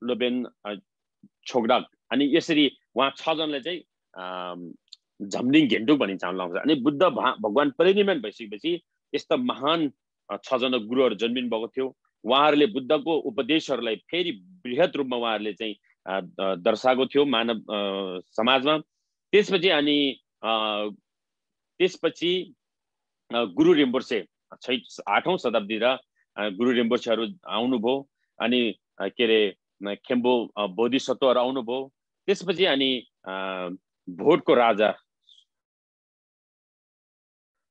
लोबेन छोगडाक, अनि यसरी उहाँ 6 जनालाई चाहिँ झम्लिङ घेन्डुक भनिन्छ लाउँछ। अनि बुद्ध भगवान परिनिर्वाण भइसकेपछि यस्ता महान 6 जना गुरुहरू जन्मिनु भएको थियो। उहाँहरूले बुद्धको उपदेशहरूलाई फेरि बृहत रूपमा उहाँहरूले चाहिँ दर्शाएको थियो मानव समाजमा। त्यसपछि गुरु रिम्पोछे 8औं शताब्दी र गुरु रिम्पोछेहरू आउनुभयो। अनि के अरे खेम्बो बोधिसत्वहरू आउनुभयो। त्यसपछि अनि भोटको राजा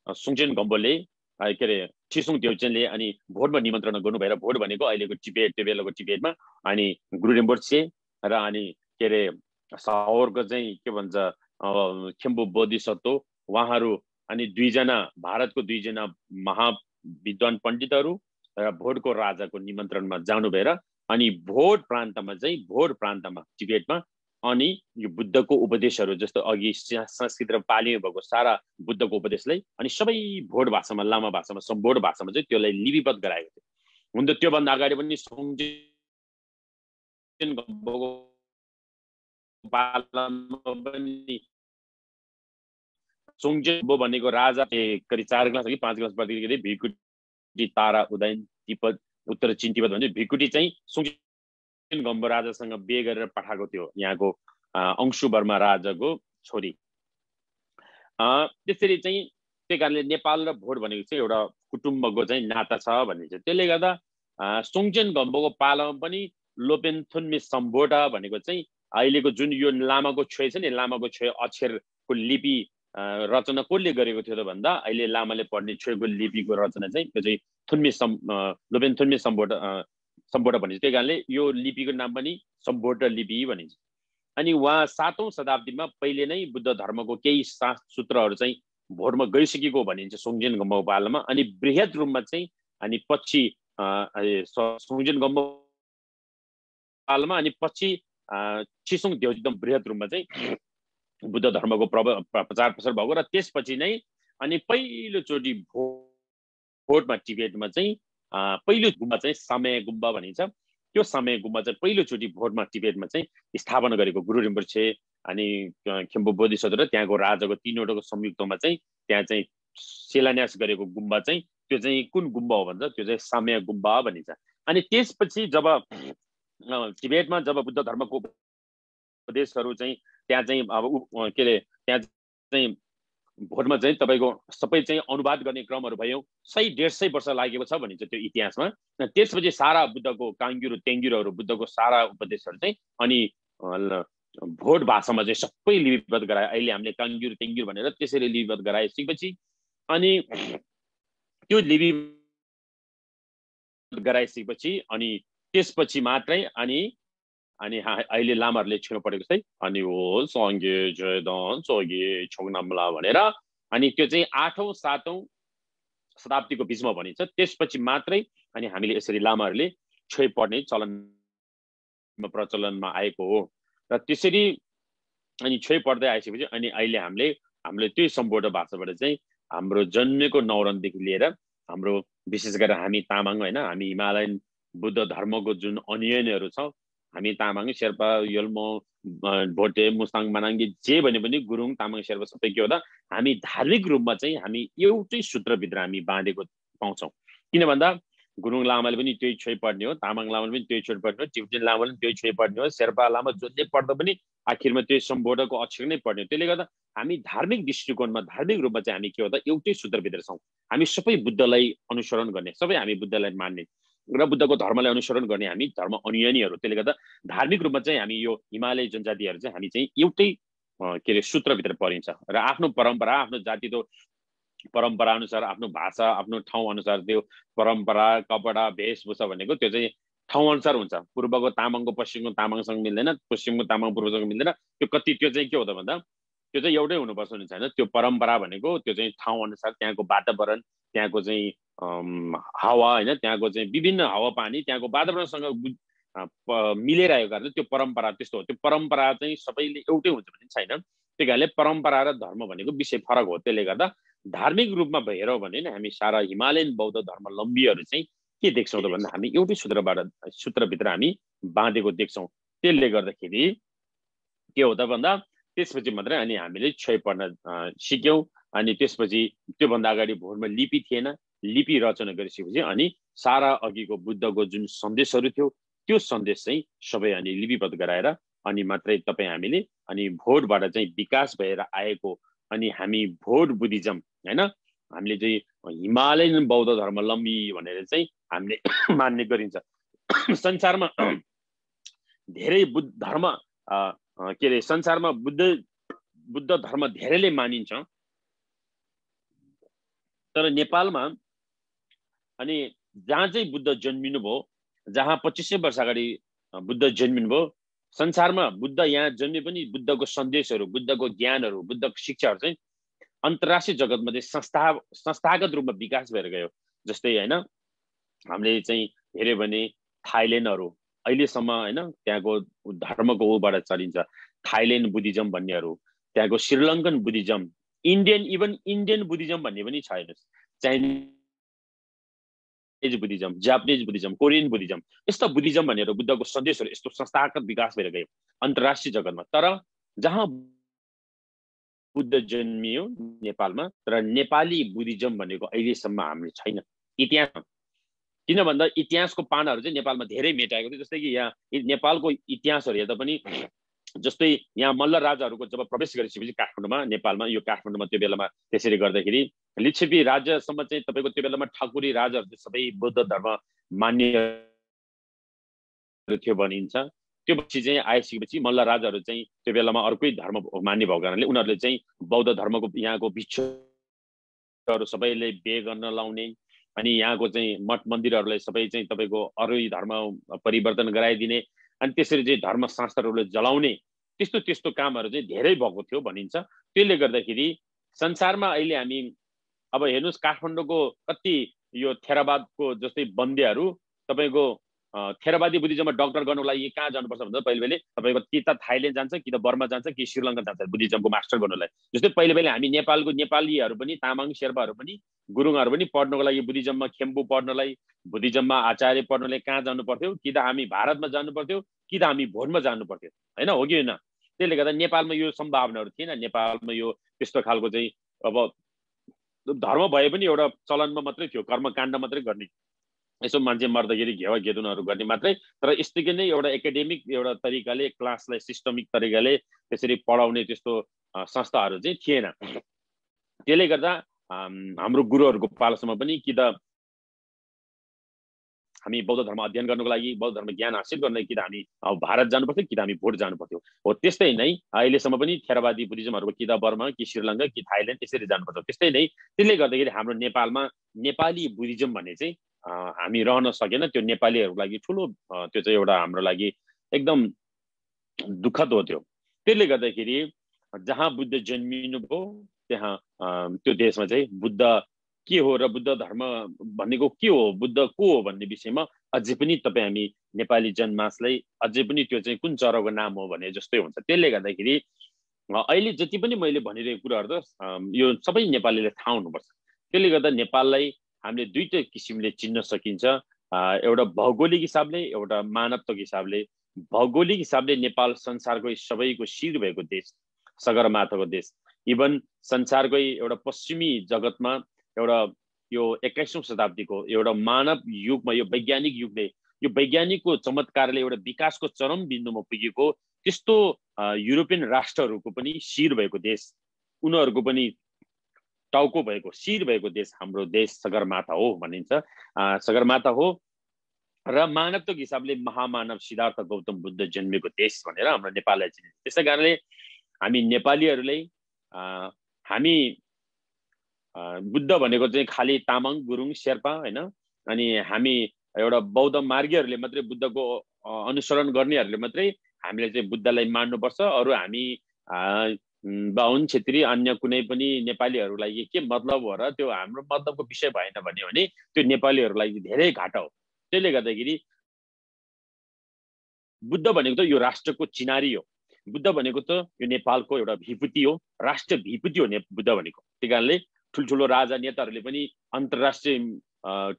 सुङचेन गम्बोले के अरे छिसुङ देउचेनले अनि भोटमा निमन्त्रणा गर्नु भएर, भोट भनेको अहिलेको टिबेट, त्यो बेलाको टिबेटमा, अनि गुरु रिम्पोछे र अनि के अरे सावरको चाहिँ के भन्छ खेम्बो बोधिसत्व उहाँहरू अनि दुईजना भारतको दुईजना महाविद्वान पण्डितहरू र भोटको राजाको निमन्त्रणमा जानु भएर अनि भोट प्रान्तमा टिबेटमा अनि यो बुद्धको उपदेशहरू जस्तो अघि संस्कृत र पालीमा भएको सारा बुद्धको उपदेशलाई अनि सबै भोट भाषामा लामा भाषामा सम्बोध भाषामा चाहिँ त्यसलाई लिपिबद्ध गराएको थियो। हुन त त्योभन्दा अगाडि पनि सोङचेन गम्बोको पालामा पनि सोङचेन गम्बो भनेको राजा करिब 4 क्लास कि 5 क्लास पढ्दै भिकुटी तारा उदयन तिब्बत उत्तर चीन तिब्बत भन्छ। भिकुटी चाहिँ सोङचेन गम्बो राजासँग बिहे गरेर पठाएको थियो, यहाँको अंशु वर्मा राजाको छोरी। त्यसरी चाहिँ त्यही कारणले नेपाल र भोट भनेको चाहिँ एउटा कुटुम्बको चाहिँ नाता छ भन्ने छ। त्यसले गर्दा सोङचेन गम्बोको पालामा पनि लोपेन्थुन्मे सम्बोटा भनेको चाहिँ अहिलेको जुन यो लामाको छोय छ नि, लामाको छोय अक्षरको लिपि रचना कसले गरेको थियो त भन्दा अहिले लामाले पढ्ने छोयको लिपिको रचना चाहिँ त्यो चाहिँ लोपेन्थुन्मे सम्बोटा भनिन्छ। त्यही कारणले यो लिपिको नाम पनि सम्बोटा लिपि भनिन्छ। अनि उहाँ 7औं शताब्दीमा पहिले नै बुद्ध धर्मको केही सूत्रहरू चाहिँ भोटमा गइसकेको भनिन्छ सोङचेन गम्बो पालामा। अनि बृहत रूपमा चाहिँ अनि पछि सोङचेन गम्बो पालामा अनि पछि छिसोङ देउजीदम बृहत रूपमा चाहिँ बुद्ध धर्मको प्रचार प्रसार भएको र त्यसपछि नै अनि पहिलोचोटि भोटमा टिबेटमा चाहिँ पहिलो गुम्बा चाहिँ समय गुम्बा भनिन्छ। त्यो समय गुम्बा चाहिँ पहिलोचोटि भोटमा टिबेटमा चाहिँ स्थापना गरेको गुरु रिम्पोछे अनि खेम्पो बोधिसत्व र त्यहाँको राजाको 3वटाको संयुक्तमा चाहिँ त्यहाँ चाहिँ शिलान्यास गरेको गुम्बा चाहिँ त्यो चाहिँ कुन गुम्बा हो भन्छ, त्यो चाहिँ समय गुम्बा भनिन्छ। अनि त्यसपछि जब टिबेटमा जब बुद्ध धर्मको उपदेशहरू चाहिँ त्यहाँ चाहिँ अब के अरे त्यहाँ चाहिँ भोटमा चाहिँ तपाईँको सबै चाहिँ अनुवाद गर्ने क्रमहरू भयो, 100-150 वर्ष लागेको छ भनिन्छ त्यो इतिहासमा। त्यसपछि सारा बुद्धको काङ्ग्युरो तेङ्ग्युरोहरू बुद्धको सारा उपदेशहरू चाहिँ अनि भोट भाषामा चाहिँ सबै लिपिबद्ध गरायो। अहिले हामीले काङ्ग्युरो तेङ्ग्युरो भनेर त्यसरी लिपिबद्ध गराइसकेपछि अनि त्यो लिपिबद्ध गराइसकेपछि अनि त्यसपछि मात्रै अनि अहिले लामाहरूले छिर्नु परेको चाहिँ अनि हो सङ्गे जयदन सोगे छोङनामला भनेर अनि त्यो चाहिँ 8औं 7औं शताब्दीको बिचमा भनिन्छ। त्यसपछि मात्रै अनि हामीले यसरी लामाहरूले छोय पढ्ने प्रचलनमा आएको हो र त्यसरी अनि छोय पढ्दै आइसकेपछि अनि अहिले हामीले त्यही सम्बोध भाषाबाट चाहिँ हाम्रो जन्मेको नौरनदेखि लिएर हाम्रो विशेष गरेर हामी तामाङ हैन, हामी हिमालयन बुद्ध धर्मको जुन अनुयायीहरू छौँ, हामी तामाङ शेर्पा यल्मो भोटे मुस्ताङ मानाङ्गी जे भने पनि गुरुङ तामाङ शेर्पा सबै के हो त हामी धार्मिक रूपमा चाहिँ हामी एउटै सूत्रभित्र हामी बाँधेको पाउँछौँ। किन भन्दा गुरुङ लामाले पनि त्यही छोय पढ्ने हो, तामाङ लामाले पनि त्यही छोय पढ्ने हो, टिबेटन लामाले पनि त्यही छोय पढ्ने हो, शेर्पा लामा जसले पढ्दा पनि आखिरमा त्यही सम्बोधको अक्षर नै पढ्ने हो। त्यसले गर्दा हामी धार्मिक दृष्टिकोणमा धार्मिक रूपमा चाहिँ हामी के हो त एउटै सूत्रभित्र छौँ। हामी सबै बुद्धलाई अनुसरण गर्ने, सबै हामी बुद्धलाई मान्ने र बुद्धको धर्मलाई अनुसरण गर्ने हामी धर्म अनुयायीहरू। त्यसले गर्दा धार्मिक रूपमा चाहिँ हामी यो हिमालय जनजातिहरू चाहिँ हामी चाहिँ एउटै के अरे सूत्रभित्र परिन्छ र आफ्नो परम्परा आफ्नो जातिको परम्परा अनुसार आफ्नो भाषा आफ्नो ठाउँ अनुसार त्यो परम्परा कपडा वेशभूषा भनेको त्यो चाहिँ ठाउँ अनुसार हुन्छ। पूर्वको तामाङको पश्चिमको तामाङसँग मिल्दैन, पश्चिमको तामाङ पूर्वसँग मिल्दैन। त्यो के हो त भन्दा त्यो चाहिँ एउटै हुनुपर्छ नि छैन। त्यो परम्परा भनेको त्यो चाहिँ ठाउँ अनुसार त्यहाँको वातावरण, त्यहाँको चाहिँ हावा हैन, त्यहाँको चाहिँ विभिन्न हावापानी त्यहाँको वातावरणसँग मिलेरहेको कारण त्यो परम्परा त्यस्तो हो। त्यो परम्परा चाहिँ सबैले एउटै हुन्छ भन्ने छैन। त्यही कारणले परम्परा र धर्म भनेको विषय फरक हो। त्यसले गर्दा धार्मिक रूपमा हेरौँ भने नि हामी सारा हिमालयन बौद्ध धर्मावलम्बीहरू चाहिँ के देख्छौँ त भन्दा हामी एउटै सूत्रभित्र हामी बाँधेको देख्छौँ। त्यसले गर्दाखेरि के हो त भन्दा त्यसपछि मात्रै अनि हामीले छोय पढ्न सिक्यौँ। अनि त्यसपछि त्योभन्दा अगाडि भोटमा लिपि थिएन, लिपि रचना गरिसकेपछि अनि सारा अघिको बुद्धको जुन सन्देशहरू थियो त्यो सन्देश चाहिँ सबै अनि लिपिबद्ध गराएर अनि मात्रै तपाईँ हामीले अनि भोटबाट चाहिँ विकास भएर आएको अनि हामी भोट बुद्धिज्म हैन हामीले चाहिँ हिमालयन बौद्ध धर्मावलम्बी भनेर चाहिँ हामीले मान्ने गरिन्छ। संसारमा धेरै बुद्ध धर्म के अरे संसारमा बुद्ध धर्म धेरैले मानिन्छ, तर नेपालमा अनि जहाँ चाहिँ बुद्ध जन्मिनु भयो, जहाँ 2500 वर्ष अगाडि बुद्ध जन्मिनु भयो, संसारमा बुद्ध यहाँ जन्मे पनि बुद्धको सन्देशहरू, बुद्धको ज्ञानहरू, बुद्धको शिक्षाहरू चाहिँ अन्तर्राष्ट्रिय जगतमा चाहिँ संस्थागत रूपमा विकास भएर गयो। जस्तै होइन हामीले चाहिँ हेऱ्यो भने थाइल्यान्डहरू अहिलेसम्म होइन त्यहाँको धर्मको ऊबाट चलिन्छ। थाइल्यान्ड बुद्धिज्म भन्नेहरू, त्यहाँको श्रीलङ्कन बुद्धिज्म, इन्डियन बुद्धिज्म भन्ने पनि छ हेर्नुहोस्। Chinese Buddhism, Japanese Buddhism, Korean Buddhism, यस्ता बुद्धिज्म भनेर बुद्धको सन्देशहरू यस्तो संस्थागत विकास भएर गयो अन्तर्राष्ट्रिय जगतमा। तर जहाँ बुद्ध जन्मियो नेपालमा, तर नेपाली बुद्धिज्म भनेको अहिलेसम्म हाम्रो छैन इतिहासमा। किन भन्दा इतिहासको पानाहरू चाहिँ नेपालमा धेरै मेटाएको थियो। जस्तै कि यहाँ नेपालको इतिहासहरू हेर्दा पनि जस्तै यहाँ मल्ल राजाहरूको जब प्रवेश गरिसकेपछि काठमाडौँमा, नेपालमा, यो काठमाडौँमा त्यो बेलामा त्यसरी गर्दाखेरि लिच्छवी राज्यसम्म चाहिँ तपाईँको त्यो बेलामा ठकुरी राजाहरू चाहिँ सबै बुद्ध धर्म मान्य थियो भनिन्छ। त्यो पछि चाहिँ आइसकेपछि मल्ल राजाहरू चाहिँ त्यो बेलामा अर्कै धर्म मान्ने भएको कारणले उनीहरूले चाहिँ बौद्ध धर्मको यहाँको भिक्षुहरू सबैले बिहे गर्न लाउने, अनि यहाँको चाहिँ मठ मन्दिरहरूलाई सबै चाहिँ तपाईँको अरू धर्म परिवर्तन गराइदिने, अनि त्यसरी चाहिँ धर्मशास्त्रहरूले जलाउने, त्यस्तो कामहरू चाहिँ धेरै भएको थियो भनिन्छ। त्यसले गर्दाखेरि संसारमा अहिले हामी अब हेर्नुहोस् काठमाडौँको कति यो थेरावादको जस्तै बन्देहरू तपाईँको थेरावादी बुद्धिज्ममा डक्टर गर्नुको लागि कहाँ जानुपर्छ भन्दा पहिले तपाईँको कि त थाइल्यान्ड जान्छ, कि त बर्मा जान्छ, कि श्रीलङ्का जान्छ बुद्धिज्मको मास्टर गर्नुलाई। जस्तै पहिले हामी नेपालीहरू पनि, तामाङ शेर्पाहरू पनि, गुरुङहरू पनि पढ्नको लागि बुद्धिज्ममा, खेम्बु पढ्नलाई, बुद्धिज्ममा आचार्य पढ्नलाई कहाँ जानु पर्थ्यो? कि त हामी भारतमा जानु पर्थ्यो, कि त हामी भोटमा जानु पर्थ्यो, होइन हो कि होइन? त्यसले गर्दा नेपालमा यो सम्भावनाहरू थिएन। नेपालमा यो त्यस्तो खालको चाहिँ अब धर्म भए पनि एउटा चलनमा मात्रै थियो, कर्मकाण्ड मात्रै गर्ने, यसो मान्छे मर्दाखेरि घेवा घेदुनहरू गर्ने मात्रै। तर यस्तै नै एउटा एकाडेमिक एउटा तरिकाले क्लासलाई सिस्टमिक तरिकाले त्यसरी पढाउने त्यस्तो संस्थाहरू चाहिँ थिएन। त्यसले गर्दा हाम्रो गुरुहरूको पालासम्म पनि कि त हामी बौद्ध धर्म अध्ययन गर्नको लागि, बौद्ध धर्म ज्ञान हासिल गर्न कि त हामी भारत जानु पर्थ्यो, कि त हामी भोट जानु पर्थ्यो। हो त्यस्तै नै अहिलेसम्म पनि थेरावादी बुद्धिज्महरूको कि त बर्मा, कि श्रीलङ्का, कि थाइल्यान्ड यसरी जानु पर्छ। त्यस्तै नै त्यसले गर्दाखेरि हाम्रो नेपालमा नेपाली बुद्धिज्म भन्ने चाहिँ हामी रहन सकेन। त्यो नेपालीहरूको लागि ठुलो त्यो चाहिँ एउटा हाम्रो लागि एकदम दुःखद हो त्यो। त्यसले गर्दाखेरि जहाँ बुद्ध जन्मिनु भयो त्यहाँ त्यो देशमा चाहिँ बुद्ध के हो र बुद्ध धर्म भनेको के हो, बुद्ध को हो भन्ने विषयमा अझै पनि तपाईँ हामी नेपाली जनमासलाई अझै पनि त्यो चाहिँ कुन चराको नाम हो भने जस्तै हुन्छ। त्यसले गर्दाखेरि अहिले जति पनि मैले भनिरहेको कुराहरू त यो सबै नेपालीले थाहा हुनुपर्छ। त्यसले गर्दा नेपाललाई हामीले दुईटै किसिमले चिन्न सकिन्छ, एउटा भौगोलिक हिसाबले, एउटा मानवताको हिसाबले। भौगोलिक हिसाबले नेपाल संसारकै सबैको शिर भएको देश, सगरमाथाको देश। इभन संसारकै एउटा पश्चिमी जगतमा एउटा यो 21औं शताब्दीको एउटा मानव युगमा, यो वैज्ञानिक युगले, यो वैज्ञानिकको चमत्कारले एउटा विकासको चरम बिन्दुमा पुगेको त्यस्तो युरोपियन राष्ट्रहरूको पनि शिर भएको देश, उनीहरूको पनि टाउको भएको, शिर भएको देश हाम्रो देश सगरमाथा हो भनिन्छ। सगरमाथा हो र मानवताको हिसाबले महामानव सिद्धार्थ गौतम बुद्ध जन्मेको देश भनेर हाम्रो नेपाललाई चिनिन्छ। त्यसै कारणले हामी नेपालीहरूले हामी बुद्ध भनेको चाहिँ खालि तामाङ, गुरुङ, शेर्पा होइन, अनि हामी एउटा बौद्ध मार्गीहरूले मात्रै, बुद्धको अनुसरण गर्नेहरूले मात्रै हामीले चाहिँ बुद्धलाई मान्नुपर्छ। अरू हामी बाहुन, छेत्री, अन्य कुनै पनि नेपालीहरूलाई के मतलब हो र त्यो हाम्रो मतलबको विषय भएन भन्यो भने त्यो नेपालीहरूलाई धेरै घाटा हो। त्यसले गर्दाखेरि बुद्ध भनेको त यो राष्ट्रको चिनारी हो। बुद्ध भनेको त यो नेपालको एउटा विभूति हो, राष्ट्रिय विभूति हो बुद्ध भनेको। त्यही कारणले ठुल्ठुलो राजा नेताहरूले पनि अन्तर्राष्ट्रिय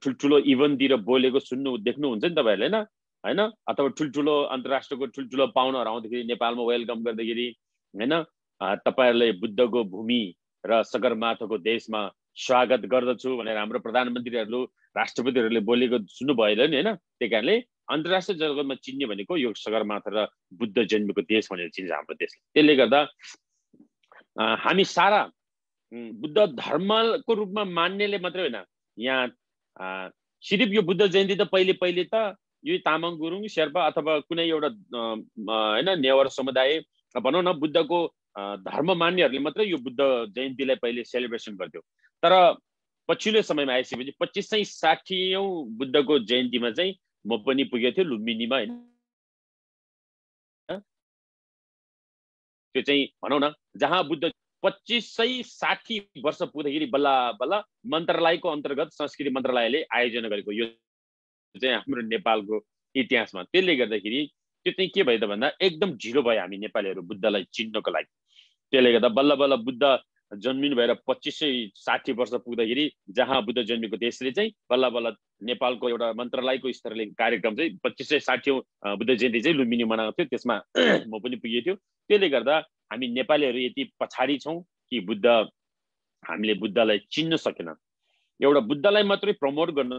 ठुल्ठुलो इभेन्टतिर बोलेको देख्नुहुन्छ नि तपाईँहरूले, होइन? अथवा ठुल्ठुलो अन्तर्राष्ट्रको ठुल्ठुलो पाहुनाहरू आउँदाखेरि नेपालमा वेलकम गर्दाखेरि होइन, तपाईँहरूले बुद्धको भूमि र सगरमाथाको देशमा स्वागत गर्दछु भनेर हाम्रो प्रधानमन्त्रीहरू, राष्ट्रपतिहरूले बोलेको सुन्नुभयो नि, होइन? त्यही कारणले अन्तर्राष्ट्रिय जगतमा चिन्ने भनेको यो सगरमाथा र बुद्ध जन्मेको देश भनेर चिन्छ हाम्रो देशले। त्यसले गर्दा हामी सारा बुद्ध धर्मको रूपमा मान्नेले मात्रै होइन, यहाँ सिर्फ यो बुद्ध जयन्ती त पहिले त यो तामाङ, गुरुङ, शेर्पा अथवा कुनै एउटा होइन नेवार समुदाय भनौँ न, बुद्धको धर्म मान्नेहरूले मात्रै यो बुद्ध जयन्तीलाई पहिले सेलिब्रेसन गर्थ्यो। तर पछिल्लो समयमा आइसकेपछि 2560औं बुद्धको जयन्तीमा चाहिँ म पनि पुगेको थिएँ लुम्बिनीमा, होइन? त्यो चाहिँ भनौँ न जहाँ बुद्ध 2560 वर्ष पुग्दाखेरि बल्ल बल्ल मन्त्रालयको अन्तर्गत संस्कृति मन्त्रालयले आयोजना गरेको यो चाहिँ हाम्रो नेपालको इतिहासमा। त्यसले गर्दाखेरि त्यो चाहिँ के भयो त भन्दा एकदम ढिलो भयो हामी नेपालीहरू बुद्धलाई चिन्नको लागि। त्यसले गर्दा बल्ल बल्ल बुद्ध जन्मिनु भएर 2560 वर्ष पुग्दाखेरि जहाँ बुद्ध जन्मेको देशले चाहिँ बल्ल बल्ल नेपालको एउटा मन्त्रालयको स्तरले कार्यक्रम चाहिँ 2560औं बुद्ध जयन्ती चाहिँ लुम्बिनी मनाएको थियो। त्यसमा म पनि पुगेको थियो। त्यसले गर्दा हामी नेपालीहरू यति पछाडि छौँ कि हामीले बुद्धलाई चिन्न सकेन। एउटा बुद्धलाई मात्रै प्रमोट गर्न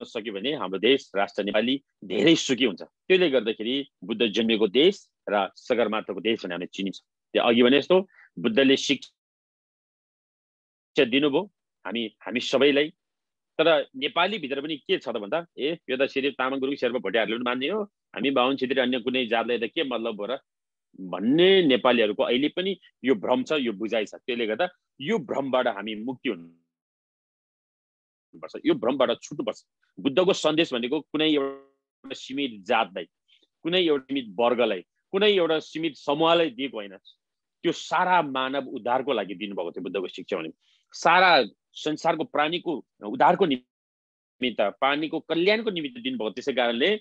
सक्यो भने हाम्रो देश राष्ट्र नेपाली धेरै सुखी हुन्छ। त्यसले गर्दाखेरि बुद्ध जन्मेको देश र सगरमाथाको देश भने हामीले चिनिन्छ। त्यो अघि भने जस्तो बुद्धले शिक्षा दिनुभयो हामी सबैलाई। तर नेपाली भित्र पनि के छ त भन्दा यो त सिर्फ तामाङ गुरुङ शेर्पा भोटियाहरूले पनि मान्ने हो, हामी बाहुन क्षेत्री अन्य कुनै जातलाई त के मतलब हो र भन्ने नेपालीहरूको अहिले पनि यो भ्रम छ, यो बुझाइ छ। त्यसले गर्दा यो भ्रमबाट हामी मुक्ति हुनुपर्छ, यो भ्रमबाट छुट्नुपर्छ। बुद्धको सन्देश भनेको कुनै एउटा सीमित जातलाई, कुनै एउटा सीमित वर्गलाई, कुनै एउटा सीमित समूहलाई दिएको होइन। त्यो सारा मानव उद्धारको लागि दिनुभएको थियो बुद्धको शिक्षा भने। सारा संसारको प्राणीको उद्धारको निमित्त, प्राणीको कल्याणको निमित्त दिनुभएको। त्यसै कारणले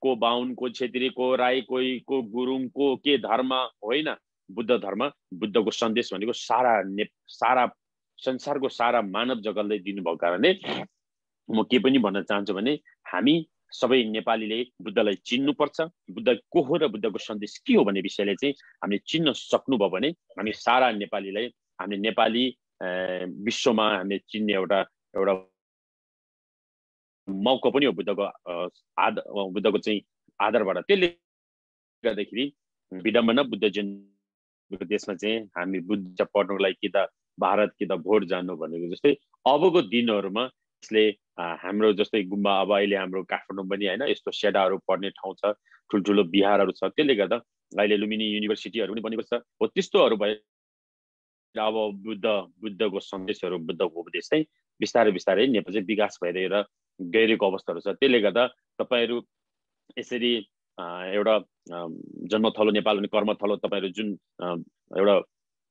को बाहुन, को क्षेत्री, को राई, को गुरुङ, को के धर्म होइन, बुद्ध धर्म, बुद्धको सन्देश भनेको सारा संसारको सारा मानव जगतलाई दिनुभएको कारणले म के पनि भन्न चाहन्छु भने हामी सबै नेपालीले बुद्धलाई चिन्नुपर्छ। बुद्ध को हो र बुद्धको सन्देश के हो भन्ने विषयलाई चाहिँ हामीले चिन्न सक्नुभयो भने हामी सारा नेपालीलाई, हामीले नेपाली विश्वमा हामीले चिन्ने एउटा मौका पनि हो बुद्धको चाहिँ आधारबाट। त्यसले गर्दाखेरि विडम्बना बुद्ध जन्मेको देशमा चाहिँ हामी बुद्ध पढ्नको लागि कि त भारत कि त भोट जानु भनेको जस्तै अबको दिनहरूमा यसले हाम्रो जस्तै गुम्बा, अब अहिले हाम्रो काठमाडौँ पनि होइन यस्तो सेडाहरू पढ्ने ठाउँ छ, ठुल्ठुलो बिहारहरू छ। त्यसले गर्दा अहिले लुम्बिनी युनिभर्सिटीहरू पनि बनेको छ हो। त्यस्तोहरू भए अब बुद्धको सन्देशहरू, बुद्धको उपदेश चाहिँ बिस्तारै बिस्तारै नेपाल चाहिँ विकास भइरहेर गइरहेको अवस्थाहरू छ। त्यसले गर्दा तपाईँहरू यसरी एउटा जन्मथलो नेपाल भने कर्मथलो, तपाईँहरू जुन एउटा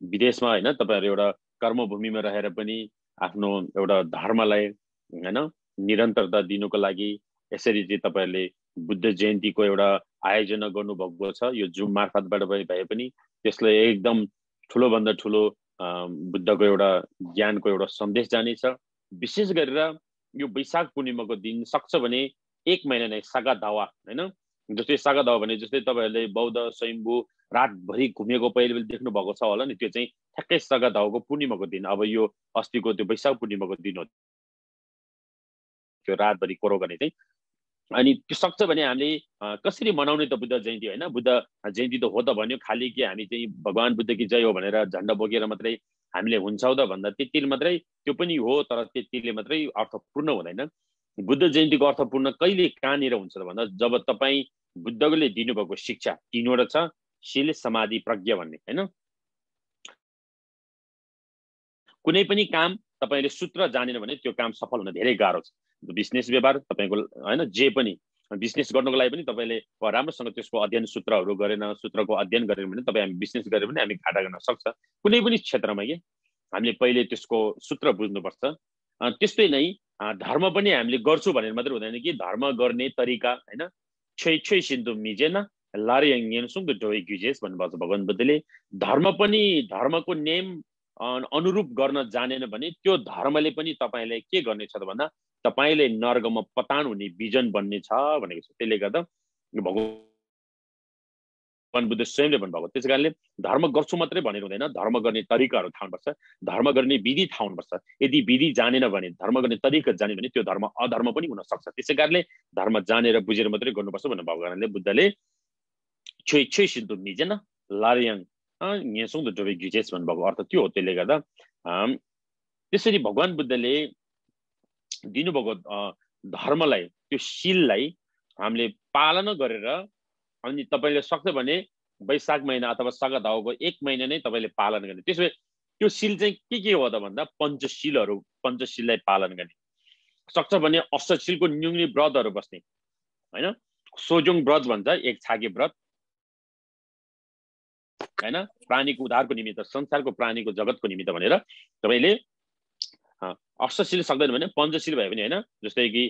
विदेशमा होइन तपाईँहरू एउटा कर्मभूमिमा रहेर पनि आफ्नो एउटा धर्मलाई होइन निरन्तरता दिनुको लागि यसरी चाहिँ तपाईँहरूले बुद्ध जयन्तीको एउटा आयोजना गर्नुभएको छ। यो जुम मार्फतबाट भए पनि त्यसलाई एकदम ठुलोभन्दा ठुलो बुद्धको एउटा ज्ञानको एउटा सन्देश जानेछ। विशेष गरेर यो वैशाख पूर्णिमाको दिन सक्छ भने 1 महिना नै सागा दावा होइन, जस्तै सागा दावा भने जस्तै तपाईँहरूले बौद्ध स्वयम्भू रातभरि घुमेको पहिले देख्नु भएको छ होला नि, त्यो चाहिँ ठ्याक्कै सागा दावाको पूर्णिमाको दिन। अब यो अस्तिको त्यो वैशाख पूर्णिमाको दिन हो त्यो रातभरि कोरो गर्ने चाहिँ। अनि त्यो सक्छ भने हामीले कसरी मनाउने त बुद्ध जयन्ती होइन? बुद्ध जयन्ती त हो त भन्यो, खालि के हामी चाहिँ भगवान बुद्ध की जय हो भनेर झन्डा बोकेर मात्रै हामीले हुन्छौँ त भन्दा त्यतिले मात्रै त्यो पनि हो, तर त्यतिले मात्रै अर्थपूर्ण हुँदैन। बुद्ध जयन्तीको अर्थपूर्ण कहिले कहाँनिर हुन्छ त भन्दा जब तपाईँ बुद्धले दिनुभएको शिक्षा 3वटा छ, शील, समाधि, प्रज्ञा भन्ने होइन। कुनै पनि काम तपाईँले सूत्र जानेन भने त्यो काम सफल हुन धेरै गाह्रो छ। बिजनेस व्यवहार तपाईँको होइन, जे पनि बिजनेस गर्नको लागि पनि तपाईँले राम्रोसँग त्यसको अध्ययन सूत्रहरू गरेन, सूत्रको अध्ययन गरेन भने तपाईँ हामी बिजनेस गरेर पनि हामी घाटा गर्न सक्छ कुनै पनि क्षेत्रमा। कि हामीले पहिले त्यसको सूत्र बुझ्नुपर्छ। त्यस्तै नै धर्म पनि हामीले गर्छु भनेर मात्रै हुँदैन कि धर्म गर्ने तरिका होइन। छै सिन्धु मिजेन लारियङ सुङ डोइ गुजेस भन्नुभएको छ भगवान बुद्धले। धर्म पनि धर्मको नेम अनुरूप गर्न जानेन भने त्यो धर्मले पनि तपाईँलाई के गर्नेछ त भन्दा तपाईँले नर्कमा पतान हुने बिजन बन्ने छ भनेको छ। त्यसले गर्दा भगवान बुद्ध स्वयंले भन्नुभएको। त्यस कारणले धर्म गर्छु मात्रै भनेर हुँदैन, धर्म गर्ने तरिकाहरू थाहा हुनुपर्छ, धर्म गर्ने विधि थाहा हुनुपर्छ। यदि विधि जानेन भने, धर्म गर्ने तरिका जाने भने त्यो धर्म अधर्म पनि हुन सक्छ। त्यसै कारणले धर्म जानेर बुझेर मात्रै गर्नुपर्छ भन्नु भएको कारणले बुद्धले छै सिन्धु मिजेन लारियङ भन्नुभएको अर्थ त्यो हो। त्यसले गर्दा त्यसरी भगवान बुद्धले दिनुभएको धर्मलाई, त्यो शीललाई हामीले पालना गरेर अनि तपाईँले सक्छ भने वैशाख महिना अथवा सागा दावाको 1 महिना नै तपाईँले पालन गर्ने। त्यसो भए त्यो शील चाहिँ के हो त भन्दा पञ्चशीललाई पालन गर्ने। सक्छ भने अष्टशीलको न्युङ्नी व्रतहरू बस्ने होइन। सोजोङ व्रत भन्छ, 1 छाके व्रत। हैन, प्राणीको उद्धारको निमित्त, संसारको प्राणीको जगतको निमित्त भनेर तपाईले अष्टशील सक्दैन भने पञ्चशील भयो भने हैन। जस्तै कि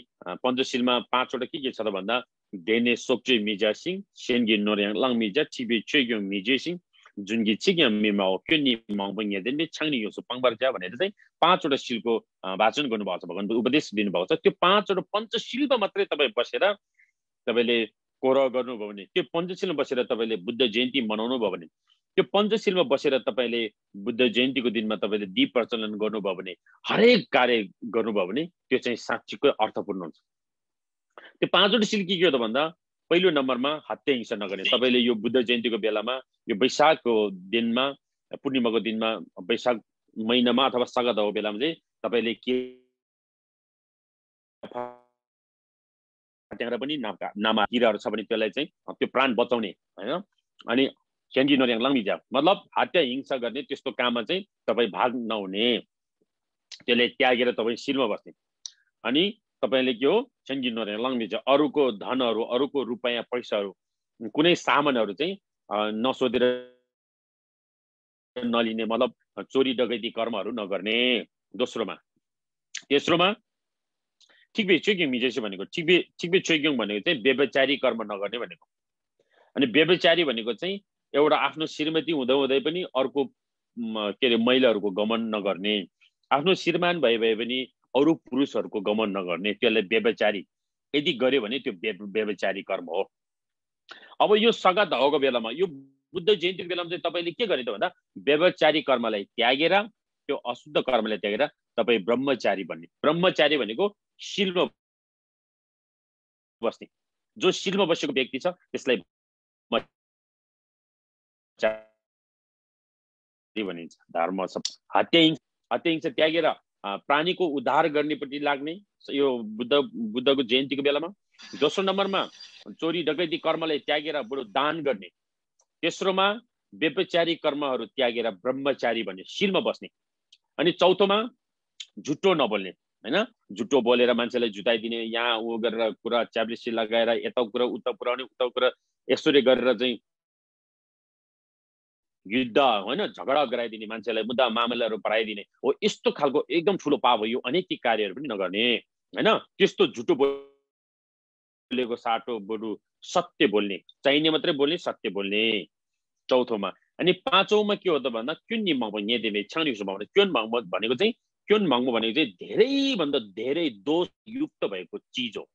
पञ्चशीलमा 5 वटा के छ त भन्दा देने सोक्चे मिजासिङ सेनगी नोर्याङ लाङ मिजा टिबी चेग्योङ मिजेसिङ जुनगी चिग्याङ मिमाओ क्युनि मङबङ यादेनले छाङनी योसु पङबर्जा भनेर चाहिँ 5 वटा शिलको वाचन गर्नुभएको छ, भगवान उपदेश दिनुभएको छ। त्यो 5 वटा पञ्चशीलमा मात्रै तपाईँ बसेर तपाईले कोरह गर्नुभयो भने, त्यो पञ्चशीलमा बसेर तपाईले बुद्ध जयन्ती मनाउनु भयो भने, त्यो पञ्चशीलमा बसेर तपाईले बुद्ध जयन्तीको दिनमा तपाईले दीप प्रज्वलन गर्नुभयो भने, हरेक कार्य गर्नुभयो भने त्यो चाहिँ साँच्चीकै अर्थपूर्ण हुन्छ। त्यो 5 वटा शिल के हो त भन्दा पहिलो नम्बरमा हत्या हिंसा नगर्ने। तपाईले यो बुद्ध जयन्तीको बेलामा यो वैशाखको दिनमा, पूर्णिमाको दिनमा, वैशाख महिनामा अथवा सगदाको बेलामा चाहिँ तपाईले के त्यहाँ पनि नामा किराहरू छ भने त्यसलाई चाहिँ त्यो प्राण बचाउने हैन। अनि क्यान्डी नर्याङ लङमिजा मतलब हत्या हिंसा गर्ने त्यस्तो काममा चाहिँ तपाईँ भाग नहुने, त्यसले त्यागेर तपाईँ शिलमा बस्ने। अनि तपाईले के हो क्यान्डी नर्याङ लङमिजा अरूको धनहरू, अरूको रुपैयाँ पैसाहरू, कुनै सामानहरू चाहिँ नसोधेर नलिने, मतलब चोरी डकैती कर्महरू नगर्ने। दोस्रोमा, तेस्रोमा ठिकबे चोइग्योङ मिजेसी भनेको ठिकबे चोइग्योङ भनेको चाहिँ व्यभिचारी कर्म नगर्ने भनेको। अनि व्यभिचारी भनेको चाहिँ एउटा आफ्नो श्रीमती हुँदै पनि अर्को के अरे महिलाहरूको गमन नगर्ने, आफ्नो श्रीमान भए पनि अरू पुरुषहरूको गमन नगर्ने, त्यसलाई व्यभिचारी यदि गर्यो भने त्यो व्यभिचारी कर्म हो। अब यो सगा धवको बेलामा, यो बुद्ध जयन्तीको बेलामा चाहिँ तपाईले के गर्ने त भन्दा व्यभिचारी कर्मलाई त्यागेर, त्यो अशुद्ध कर्मलाई त्यागेर तपाईँ ब्रह्मचारी बन्ने। ब्रह्मचारी भनेको शिलमा बस्ने। जो शिलमा बसेको व्यक्ति छ त्यसलाई भनिन्छ। धर्म छ हत्या हिंसा त्यागेर प्राणीको उद्धार गर्नेपट्टि लाग्ने, यो बुद्धको जयन्तीको बेलामा। दोस्रो नम्बरमा चोरी डकैती कर्मलाई त्यागेर बरु दान गर्ने। तेस्रोमा व्यभिचारी कर्महरू त्यागेर ब्रह्मचारी बन्ने, शिलमा बस्ने। अनि चौथोमा झुटो नबोल्ने हैन, झुटो बोलेर मान्छेलाई जुटाइदिने, यहाँ उ गरेर कुरा च्याप्लिसी लगाएर यता कुरा उता पुर्याउने, उता कुरा यसरी गरेर चाहिँ युद्ध हैन झगडा गराइदिने, मान्छेलाई मुद्दा मामलाहरू पराइदिने हो, यस्तो खालको एकदम ठुलो पाप हो यो। अनैतिक कार्यहरू पनि नगर्ने हैन। त्यस्तो झुटो बोलेको साटो बरु सत्य बोल्ने, चाहिने मात्रै बोल्ने, सत्य बोल्ने चौथोमा। अनि पाँचौंमा के हो त भन्दा क्युन मङ नेदेमे छानी सुभावना। क्युन मङ भनेको चाहिँ क्युन मङ भनेको चाहिँ धेरै भन्दा धेरै दोष युक्त भएको चीज हो।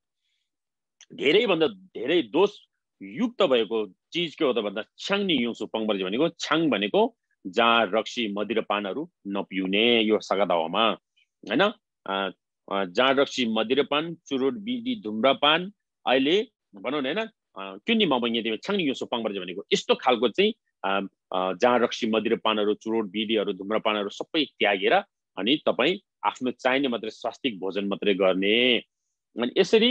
धेरै भन्दा धेरै दोष युक्त भएको चीज के हो त भन्दा छाङनी युसु पंगबर्जी भनेको, छाङ भनेको जहाँ रक्सी मदिरापानहरू नपिउने, यो सगदावामा हैन। जहाँ रक्सी मदिरापान, चुरोट बिडी धुम्रपान, अहिले भनौँ न हैन क्युन मङ नेदेमे छाङनी युसु पंगबर्जी भनेको यस्तो खालको चाहिँ जहाँ रक्सी मदिरापानहरू, चुरोट बिडीहरू, धुम्रपानहरू सबै त्यागेर अनि तपाईँ आफ्नो चाहिने मात्रै स्वास्तिक भोजन मात्रै गर्ने। अनि यसरी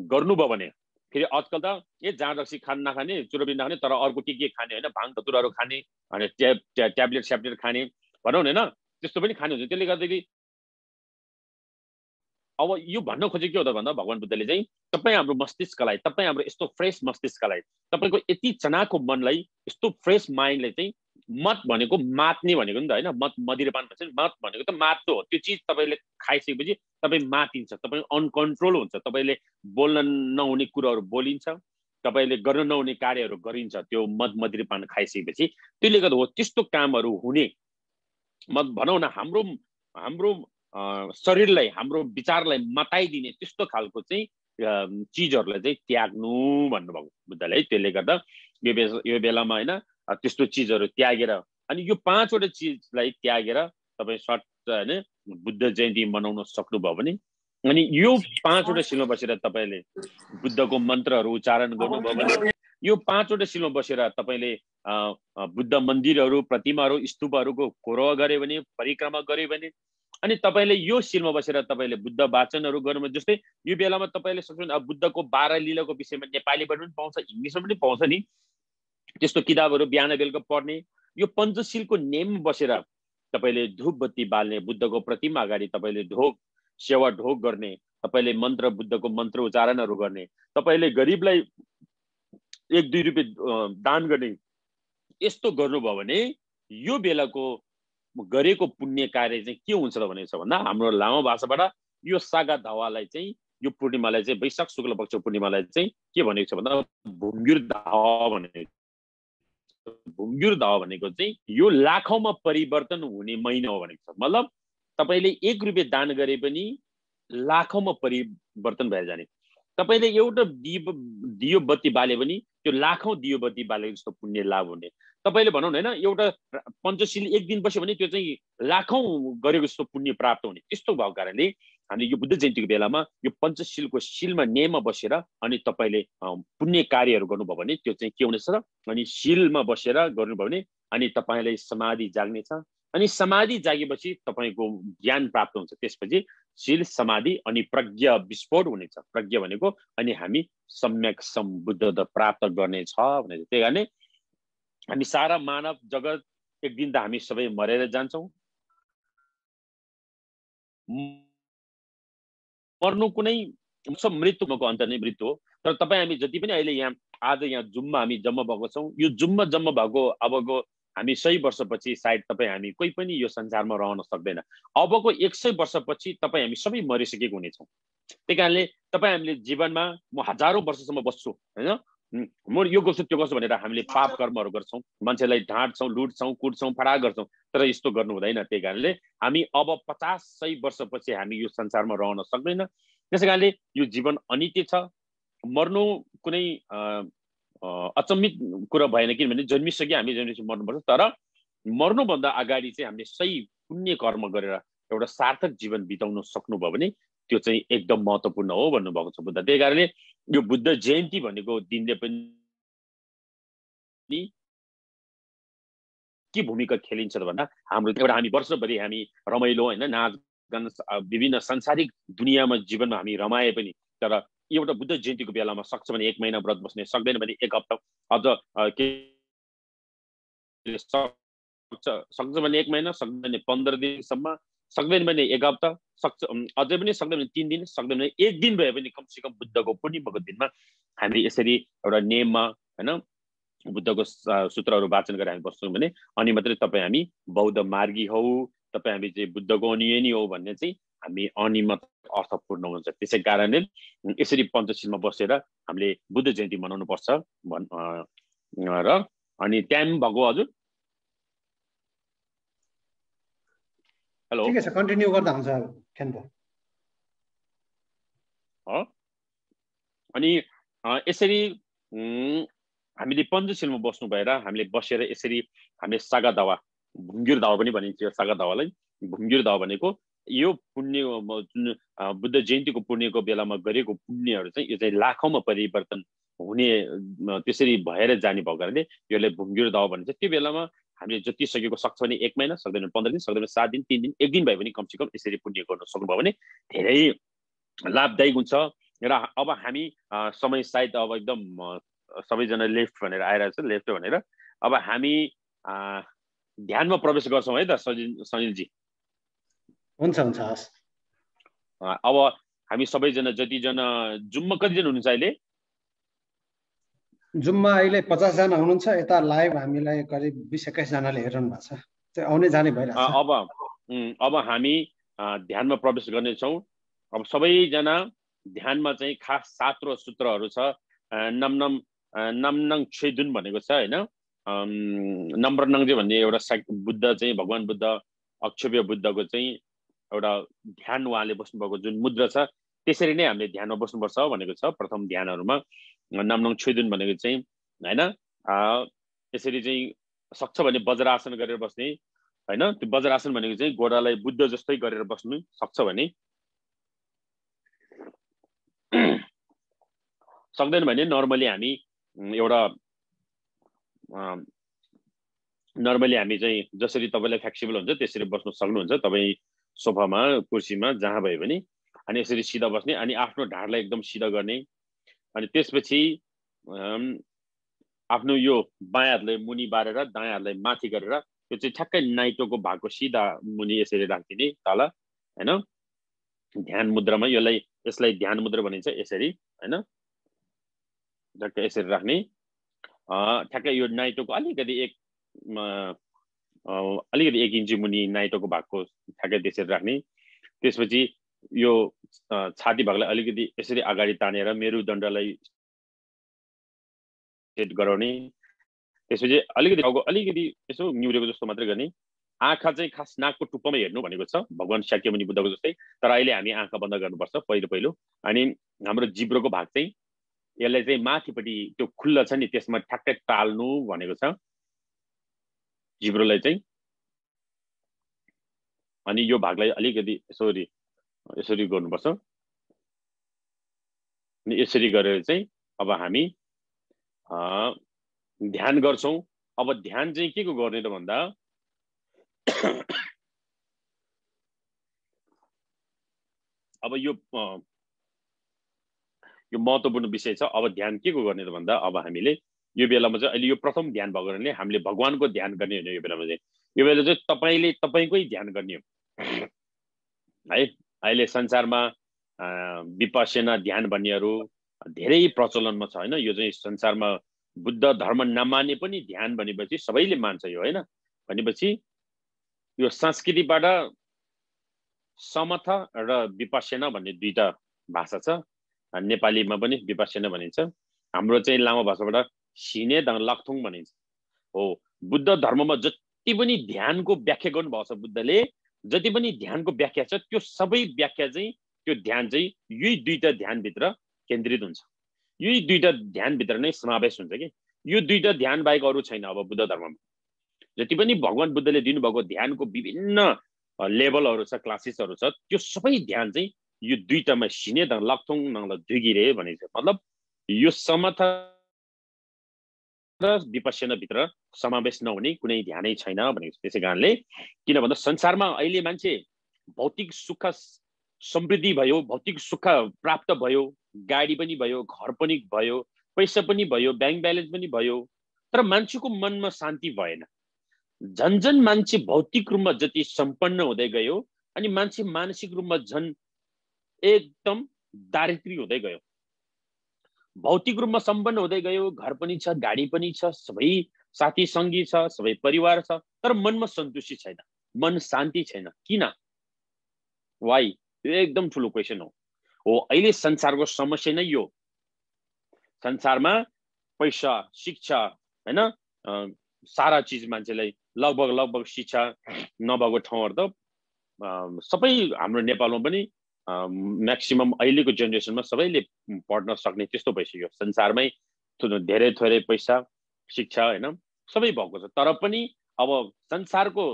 गर्नुभयो भने फेरि आजकल त जहाँ रक्सी खान नखाने, चुरोट बिडी नखाने, तर अर्को के खाने हैन, भाङ धतुराहरू खाने, अनि ट्याब्लेट स्याब्लेट खाने भनौँ न हैन, त्यस्तो पनि खाने हुन्छ। त्यसले गर्दाखेरि अब यो भन्न खोजेको के हो त भन्दा भगवान बुद्धले चाहिँ तपाईँ हाम्रो मस्तिष्कलाई, तपाईँ हाम्रो यस्तो फ्रेस मस्तिष्कलाई, तपाईँको यति चनाको मनलाई, यस्तो फ्रेस माइन्डले चाहिँ मत भनेको मात्ने भनेको नि त हैन, मत मदिरापान भन्छ नि, मत भनेको त मात्नु हो। त्यो चिज तपाईँले खाइसकेपछि तपाईँ मातिन्छ, तपाईँ अनकन्ट्रोल हुन्छ, तपाईँले बोल्न नहुने कुराहरू बोलिन्छ, तपाईँले गर्न नहुने कार्यहरू गरिन्छ त्यो मद मदिरापान खाइसकेपछि। त्यसले गर्दा हो त्यस्तो कामहरू हुने। भनौँ न हाम्रो शरीरलाई, हाम्रो विचारलाई मताइदिने त्यस्तो खालको चाहिँ चिजहरूलाई चाहिँ त्याग्नु भन्नुभएको बुद्धले। त्यसले गर्दा यो बेलामा हैन त्यस्तो चिजहरू त्यागेर, अनि यो 5 वटा चिजलाई त्यागेर तपाईँ सट हैन बुद्ध जयन्ती मनाउन सक्नुभयो भने, अनि यो 5 वटा शिलमा बसेर तपाईँले बुद्धको मन्त्रहरू उच्चारण गर्नुभयो भने, यो 5 वटा शिलमा बसेर तपाईँले बुद्ध मन्दिरहरू, प्रतिमाहरू, स्तूपहरूको कोरह गरे भने, परिक्रमा गरे भने, अनि तपाईले यो शिलमा बसेर तपाईले बुद्ध वाचनहरू गर्नुभयो। जस्तै यो बेलामा तपाईले सक्नुहुन्छ बुद्धको 12 लीलाको विषयमा नेपालीबाट पनि पाउँछ, इङ्ग्लिसमा पनि पाउँछ नि, त्यस्तो किताबहरू बिहान बेलुका पढ्ने। यो पञ्चशीलको नेम बसेर तपाईले धूप बत्ती बाल्ने, बुद्धको प्रतिमा अगाडि तपाईले ढोक सेवा ढोक गर्ने, तपाईले मन्त्र बुद्धको मन्त्र उच्चारणहरू गर्ने, तपाईले गरिबलाई 1-2 रुपैयाँ दान गर्ने, यस्तो गर्नुभयो भने यो बेलाको गरेको पुण्य कार्य चाहिँ के हुन्छ त भनेको छ भन्दा हाम्रो लामो भाषाबाट यो सागा धावालाई चाहिँ यो पूर्णिमालाई चाहिँ वैशाख शुक्ल पक्ष पूर्णिमालाई चाहिँ के भनेको छ भन्दा भुङ्ग्युर धावा भनेको भुङ्ग्युर धावा भनेको चाहिँ यो लाखौंमा परिवर्तन हुने महिना हो भनेको छ। मतलब तपाईले 1 रुपैयाँ दान गरे पनि लाखौंमा परिवर्तन भएर जाने। तपाईले एउटा दियो बत्ती बाले पनि त्यो लाखौं दियो बत्ती बाले जस्तो पुण्य लाभ हुने। तपाईले भनौं हैन एउटा पञ्चशील एक दिन बस्यो भने त्यो चाहिँ लाखौं गरेको जस्तो पुण्य प्राप्त हुने। त्यस्तो भएको कारणले हामीले यो बुद्ध जयन्तीको बेलामा यो पञ्चशीलको शीलमा नियममा बसेर अनि तपाईले पुण्य कार्यहरू गर्नुभयो भने त्यो चाहिँ के हुनेछ र अनि शीलमा बसेर गर्नुभयो भने अनि तपाईलाई समाधि जाग्ने छ। अनि समाधि जागेपछि तपाईको ज्ञान प्राप्त हुन्छ। त्यसपछि शील समाधि अनि प्रज्ञा विस्फोट हुनेछ। प्रज्ञा भनेको अनि हामी सम्यक सम्बुद्धता प्राप्त गर्ने छ भनेको। त्यही कारणले हामी सारा मानव जगत एक दिन त हामी सबै मरेर जान्छौं। मर्नु कुनै सब मृत्युको अन्त नै मृत्यु हो। तर तपाई हामी जति पनि अहिले यहाँ आज यहाँ जुममा हामी जम्मा भएको छौं यो जुममा जम्मा भएको अबको हामी 100 वर्षपछि सायद तपाई हामी कोही पनि यो संसारमा रहन सक्दैन। अबको 100 वर्षपछि तपाई हामी सबै मरिसकेको हुनेछौं। त्यही कारणले तपाई हामीले जीवनमा म हजारौं वर्षसम्म बस्छु हैन म यो गर्छु त्यो गर्छु भनेर हामीले पाप कर्महरू गर्छौं। मान्छेलाई ढाँट्छौं लुट्छौं कुट्छौं फडा गर्छौं तर यस्तो गर्नु हुँदैन। त्यही कारणले हामी अब 50-100 वर्षपछि हामी यो संसारमा रहन सक्दैन। त्यसैकारणले यो जीवन अनित्य छ। मर्नु कुनै अचम्मित कुरा भएन किनभने जन्मिसके हामी जन्मिसके मर्नुपर्छ। तर मर्नुभन्दा अगाडि चाहिँ हामीले सही पुण्य कर्म गरेर एउटा सार्थक जीवन बिताउन सक्नुभयो भने त्यो चाहिँ एकदम महत्त्वपूर्ण हो भन्नुभएको छ बुद्ध। त्यही कारणले यो बुद्ध जयन्ती भनेको दिनले पनि के भूमिका खेलिन्छ त भन्दा हाम्रो एउटा हामी वर्षभरि हामी रमाइलो हैन नाच गान विभिन्न सांसारिक दुनियाँमा जीवनमा हामी रमाए पनि तर एउटा बुद्ध जयन्तीको बेलामा सक्छ भने 1 महिना व्रत बस्ने सक्दैन भने 1 हप्ता अझ के सक्छ भने 1 महिना सक्दैन भने 15 दिनसम्म सक्दैन भने 1 हप्ता सक्छ अझै पनि सक्दैन भने 3 दिन सक्दैन भने 1 दिन भए पनि कमसेकम बुद्धको पूर्णिमाको दिनमा हामी यसरी एउटा नियममा हैन बुद्धको सूत्रहरू वाचन गरेर हामी बस्छौं भने अनि मात्रै तपाई हामी बौद्ध मार्गी हौ तपाई हामी चाहिँ बुद्धको अनुयायी हो भन्ने चाहिँ हामी अनिमत अर्थपूर्ण हुन्छ। त्यसै कारणले यसरी पञ्चशीलमा बसेर हामीले बुद्ध जयन्ती मनाउनु पर्छ र अनि टाइम भएको हजुर हेलो ठीक छ कन्टिन्यू गर्दा हुन्छ खेन्पो अनि यसरी हामीले पञ्चशीलमा बस्नु भएर हामीले बसेर यसरी हामीले सागा दावा भुङ्ग्युर दावा पनि भनिन्छ। सागा दावालाई भुङ्ग्युर दावा भनेको यो पुण्य जुन बुद्ध जयन्तीको पुण्यको बेलामा गरेको पुण्यहरू चाहिँ यो चाहिँ लाखौंमा परिवर्तन हुने त्यसरी भएर जाने भएको कारणले यसलाई भुङ्ग्युर दावा भनिन्छ। त्यो बेलामा हामीले जति सकेको सक्छ भने 1 महिना सक्दैन 15 दिन सक्दैन 7 दिन 3 दिन 1 दिन भए पनि कमसेकम यसरी पुण्य गर्न सक्नुभयो भने धेरै लाभदायक हुन्छ। र अब हामी समय सायद अब एकदम सबैजना लेफ्ट भनेर आइरहेछ लेफ्ट भनेर अब हामी ध्यानमा प्रवेश गर्छौं है त सनिलजी। हुन्छ हुन्छ हस्। अब हामी सबैजना जतिजना जुममा कतिजना हुनुहुन्छ अहिले? जुममा अहिले 50 जना हुनुहुन्छ। यता लाइभ हामीलाई करिब 20-21 जनाले हेरिरहनु भएको छ। त्यो आउने जाने भइरहेछ। अब हामी ध्यानमा प्रवेश गर्ने छौं। अब सबैजना ध्यानमा चाहिँ खास 7 सूत्रहरू छ। नमनङ छेदुन भनेको छ हैन। नम्रनङजे भन्ने एउटा बुद्ध चाहिँ भगवान बुद्ध अक्षव्य बुद्धको चाहिँ एउटा ध्यान उहाँले बस्नुभएको जुन मुद्रा छ त्यसरी नै हामीले ध्यानमा बस्नुपर्छ भनेको छ। प्रथम ध्यानहरुमा नमनङ छेदुन भनेको चाहिँ हैन यसरी चाहिँ सक्छ भने वज्रासन गरेर बस्ने हैन। त्यो वज्रासन भनेको चाहिँ घोडालाई बुद्ध जस्तै गरेर बस्नु सक्छ भने सक्दैन भने नर्मली हामी एउटा नर्मली हामी चाहिँ जसरी तपाईलाई फ्लेक्सिबल हुन्छ त्यसरी बस्न सक्नुहुन्छ। तपाई सोफामा कुर्सीमा जहाँ भए पनि अनि यसरी सिधा बस्ने अनि आफ्नो ढाडलाई एकदम सिधा गर्ने अनि त्यसपछि आफ्नो यो बायाँ हातले मुनि बारेर दायाँ हातलाई माथि गरेर त्यो चाहिँ ठ्याक्कै नाइटोको भागको सिधा मुनि यसरी राखिदिने तल हैन। ध्यान मुद्रामा यसलाई ध्यान मुद्रा भनिन्छ। यसरी हैन ठ्याक्कै यसरी राख्ने ठ्याक्कै यो नाइटोको अलिकति अलिकति 1 इन्ची मुनि नाइटोको भागको ठ्याक्कै त्यसरी राख्ने। त्यसपछि यो छाती भागलाई अलिकति यसरी अगाडि तानेर मेरुदण्डलाई सेट गराउने। त्यसपछि अलिकति यसो निउरेको जस्तो मात्रै गर्ने। आँखा चाहिँ खास नाकको टुप्पोमा हेर्नु भनेको छ भगवान शाक्यमुनि बुद्धको जस्तै, तर अहिले हामी आँखा बन्द गर्नुपर्छ पहिलो। अनि हाम्रो जिब्रोको भाग चाहिँ यसलाई चाहिँ माथिपट्टि त्यो खुल्ला छ नि त्यसमा ठ्याक्कै टाल्नु भनेको छ जिब्रोलाई चाहिँ। अनि यो भागलाई अलिकति यसरी गर्नुपर्छ। अनि यसरी गरेर चाहिँ अब हामी ध्यान गर्छौं। अब ध्यान चाहिँ के को गर्ने त भन्दा अब यो महत्त्वपूर्ण विषय छ। अब ध्यान के को गर्ने त भन्दा अब हामीले यो बेलामा चाहिँ अहिले यो प्रथम ध्यान भएको कारणले हामीले भगवानको ध्यान गर्ने होइन। यो बेलामा चाहिँ यो बेला चाहिँ तपाईले तपाईकै ध्यान गर्ने हो है। अहिले संसारमा विपश्यना ध्यान भन्नेहरू धेरै प्रचलनमा छ हैन। यो चाहिँ संसारमा बुद्ध धर्म नमाने पनि ध्यान भनेपछि सबैले मान्छ यो हैन। भनेपछि यो संस्कृतिबाट समथ र विपश्यना भन्ने दुईटा भाषा छ। नेपालीमा पनि विपश्यना भनिन्छ, हाम्रो चाहिँ लामो भाषाबाट सिने दङ लक्थुङ भनिन्छ। हो, बुद्ध धर्ममा जति पनि ध्यानको व्याख्या गर्नुभएको छ बुद्धले, जति पनि ध्यानको व्याख्या छ त्यो सबै व्याख्या चाहिँ त्यो ध्यान चाहिँ यही दुईटा ध्यानभित्र केन्द्रित हुन्छ। यही दुईटा ध्यानभित्र नै समावेश हुन्छ कि यो दुईटा ध्यान बाहेक अरू छैन। अब बुद्ध धर्ममा जति पनि भगवान बुद्धले दिनुभएको ध्यानको विभिन्न लेभलहरू छ, क्लासेसहरू छ, त्यो सबै ध्यान चाहिँ यो दुईटामा सिने दङ लक्थुङ नङ दुगिरे भनेको छ। मतलब यो समथ र विपश्यना भित्र समावेश नहुने कुनै ध्यानै छैन भनेको छ। त्यसै कारणले किन भन्दा संसारमा अहिले मान्छे भौतिक सुख समृद्धि भयो, भौतिक सुख प्राप्त भयो, गाडी पनि भयो, घर पनि भयो, पैसा पनि भयो, बैंक ब्यालेन्स पनि भयो, तर मान्छेको मनमा शान्ति भएन। झन्झन मान्छे भौतिक रूपमा जति सम्पन्न हुँदै गयो अनि मान्छे मानसिक रूपमा झन् एकदम दारिद्री हुँदै गयो। भौतिक रूपमा सम्पन्न हुँदै गयो, घर पनि छ, गाडी पनि छ, सबै साथी सङ्गी छ, सबै परिवार छ, तर मनमा सन्तुष्टि छैन, मन शान्ति छैन। किन? वाइ? यो एकदम ठुलो क्वेसन हो। अहिले संसारको समस्या नै यो। संसारमा पैसा, शिक्षा हैन, सारा चीज मान्छेलाई लगभग शिक्षा नभएको ठाउँहरु त सबै हाम्रो नेपालमा पनि म्याक्सिमम अहिलेको जेनेरेसनमा सबैले पढ्न सक्ने त्यस्तो भइसक्यो। संसारमै धेरै थोरै पैसा, शिक्षा हैन सबै भएको छ। तर पनि अब संसारको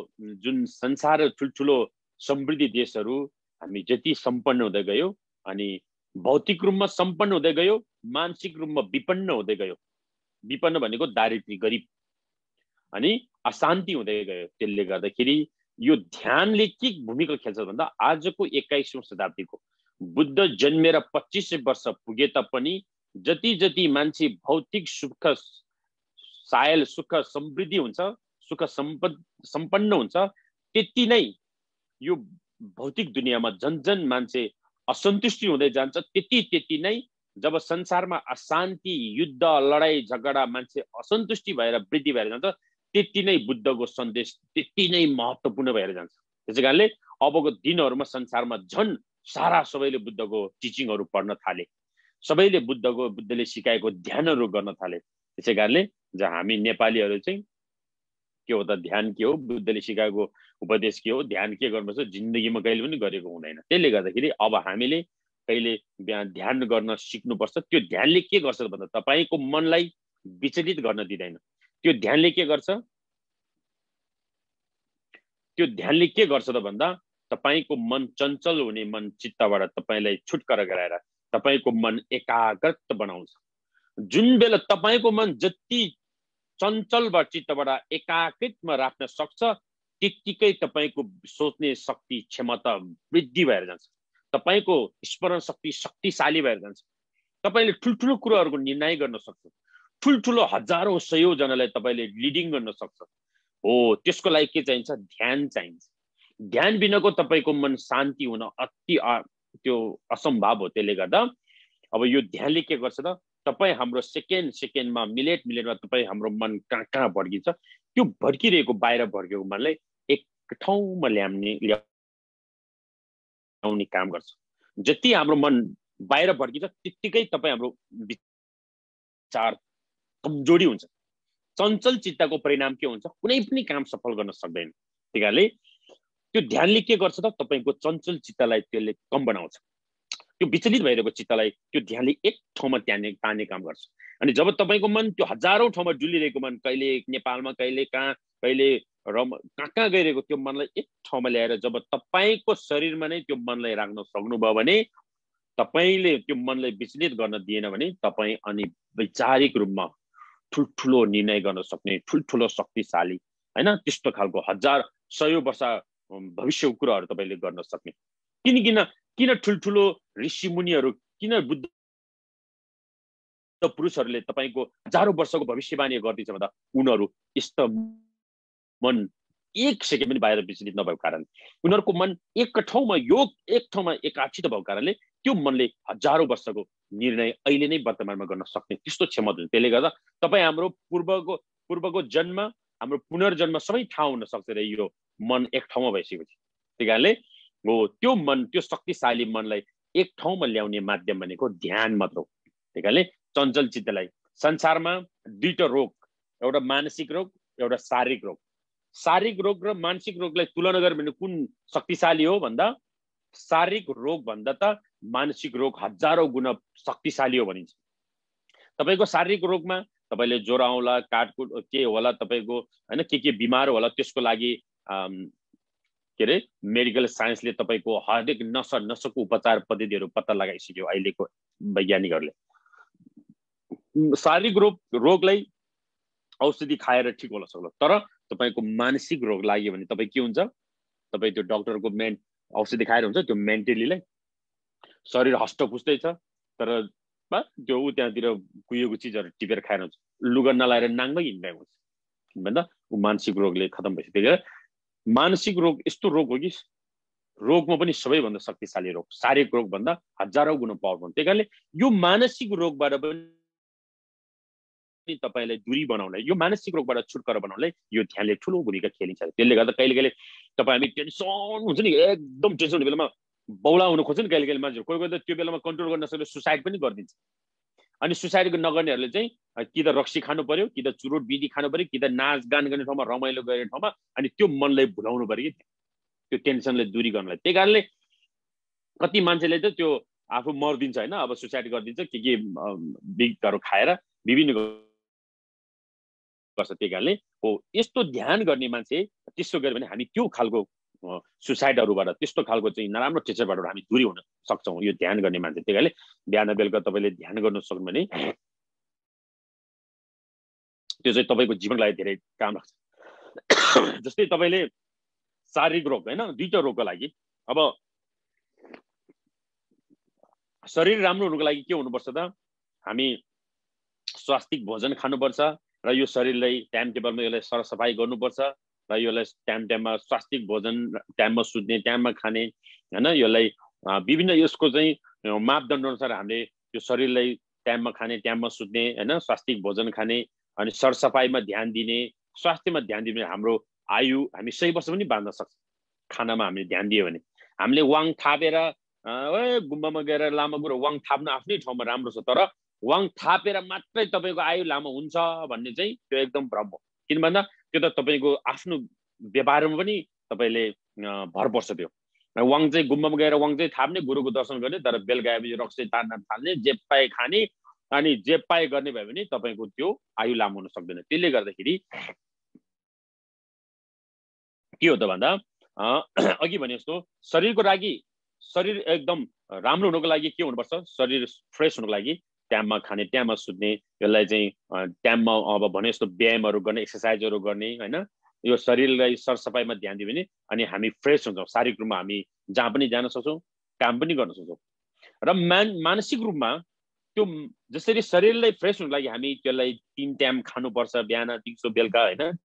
जुन संसार ठुलठुलो समृद्धि देशहरू हामी जति सम्पन्न हुँदै गयो अनि भौतिक रूपमा सम्पन्न हुँदै गयो, मानसिक रूपमा विपन्न हुँदै गयो। विपन्न भनेको दारिद्र्य, गरिब अनि अशान्ति हुँदै गयो। त्यसले गर्दाखेरि यो ध्यानले के भूमिका खेल्छ भन्दा आजको 21औं शताब्दीको बुद्ध जन्मेर 2500 वर्ष पुगे तापनि जति मान्छे भौतिक सुख सायल सुख समृद्धि हुन्छ, सुख सम्पन्न हुन्छ, त्यति नै यो भौतिक दुनियाँमा जन मान्छे असन्तुष्टि हुँदै जान्छ। त्यति नै जब संसारमा अशान्ति, युद्ध, लडाई झगडा, मान्छे असन्तुष्टि भएर वृद्धि भएर जान्छ, त्यति नै बुद्धको सन्देश त्यति नै महत्त्वपूर्ण भएर जान्छ। त्यसै कारणले अबको दिनहरुमा संसारमा झन् सारा सबैले बुद्धको टिचिङहरु पढ्न थाले, सबैले बुद्धले सिकाएको ध्यानहरु गर्न थाले। त्यसै कारणले हामी नेपालीहरु चाहिँ के हो त ध्यान के हो, बुद्धले सिकाएको उपदेश के हो, ध्यान के गर्नुपर्छ जिन्दगीमा कहिले पनि गरेको हुँदैन। त्यसले गर्दाखेरि अब हामीले कहिले ध्यान गर्न सिक्नुपर्छ। त्यो ध्यानले के गर्छ भन्दा तपाईको मनलाई विचलित गर्न दिदैन। त्यो ध्यानले के गर्छ? त्यो ध्यानले के गर्छ त भन्दा तपाईको मन चञ्चल हुने मन चित्तबाट तपाईलाई छुटकारा गराएर तपाईको मन एकाग्रत बनाउँछ। जुन बेला तपाईको मन जति चञ्चल चित्तबाट एकाग्रतमा राख्न सक्छ, त्यतिकै तपाईको सोच्ने शक्ति क्षमता वृद्धि भएर जान्छ। तपाईको स्मरण शक्ति शक्तिशाली भएर जान्छ। तपाईले ठुलठुलो कुराहरुको निर्णय गर्न सक्छ। ठुलठुलो हजारौं सयौं जनालाई तपाईले लिडिङ गर्न सक्छ। हो, त्यसको लागि के चाहिन्छ? ध्यान चाहिन्छ। ध्यान बिनाको तपाईको मन शान्ति हुन अति त्यो असम्भव हो। त्यसले गर्दा अब यो ध्यानले के गर्छ त तपाई हाम्रो सेकेन्डमा मिनेटमा तपाई हाम्रो मन कहाँ भड्किन्छ त्यो भड्किरहेको बाहिर भड्केको मनलाई एक ठाउँमा ल्याउने काम गर्छ। जति हाम्रो मन बाहिर भड्किन्छ त्यतिकै तपाईँ हाम्रो विचार कमजोरी हुन्छ। चञ्चल चित्तको परिणाम के हुन्छ? कुनै पनि काम सफल गर्न सक्दैन। त्यही कारणले त्यो ध्यानले के गर्छ त? तपाईँको चञ्चल चित्तलाई त्यसले कम बनाउँछ। त्यो विचलित भइरहेको चित्तलाई त्यो ध्यानले एक ठाउँमा तान्ने काम गर्छ। अनि जब तपाईँको मन त्यो हजारौं ठाउँमा डुलिरहेको मन, कहिले नेपालमा, कहिले कहाँ, कहिले कहाँ गइरहेको त्यो मनलाई एक ठाउँमा ल्याएर जब तपाईँको शरीरमा नै त्यो मनलाई राख्न सक्नुभयो भने, तपाईँले त्यो मनलाई विचलित गर्न दिएन भने तपाईँ अनि वैचारिक रूपमा ठुल्ठुलो निर्णय गर्न सक्ने, ठुल्ठुलो शक्तिशाली हैन, त्यस्तो खालको हजार सयौं वर्ष भविष्यको कुराहरू तपाईँले गर्न सक्ने। किन ठुल्ठुलो ऋषि मुनिहरू, किन बुद्ध पुरुषहरूले तपाईँको हजारौं वर्षको भविष्यवाणी गर्दिन्छ भन्दा उनीहरू यस्तो मन एक सेकेन्ड पनि बाहिर विचलित नभएको कारण, उनीहरूको मन एक ठाउँमा एकाचित भएको कारणले त्यो मनले हजारौं वर्षको निर्णय अहिले नै वर्तमानमा गर्न सक्ने त्यस्तो क्षमता हुन्छ। त्यसले गर्दा तपाईँ हाम्रो पूर्वको जन्म, हाम्रो पुनर्जन्म सबै थाहा हुन सक्छ र यो मन एक ठाउँमा भइसकेपछि। त्यही कारणले हो त्यो मन, त्यो शक्तिशाली मनलाई एक ठाउँमा ल्याउने माध्यम भनेको ध्यान मात्र हो। त्यही कारणले चञ्चल चित्तलाई संसारमा दुईटा रोग, एउटा मानसिक रोग, एउटा शारीरिक रोग। शारीरिक रोग र मानसिक रोगलाई तुलना गर्यो भने कुन शक्तिशाली हो भन्दा शारीरिक रोग भन्दा त मानसिक रोग हजारौं गुणा शक्तिशाली हो भनिन्छ। तपाईको शारीरिक रोगमा तपाईले ज्वरो आउला, काटकुट के होला, तपाईको हैन के बिमार होला, त्यसको लागि के रे मेडिकल साइन्सले तपाईको हरेक नसको उपचार पद्धतिहरू पत्ता लगाइसक्यो अहिलेको वैज्ञानिकहरूले। शारीरिक रोगलाई औषधि खाएर ठीक होला सक्ला, तर तपाईको मानसिक रोग लाग्यो भने तपाई के हुन्छ? तपाई त्यो डाक्टरको औषधि खाएर हुन्छ, त्यो मेन्टलीलाई शरीर हष्टपुष्टै छ तर त्यो त्यहाँतिर कुहिएको चिजहरू टिपेर खाएर हुन्छ, लुगा नलाएर नाङ्गै हिँड्दै हुन्छ भन्दा ऊ मानसिक रोगले खतम भइसक्यो। त्यही भएर मानसिक रोग यस्तो रोग हो कि रोगमा पनि सबैभन्दा शक्तिशाली रोग, शारीरिक रोग भन्दा हजारौं गुणा पावरफुल। त्यही कारणले यो मानसिक रोगबाट पनि तपाईलाई दूरी बनाउनलाई, यो मानसिक रोगबाट छुटकारा बनाउनलाई यो ध्यानले ठुलो भूमिका खेलिन्छ। त्यसले गर्दा कहिले तपाईँ हामी टेन्सन हुन्छ नि, एकदम टेन्सन हुने बेलामा बौला हुन खोज्छ नि कहिले मान्छेहरू, कोही त त्यो बेलामा कन्ट्रोल गर्न नसकेर सुसाइड पनि गरिदिन्छ। अनि सुसाइड नगर्नेहरूले चाहिँ कि त रक्सी खानु पर्यो, कि त चुरोट बिडी खानु पर्यो, कि त नाच गान गर्ने ठाउँमा, रमाइलो गर्ने ठाउँमा, अनि त्यो मनलाई भुलाउनु पर्यो कि त्यो टेन्सनलाई दूरी गर्नलाई। त्यही कारणले कति मान्छेले चाहिँ त्यो आफू मर्दिन्छ हैन, अब सुसाइड गरिदिन्छ के बिगहरू खाएर विभिन्न गर्छ। त्यही कारणले हो यस्तो ध्यान गर्ने मान्छे त्यस्तो गर्यो भने हामी त्यो खालको सुसाइडहरूबाट, त्यस्तो खालको चाहिँ नराम्रो टेन्सनबाट हामी दूरी हुन सक्छौँ यो ध्यान गर्ने मान्छे। त्यही कारणले बिहान बेलुका तपाईले ध्यान गर्न सक्नु भने त्यो चाहिँ तपाईको जीवनलाई धेरै काम लाग्छ। जस्तै तपाईले शारीरिक रोग हैन, दुईटा रोगको लागि अब शरीर राम्रो हुनुको लागि के हुनुपर्छ त? हामी स्वास्थिक भोजन खानुपर्छ र यो शरीरलाई टाइम टेबलमा यसलाई सरसफाइ गर्नुपर्छ र यसलाई टाइममा स्वास्थिक भोजन, टाइममा सुत्ने, टाइममा खाने हैन, यसलाई विभिन्न यसको चाहिँ मापदण्ड अनुसार हामीले यो शरीरलाई टाइममा खाने, टाइममा सुत्ने हैन, स्वास्थिक भोजन खाने, अनि सरसफाइमा ध्यान दिने, स्वास्थ्यमा ध्यान दिने हाम्रो आयु हामी 100 वर्ष पनि बाँच्न सक्छ। खानामा हामीले ध्यान दियो भने हामीले वाङ थापेर गुम्बामा गएर लामो कुरो वाङ थाप्न आफ्नै ठाउँमा राम्रो छ, तर वाङ थापेर मात्रै तपाईको आयु लामो हुन्छ भन्ने चाहिँ त्यो एकदम भ्रम हो। किन भन्दा त्यो त तपाईको आफ्नो व्यवहारमा पनि तपाईले भर पर्छ। त्यो वाङ चाहिँ गुम्बामा गएर वाङ चाहिँ थाप्ने, गुरुको दर्शन गर्ने, तर बेलुका आएपछि रक्सी तान्न थाल्ने, जे पाए खाने अनि जे पाए गर्ने भयो भने तपाईको त्यो आयु लामो हुन सक्दैन। त्यसले गर्दाखेरि के हो त भन्दा अघि भने जस्तो शरीरको लागि, शरीर एकदम राम्रो हुनुको लागि के हुनुपर्छ? शरीर फ्रेस हुनुको लागि टाइममा खाने, टाइममा सुत्ने, यसलाई चाहिँ टाइममा अब भने जस्तो व्यायामहरू गर्ने, एक्सर्साइजहरू गर्ने हैन, यो शरीरलाई सरसफाइमा ध्यान दियो भने अनि हामी फ्रेस हुन्छौँ। शारीरिक रूपमा हामी जहाँ पनि जान सक्छौँ, काम पनि गर्न सक्छौँ। र मानसिक रूपमा त्यो जसरी शरीरलाई फ्रेस हुनुको लागि हामी त्यसलाई 3 टाइम खानुपर्छ, बिहान, दिउँसो, बेलुका हैन,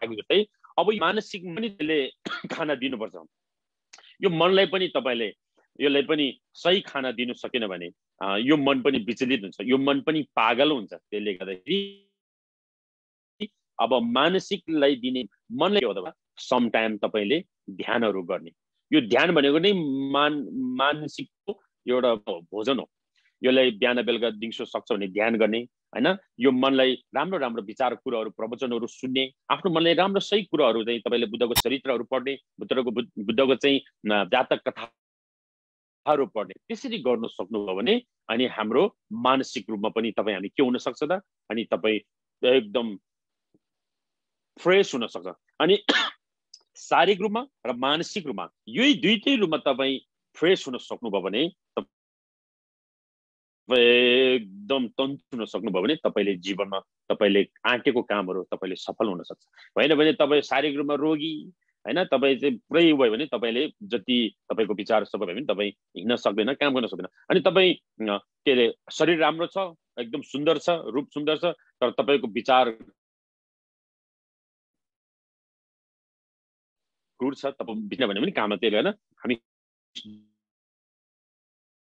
जस्तै अब मानसिक पनि त्यसले खाना दिनुपर्छ। यो मनलाई पनि तपाईले यसलाई पनि सही खाना दिनु सकेन भने यो मन पनि विचलित हुन्छ, यो मन पनि पागल हुन्छ। त्यसले गर्दाखेरि अब मानसिकलाई दिने मनलाई के हो त, सम टाइम तपाईले ध्यानहरू गर्ने। यो ध्यान भनेको नै मानसिकको एउटा भोजन हो। यसलाई बिहान बेलुका दिउँसो सक्छ भने ध्यान गर्ने हैन। यो मनलाई राम्रो राम्रो विचार कुराहरू प्रवचनहरू सुन्ने, आफ्नो मनलाई राम्रो सही कुराहरू चाहिँ तपाईले बुद्धको चरित्रहरू पढ्ने, बुद्धको चाहिँ जातक कथाहरू पढ्ने, त्यसरी गर्न सक्नुभयो भने अनि हाम्रो मानसिक रूपमा पनि तपाई हामी के हुन सक्छ त, अनि तपाई एकदम फ्रेश हुन सक्छ। अनि शारीरिक रूपमा र मानसिक रूपमा यही दुईटै रूपमा तपाई फ्रेश हुन सक्नुभयो भने, एकदम तन्तु हुन सक्नुभयो भने तपाईले जीवनमा तपाईले आँटेको कामहरू तपाईले सफल हुन सक्छ। होइन भने तपाई शारीरिक रूपमा रोगी हैन, तपाई चाहिँ पुरै भयो भने तपाईले जति तपाईको विचार सबै भयो भने तपाई हिँड्न सक्दैन, काम गर्न सक्दैन। अनि तपाई के अरे शरीर राम्रो छ, एकदम सुन्दर छ, रूप सुन्दर छ, तर तपाईको विचार क्रूर छ, तपाईँ बिना भने पनि काम त्यही होइन। हामी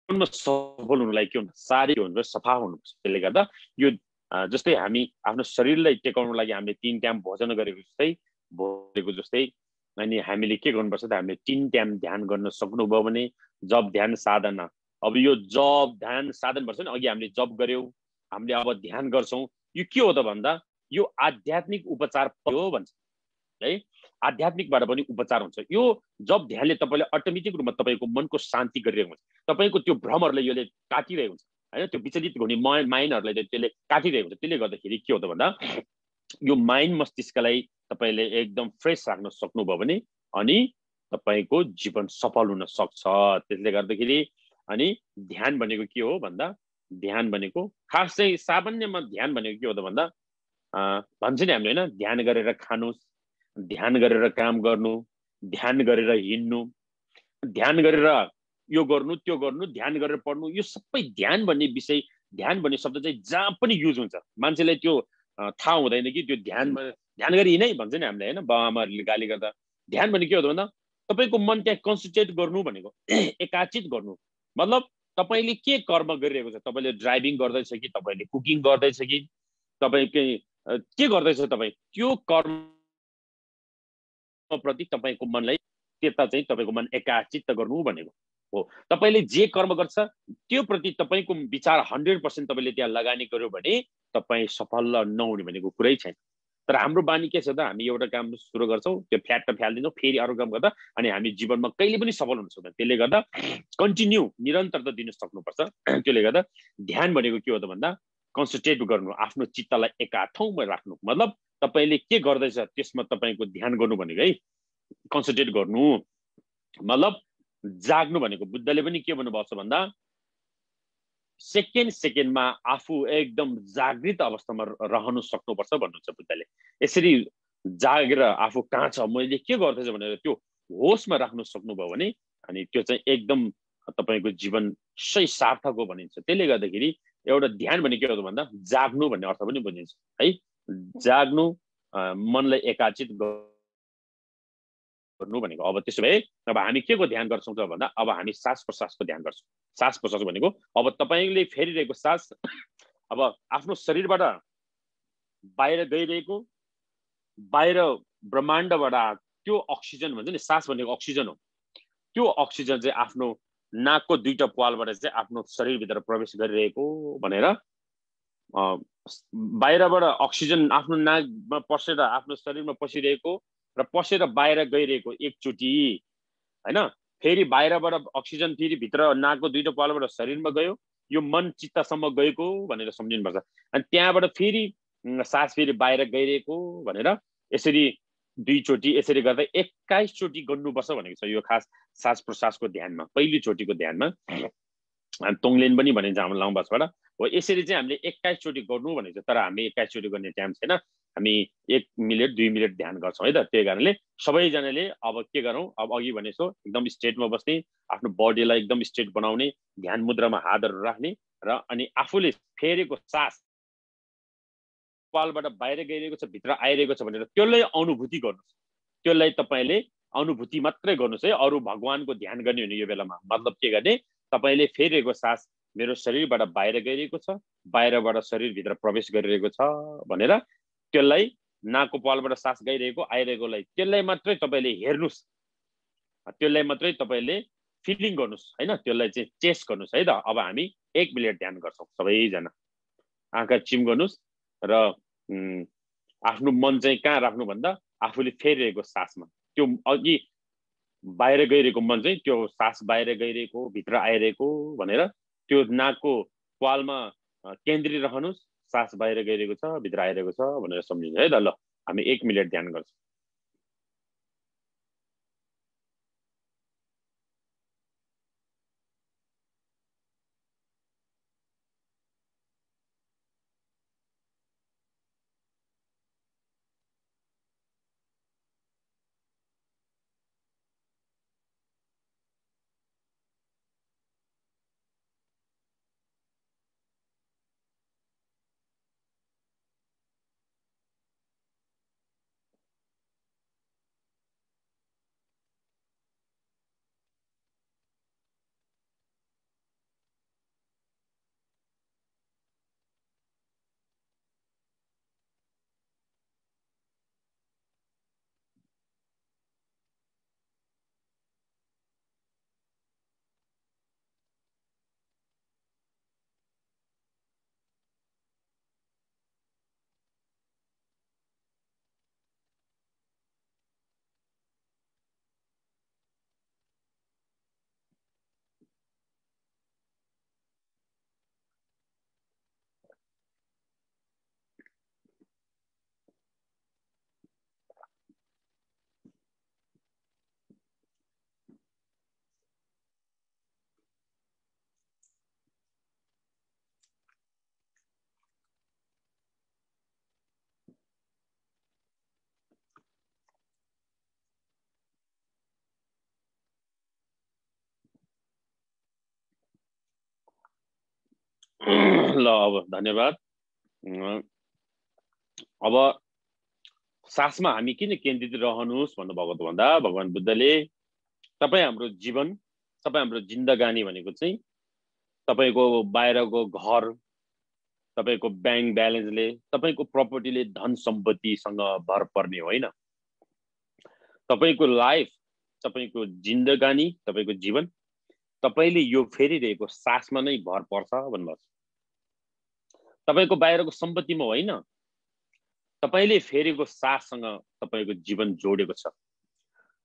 सफल हुनुलाई के हुन्छ, शारीरिक हुनु, सफा हुनुपर्छ। त्यसले गर्दा यो जस्तै हामी आफ्नो शरीरलाई टेकाउनको लागि हामीले 3 टाइम भोजन गरेको जस्तै अनि हामीले के गर्नुपर्छ त, हामीले 3 टाइम ध्यान गर्न सक्नुभयो भने जप ध्यान साधना। अब यो जप ध्यान साधन भन्छ नि, अघि हामीले जप गर्यौं, हामीले अब ध्यान गर्छौं, यो के हो त भन्दा यो आध्यात्मिक उपचार हो भन्छ है। आध्यात्मिकबाट पनि उपचार हुन्छ। यो जब ध्यानले तपाईले अटोमेटिक रूपमा तपाईको मनको शान्ति गरिरहेको हुन्छ, तपाईको त्यो भ्रमहरुलाई यसले काटिरहेको हुन्छ हैन, त्यो विचलित हुने माइन्डहरुलाई त्यसले काटिरहेको हुन्छ। त्यसले गर्दाखेरि के हो त भन्दा यो माइन्ड मस्तिष्कलाई तपाईले एकदम फ्रेश राख्न सक्नुभयो भने अनि तपाईको जीवन सफल हुन सक्छ। त्यसले गर्दाखेरि अनि ध्यान भनेको के हो भन्दा, ध्यान भनेको खास चाहिँ सामान्यमा ध्यान भनेको के हो त भन्दा भन्छ नि हामीले हैन, ध्यान गरेर खानु, ध्यान गरेर काम गर्नु, ध्यान गरेर हिँड्नु, ध्यान गरेर यो गर्नु त्यो गर्नु, ध्यान गरेर पढ्नु, यो सबै ध्यान भन्ने विषय, ध्यान भन्ने शब्द चाहिँ जहाँ पनि युज हुन्छ। मान्छेलाई त्यो थाहा हुँदैन कि त्यो ध्यान गरी हिँडै भन्छ नि हामीले हैन, बाबाआमाहरूले गाली गर्दा। ध्यान भन्ने के हो त भन्दा तपाईको मन त्यहाँ कन्सन्ट्रेट गर्नु भनेको, एकाचित गर्नु। मतलब तपाईले के कर्म गरिरहेको छ, तपाईले ड्राइभिङ गर्दैछ कि, तपाईले कुकिङ गर्दैछ कि, तपाई के गर्दैछ, तपाई त्यो कर्म प्रति तपाईको मनलाई त्यता चाहिँ तपाईको मन एकाचित्त गर्नु भनेको हो। तपाईले जे कर्म गर्छ त्यो प्रति तपाईको विचार 100% तपाईले त्यहाँ लगानी गर्यो भने तपाई सफल नहुने भनेको कुरै छैन। तर हाम्रो बानी के छ त, हामी एउटा काम सुरु गर्छौं, त्यो फ्याट फाल्दिन्छौं, फेरि अरु काम गर्दा अनि हामी जीवनमा कहिले पनि सफल हुन सक्दैनौं। त्यसले गर्दा कन्टिन्यू निरन्तरता दिन सक्नुपर्छ। त्यसले गर्दा ध्यान भनेको के हो त भन्दा कन्सन्ट्रेट गर्नु, आफ्नो चित्तलाई एका ठाउँमा राख्नु। मतलब तपाईले के गर्दैछ त्यसमा तपाईको ध्यान गर्नु भनेको है, कन्सन्ट्रेट गर्नु। मतलब जाग्नु भनेको बुद्धले पनि के भन्नुभएको छ भन्दा सेकेन्डमा आफू एकदम जागृत अवस्थामा रहनु सक्नुपर्छ भन्नुहुन्छ बुद्धले। यसरी जागेर आफू कहाँ छ, मैले के गर्दैछु भनेर त्यो होसमा राख्नु सक्नुभयो भने अनि त्यो चाहिँ एकदम तपाईको जीवन सही सार्थक हो भनिन्छ। त्यसले गर्दाखेरि एउटा ध्यान भने के हो त भन्दा जाग्नु भन्ने अर्थ पनि बुझिन्छ है। जाग्नु, मनलाई एकाचित गर्नु भनेको। अब त्यसो भए अब हामी के को ध्यान गर्छौं त भन्दा अब हामी सास प्रश्वासको ध्यान गर्छौं। सास प्रश्वास भनेको अब तपाईले फेरिरहेको सास अब आफ्नो शरीरबाट बाहिर गइरहेको, बाहिर ब्रह्माण्डबाट त्यो अक्सिजन भन्छ नि, सास भनेको अक्सिजन हो। त्यो अक्सिजन चाहिँ आफ्नो नाकको दुईटा प्वालबाट चाहिँ आफ्नो शरीरभित्र प्रवेश गरिरहेको भनेर बाहिरबाट अक्सिजन आफ्नो नाकमा पसेर आफ्नो शरीरमा पसिरहेको र पसेर बाहिर गइरहेको एकचोटी हैन। फेरि बाहिरबाट अक्सिजन फेरि भित्र नाकको दुईटा प्वालबाट शरीरमा गयो, यो मन चित्तसम्म गएको भनेर सम्झिनुपर्छ। अनि त्यहाँबाट फेरि सास फेरि बाहिर गइरहेको भनेर यसरी दुईचोटी, यसरी गर्दा 21 चोटी गर्नुपर्छ भनेको छ यो खास सास प्रश्वासको ध्यानमा। पहिलो चोटीको ध्यानमा तोङलेन पनि भनिन्छ हाम्रो लामो भाषाबाट हो। यसरी चाहिँ हामीले 21 चोटी गर्नु भनेको छ। तर हामी 21 चोटी गर्ने टाइम छैन, हामी 1 मिनेट 2 मिनेट ध्यान गर्छौं है त। त्यही कारणले सबैजनाले अब के गरौं, अब अघि भनेको एकदम स्ट्रेटमा बस्ने, आफ्नो बडीलाई एकदम स्ट्रेट बनाउने, ध्यान मुद्रामा हातहरु राख्ने र अनि आफूले फेरेको सास पालबाट बाहिर गइरहेको छ भित्र आइरहेको छ भनेर त्यसलाई अनुभूति गर्नुस्। त्यसलाई तपाईले अनुभूति मात्रै गर्नुस् है, अरू भगवानको ध्यान गर्ने हुने यो बेलामा। मतलब के गर्ने, तपाईले फेरिरहेको सास मेरो शरीरबाट बाहिर गइरहेको छ, बाहिरबाट शरीरभित्र प्रवेश गरिरहेको छ भनेर त्यसलाई नाकको पालबाट सास गइरहेको आइरहेकोलाई त्यसलाई मात्रै तपाईले हेर्नुस्, त्यसलाई मात्रै तपाईले फिलिङ गर्नुस् हैन, त्यसलाई चाहिँ चेस्ट गर्नुस् है त। अब हामी 1 मिनेट ध्यान गर्छौं सबैजना। आँखा चिम गर्नुस् र आफ्नो मन चाहिँ कहाँ राख्नु भन्दा आफूले फेरिरहेको सासमा, त्यो अघि बाहिर गइरहेको मन चाहिँ त्यो सास बाहिर गइरहेको भित्र आइरहेको भनेर त्यो नाकको पालमा केन्द्रित रहनुस्, सास बाहिर गइरहेको छ भित्र आइरहेको छ भनेर सम्झिनु है त। ल हामी 1 मिनेट ध्यान गर्छौं। ल अब धन्यवाद। अब सासमा हामी किन केन्द्रित रहनुस् भन्नुभएको त भन्दा भगवान बुद्धले तपाई हाम्रो जीवन, तपाई हाम्रो जिन्दगानी भनेको चाहिँ तपाईको बाहिरको घर, तपाईको ब्याङ्क ब्यालेन्सले, तपाईको प्रपर्टीले, धन सम्पत्तिसँग भर पर्ने होइन। तपाईको लाइफ, तपाईको जिन्दगानी, तपाईको जीवन तपाईले यो फेरिरहेको सासमा नै भर पर्छ भन्नुभएको छ। तपाईको बाहिरको सम्पत्तिमा होइन, तपाईले फेरेको साससँग तपाईको जीवन जोडेको छ।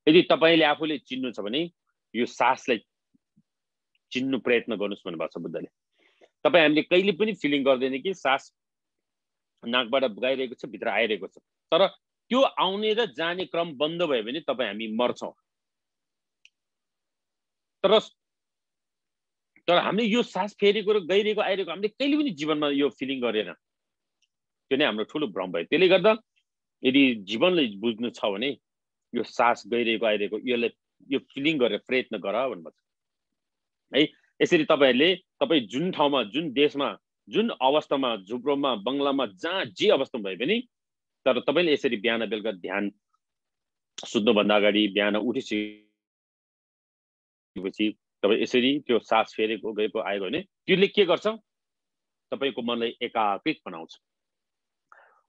यदि तपाईले आफूले चिन्नु छ भने यो सासलाई चिन्नु प्रयत्न गर्नुस् भन्नुभएको छ बुद्धले। तपाई हामीले कहिले पनि फिलिङ गर्दैन कि सास नाकबाट गइरहेको छ भित्र आइरहेको छ, तर त्यो आउने र जाने क्रम बन्द भयो भने तपाई हामी मर्छौं। तर हामीले यो सास फेरेको र गइरहेको आइरहेको हामीले कहिले पनि जीवनमा यो फिलिङ गरेन। त्यो नै हाम्रो ठुलो भ्रम भयो। त्यसले गर्दा यदि जीवनलाई बुझ्नु छ भने यो सास गइरहेको आइरहेको यसलाई यो फिलिङ गरेर प्रयत्न गर भन्नुहुन्छ है। यसरी तपाईहरुले तपाई जुन ठाउँमा, जुन देशमा, जुन अवस्थामा, झुप्रोमा, बंगलामा, जहाँ जे अवस्थामा भए पनि तर तपाईले यसरी बिहान बेलुका ध्यान सुत्नु भन्दा अगाडि, बिहान उठिसकेपछि तपाई यसरी त्यो सास फेरेको गएको आएको भने त्यसले के गर्छ, तपाईको मनलाई एकाग्रित बनाउँछ।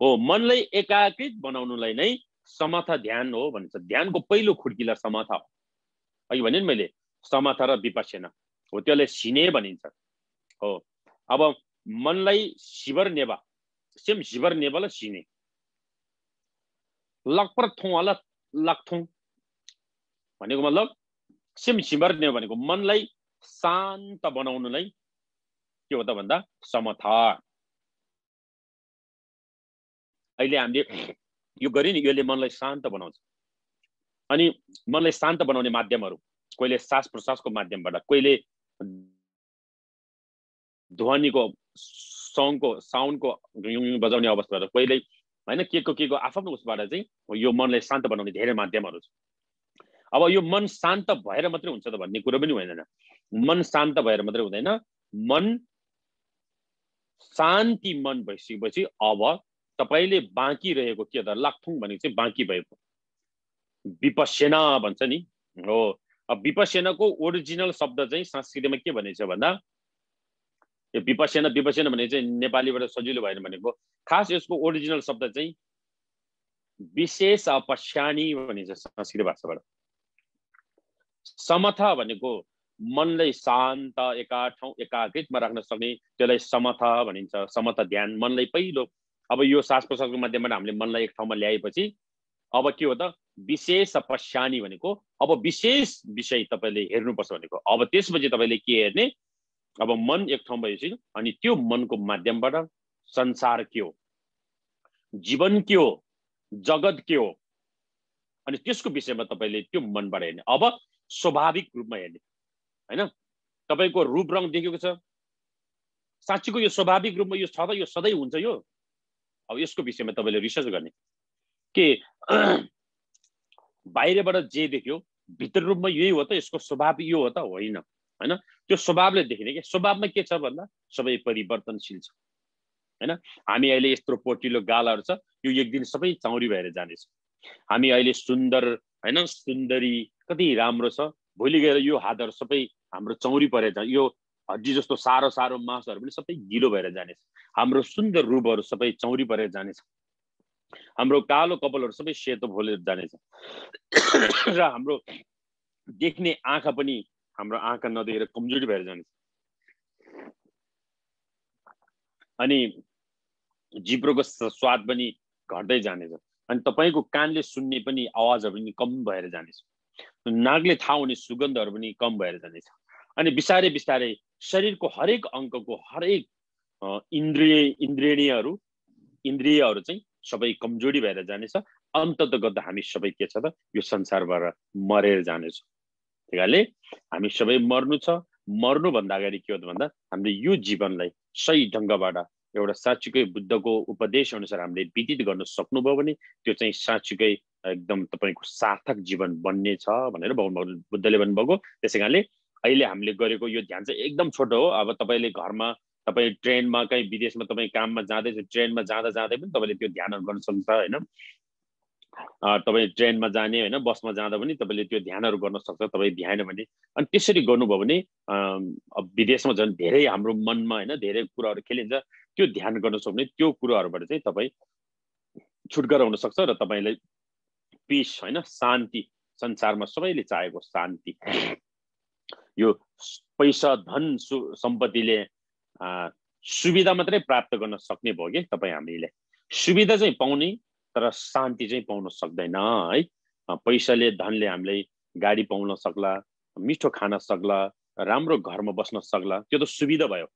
हो, मनलाई एकाग्रित बनाउनुलाई नै समथा ध्यान हो भन्छ। ध्यानको पहिलो खुड्किला समथा हो। अघि भने नि मैले समथा र विपश्यना हो, त्यसलाई सिने भनिन्छ। हो, अब मनलाई शिवर नेवा, सेम शिवर नेवाला सिने लकपर थोला लकथों भनेको मतलब सेम शिवर नेवा भनेको मनलाई शान्त बनाउनुलाई के हो त भन्दा समथा। अहिले हामीले यो गरे नि, यसले मनलाई शान्त बनाउँछ। अनि मनलाई शान्त बनाउने माध्यमहरु कहिले सास प्रश्वासको माध्यमबाट, कहिले ध्वनिको साउन्डको बजाउने अवस्थाबाट, कहिले हैन के को आफ्नो उसबाट चाहिँ यो मनलाई शान्त बनाउने धेरै माध्यमहरु छ। अब यो मन शान्त भएर मात्रै हुन्छ त भन्ने कुरा पनि होइन। मन शान्त भएर मात्रै हुँदैन। मन शान्ति मन भइसकेपछि अब तपाईले बाँकी रहेको के त लाक्थुङ भनेको चाहिँ बाँकी भएको विपश्यना भन्छ नि हो। अब विपश्यनाको ओरिजिनल शब्द चाहिँ संस्कृतमा के भनेको छ भन्दा यो विपश्यना विपश्यना भने चाहिँ नेपालीबाट सजिलो भएन भनेको खास यसको ओरिजिनल शब्द चाहिँ विशेष अपश्यानी भनिन्छ संस्कृत भाषाबाट। समथा भनेको मनलाई शान्त एकाग्रितमा राख्न सक्ने त्यसलाई समथा भनिन्छ। समथा ध्यान मनलाई पहिलो अब यो श्वास प्रश्वासको माध्यमबाट हामीले मनलाई एक ठाउँमा ल्याएपछि अब के हो त विशेष अपश्यानी भनेको अब विशेष विषय तपाईले हेर्नुपर्छ भनेको। अब त्यसपछि तपाईले के हेर्ने अब मन एक ठाउँ भएपछि अनि त्यो मनको माध्यमबाट संसार के हो, जीवन के हो, जगत के हो अनि त्यसको विषयमा तपाईले त्यो मनबाट हेर्ने। अब स्वाभाविक रूपमा हेर्ने हैन। तपाईको रूप रङ देखेको छ साच्चीको यो स्वाभाविक रूपमा यो छ त यो सधैँ हुन्छ यो। अब यसको विषयमा तपाईले रिसर्च गर्ने के बाहिरबाट जे देख्यो भित्र रूपमा यही हो त यसको स्वभाव यो हो त होइन हैन। त्यो स्वभावले देखिने के स्वभावमा के छ भन्दा सबै परिवर्तनशील छ हैन। हामी अहिले यत्रो पोटिलो गालहरु छ यो एक दिन सबै चौरी भएर जानेछ। हामी अहिले सुन्दर हैन सुन्दरी कति राम्रो छ भोलि गएर यो हातहरु सबै हाम्रो चौरी परेर जान्छ। यो हड्डी जस्तो सारो सारो मांसहरु पनि सबै गिलो भएर जानेछ। हाम्रो सुन्दर रूपहरु सबै चौरी परेर जानेछ। हाम्रो कालो कपालहरु सबै सेतो भोलेर जानेछ र हाम्रो देख्ने आँखा पनि हाम्रो आँखा नदेखेर कमजोरी भएर जानेछ। अनि जिब्रोको स्वाद पनि घट्दै जानेछ। अनि तपाईको कानले सुन्ने पनि आवाजहरु पनि कम भएर जानेछ। नाकले थाहा हुने सुगन्धहरु पनि कम भएर जानेछ। अनि बिस्तारै बिस्तारै शरीरको हरेक अंगको हरेक इन्द्रियहरु चाहिँ सबै कमजोरी भएर जानेछ। अन्ततगत हामी सबै के छ त यो संसारबाट मरेर जानेछ। त्यसैले हामी सबै मर्नु छ। मर्नु भन्दा अगाडि के हो त भन्दा हामीले यो जीवनलाई सही ढंगबाट एउटा साच्चीकै बुद्धको उपदेश अनुसार हामीले व्यतीत गर्न सक्नुभयो भने त्यो चाहिँ साच्चीकै एकदम तपाईको सार्थक जीवन बन्ने छ भनेर भगवान बुद्धले भन्नुभएको। त्यसैकारणले अहिले हामीले गरेको यो ध्यान चाहिँ एकदम छोटो हो। अब तपाईले घरमा तपाई ट्रेनमा कहीं विदेशमा तपाई काममा जाँदैछ ट्रेनमा जाँदा जाँदै पनि तपाईले त्यो ध्यानहरु गर्न सक्नुहुन्छ हैन। तपाई ट्रेनमा जाने हैन बसमा जाँदा पनि तपाईले त्यो ध्यानहरु गर्न सक्छ तपाई भ्याएन भने। अनि त्यसरी गर्नुभयो भने अब विदेशमा झन् धेरै हाम्रो मनमा हैन धेरै कुराहरु खेलिन्छ। त्यो ध्यान गर्न सक्ने त्यो कुराहरुबाट चाहिँ तपाई छुटकारा हुन सक्छ र तपाईलाई पीस हैन शान्ति संसारमा सबैले चाहेको शान्ति यो पैसा धन सम्पत्तिले सुविधा मात्रै प्राप्त गर्न सक्ने भयो के तपाई हामीले सुविधा चाहिँ पाउने तर शान्ति चाहिँ पाउन सक्दैन है। पैसाले धनले हामीलाई गाडी पाउन सक्ला मिठो खान सक्ला राम्रो घरमा बस्न सक्ला त्यो त सुविधा भयो।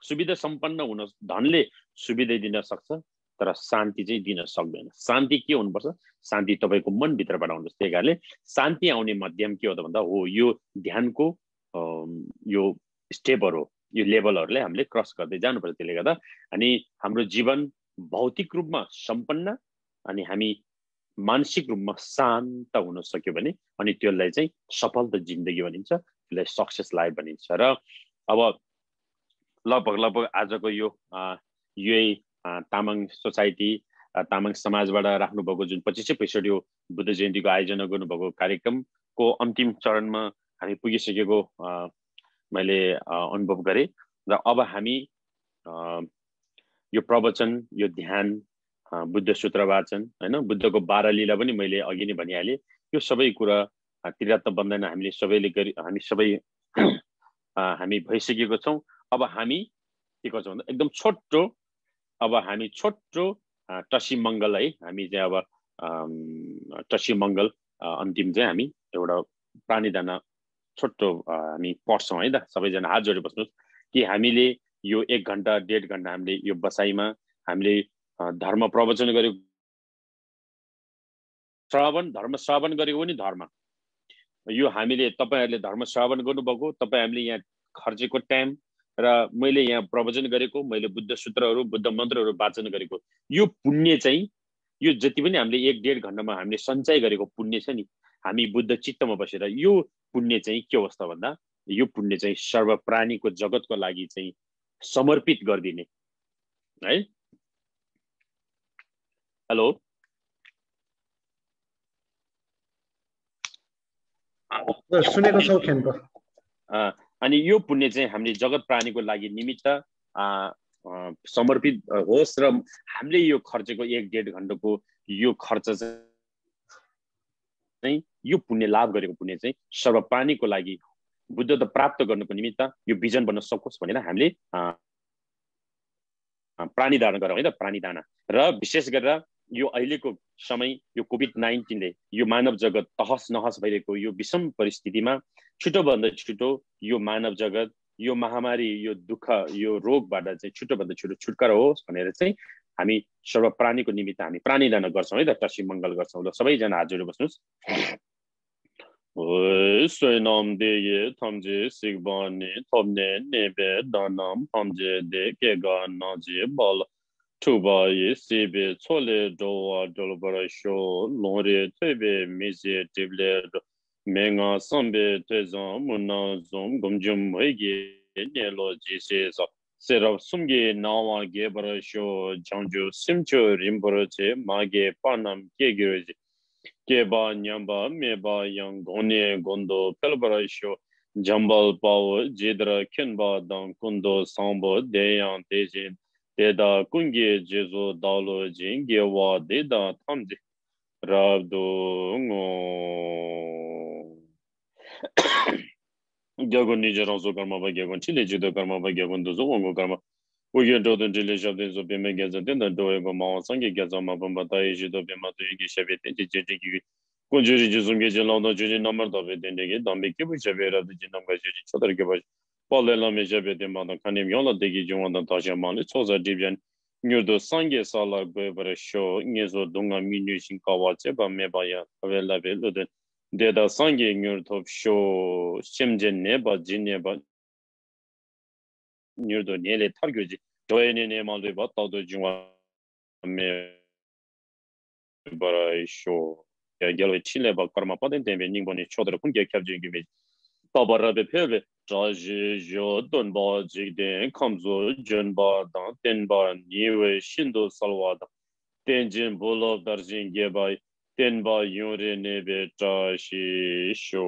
सुविधा सम्पन्न हुन धनले सुविधा दिन सक्छ तर शान्ति चाहिँ दिन सक्दैन। शान्ति के हुनुपर्छ शान्ति तपाईको मन भित्रबाट आउनुपर्छ। त्यही कारणले शान्ति आउने माध्यम के हो त भन्दा हो यो ध्यानको यो स्टेपहरु यो लेभलहरुले हामीले क्रस गर्दै जानुपर्छ। त्यसले गर्दा अनि हाम्रो जीवन भौतिक रूपमा सम्पन्न अनि हामी मानसिक रूपमा शान्त हुन सक्यो भने अनि त्यसलाई चाहिँ सफल जिन्दगी भनिन्छ। त्यसलाई सक्सेस लाइफ भनिन्छ। र अब लगभग आजको यो यही तामाङ सोसाइटी तामाङ समाजबाट राख्नु भएको जुन 25 एपिसोड यो बुद्ध जयन्तीको आयोजना गर्नुभएको कार्यक्रमको अन्तिम चरणमा हामी पुगिसकेको मैले अनुभव गरे। र अब हामी यो प्रवचन यो ध्यान बुद्ध सूत्र वाचन हैन बुद्धको 12 लीला पनि मैले अघि नै भनिहाले। यो सबै कुरा त्रिरत्न बन्धन हामीले सबैले गरि हामी सबै हामी भइसकेको छौं। अब हामी के गर्छौं भन्दा एकदम छोटो अब हामी छोटो टसी मंगल है हामी चाहिँ अब टसी मंगल अन्तिम चाहिँ हामी एउटा प्राणीदाना छोटो हामी पढ्छौं है त। सबैजना हात जोडेर बस्नुस् कि हामीले यो 1 घण्टा 1.5 घण्टा हामीले यो बसाइमा हामीले धर्म प्रवचन गरेको धर्म श्रवण गरेको पनि धर्म यो हामीले तपाईहरुले धर्म श्रवण गर्नुभएको तपाई हामीले यहाँ खर्चेको टाइम र मैले यहाँ प्रवचन गरेको मैले बुद्ध सूत्रहरु बुद्ध मन्त्रहरु वाचन गरेको यो पुण्य चाहिँ यो जति पनि हामीले 1.5 घण्टामा हामीले सञ्चय गरेको पुण्य छ नि हामी बुद्ध चित्तमा बसेर यो पुण्य चाहिँ के अवस्था भन्दा यो पुण्य चाहिँ सर्व प्राणीको जगतको लागि चाहिँ समर्पित गर्दिने है। हेलो सुनेको छौ खेनको अनि यो पुण्य चाहिँ हामीले जगत प्राणीको लागि निमित्त समर्पित होस् र हामीले यो खर्चेको 1-1.5 घण्टाको यो खर्च चाहिँ यो पुण्य लाभ गरेको पुण्य चाहिँ सर्व प्राणीको लागि बुद्धत्व प्राप्त गर्नको निमित्त यो भिजन बन्न सकोस् भनेर हामीले प्राणी दान गरौँ है त प्राणी दान र विशेष गरेर यो अहिलेको समय यो कोभिड-19 ले यो मानव जगत तहस नहस भइरहेको यो विषम परिस्थितिमा छिटोभन्दा छिटो यो मानव जगत यो महामारी यो दुःख यो रोगबाट चाहिँ छिटोभन्दा छिटो छुटकारा होस् भनेर चाहिँ हामी सर्व प्राणीको निमित्त हामी प्राणी दान गर्छौँ है त टसी मङ्गल गर्छौँ ल सबैजना हात जोडेर बस्नुहोस् Sui nam de ye tamje sigbani tomne nebe danam hamje de kega naji bal tuba ye sibe chole doa dolbara sho lore tebe mize tible menga sambe tezam muna zum gumjum hege nelo jise sa serab sumge nawa ge bara sho jangju simcho rimbara che mage panam kegirji Keba nyamba meba yang gone gondo pelbarasho jambal pao jedra kenba dang kundo sambo deyang tejin deda kungi jezo dalo jinge wa deda tamji rabdo ngo gyagon nijaran so karma ba gyagon chile jido karma ba gyagon dozo ngo karma Uye dodo jile shabden so bime geza tenda doye go mawa sange geza mabamba taye jido bima doye ge shabe tenje jeje gi kunjuri jizum ge jela no jiri namar dabe tende ge dambe ke bu shabe ra de jinam ga jiri chodar ge ba pole la me shabe de ma da kanem yola de ge jwa da tasha mane choza dibyan nyurdo sange sala go bara sho ngezo dunga minyu shin kawa che ba me ba ya avela be lo de da sange nyur top sho shimjen ne ba jinne ba nyurdo nyele targyoji doyene ne malde battado juma me bara sho ya gelo chile ba karma paden tembe ningboni chodro kunge kyabje gibi tabara be pebe jaje jo don ba jigde kamzo junba dan ten ba niwe shindo salwa da tenjin bolo darjin gebay ten ba yore ne be tashi sho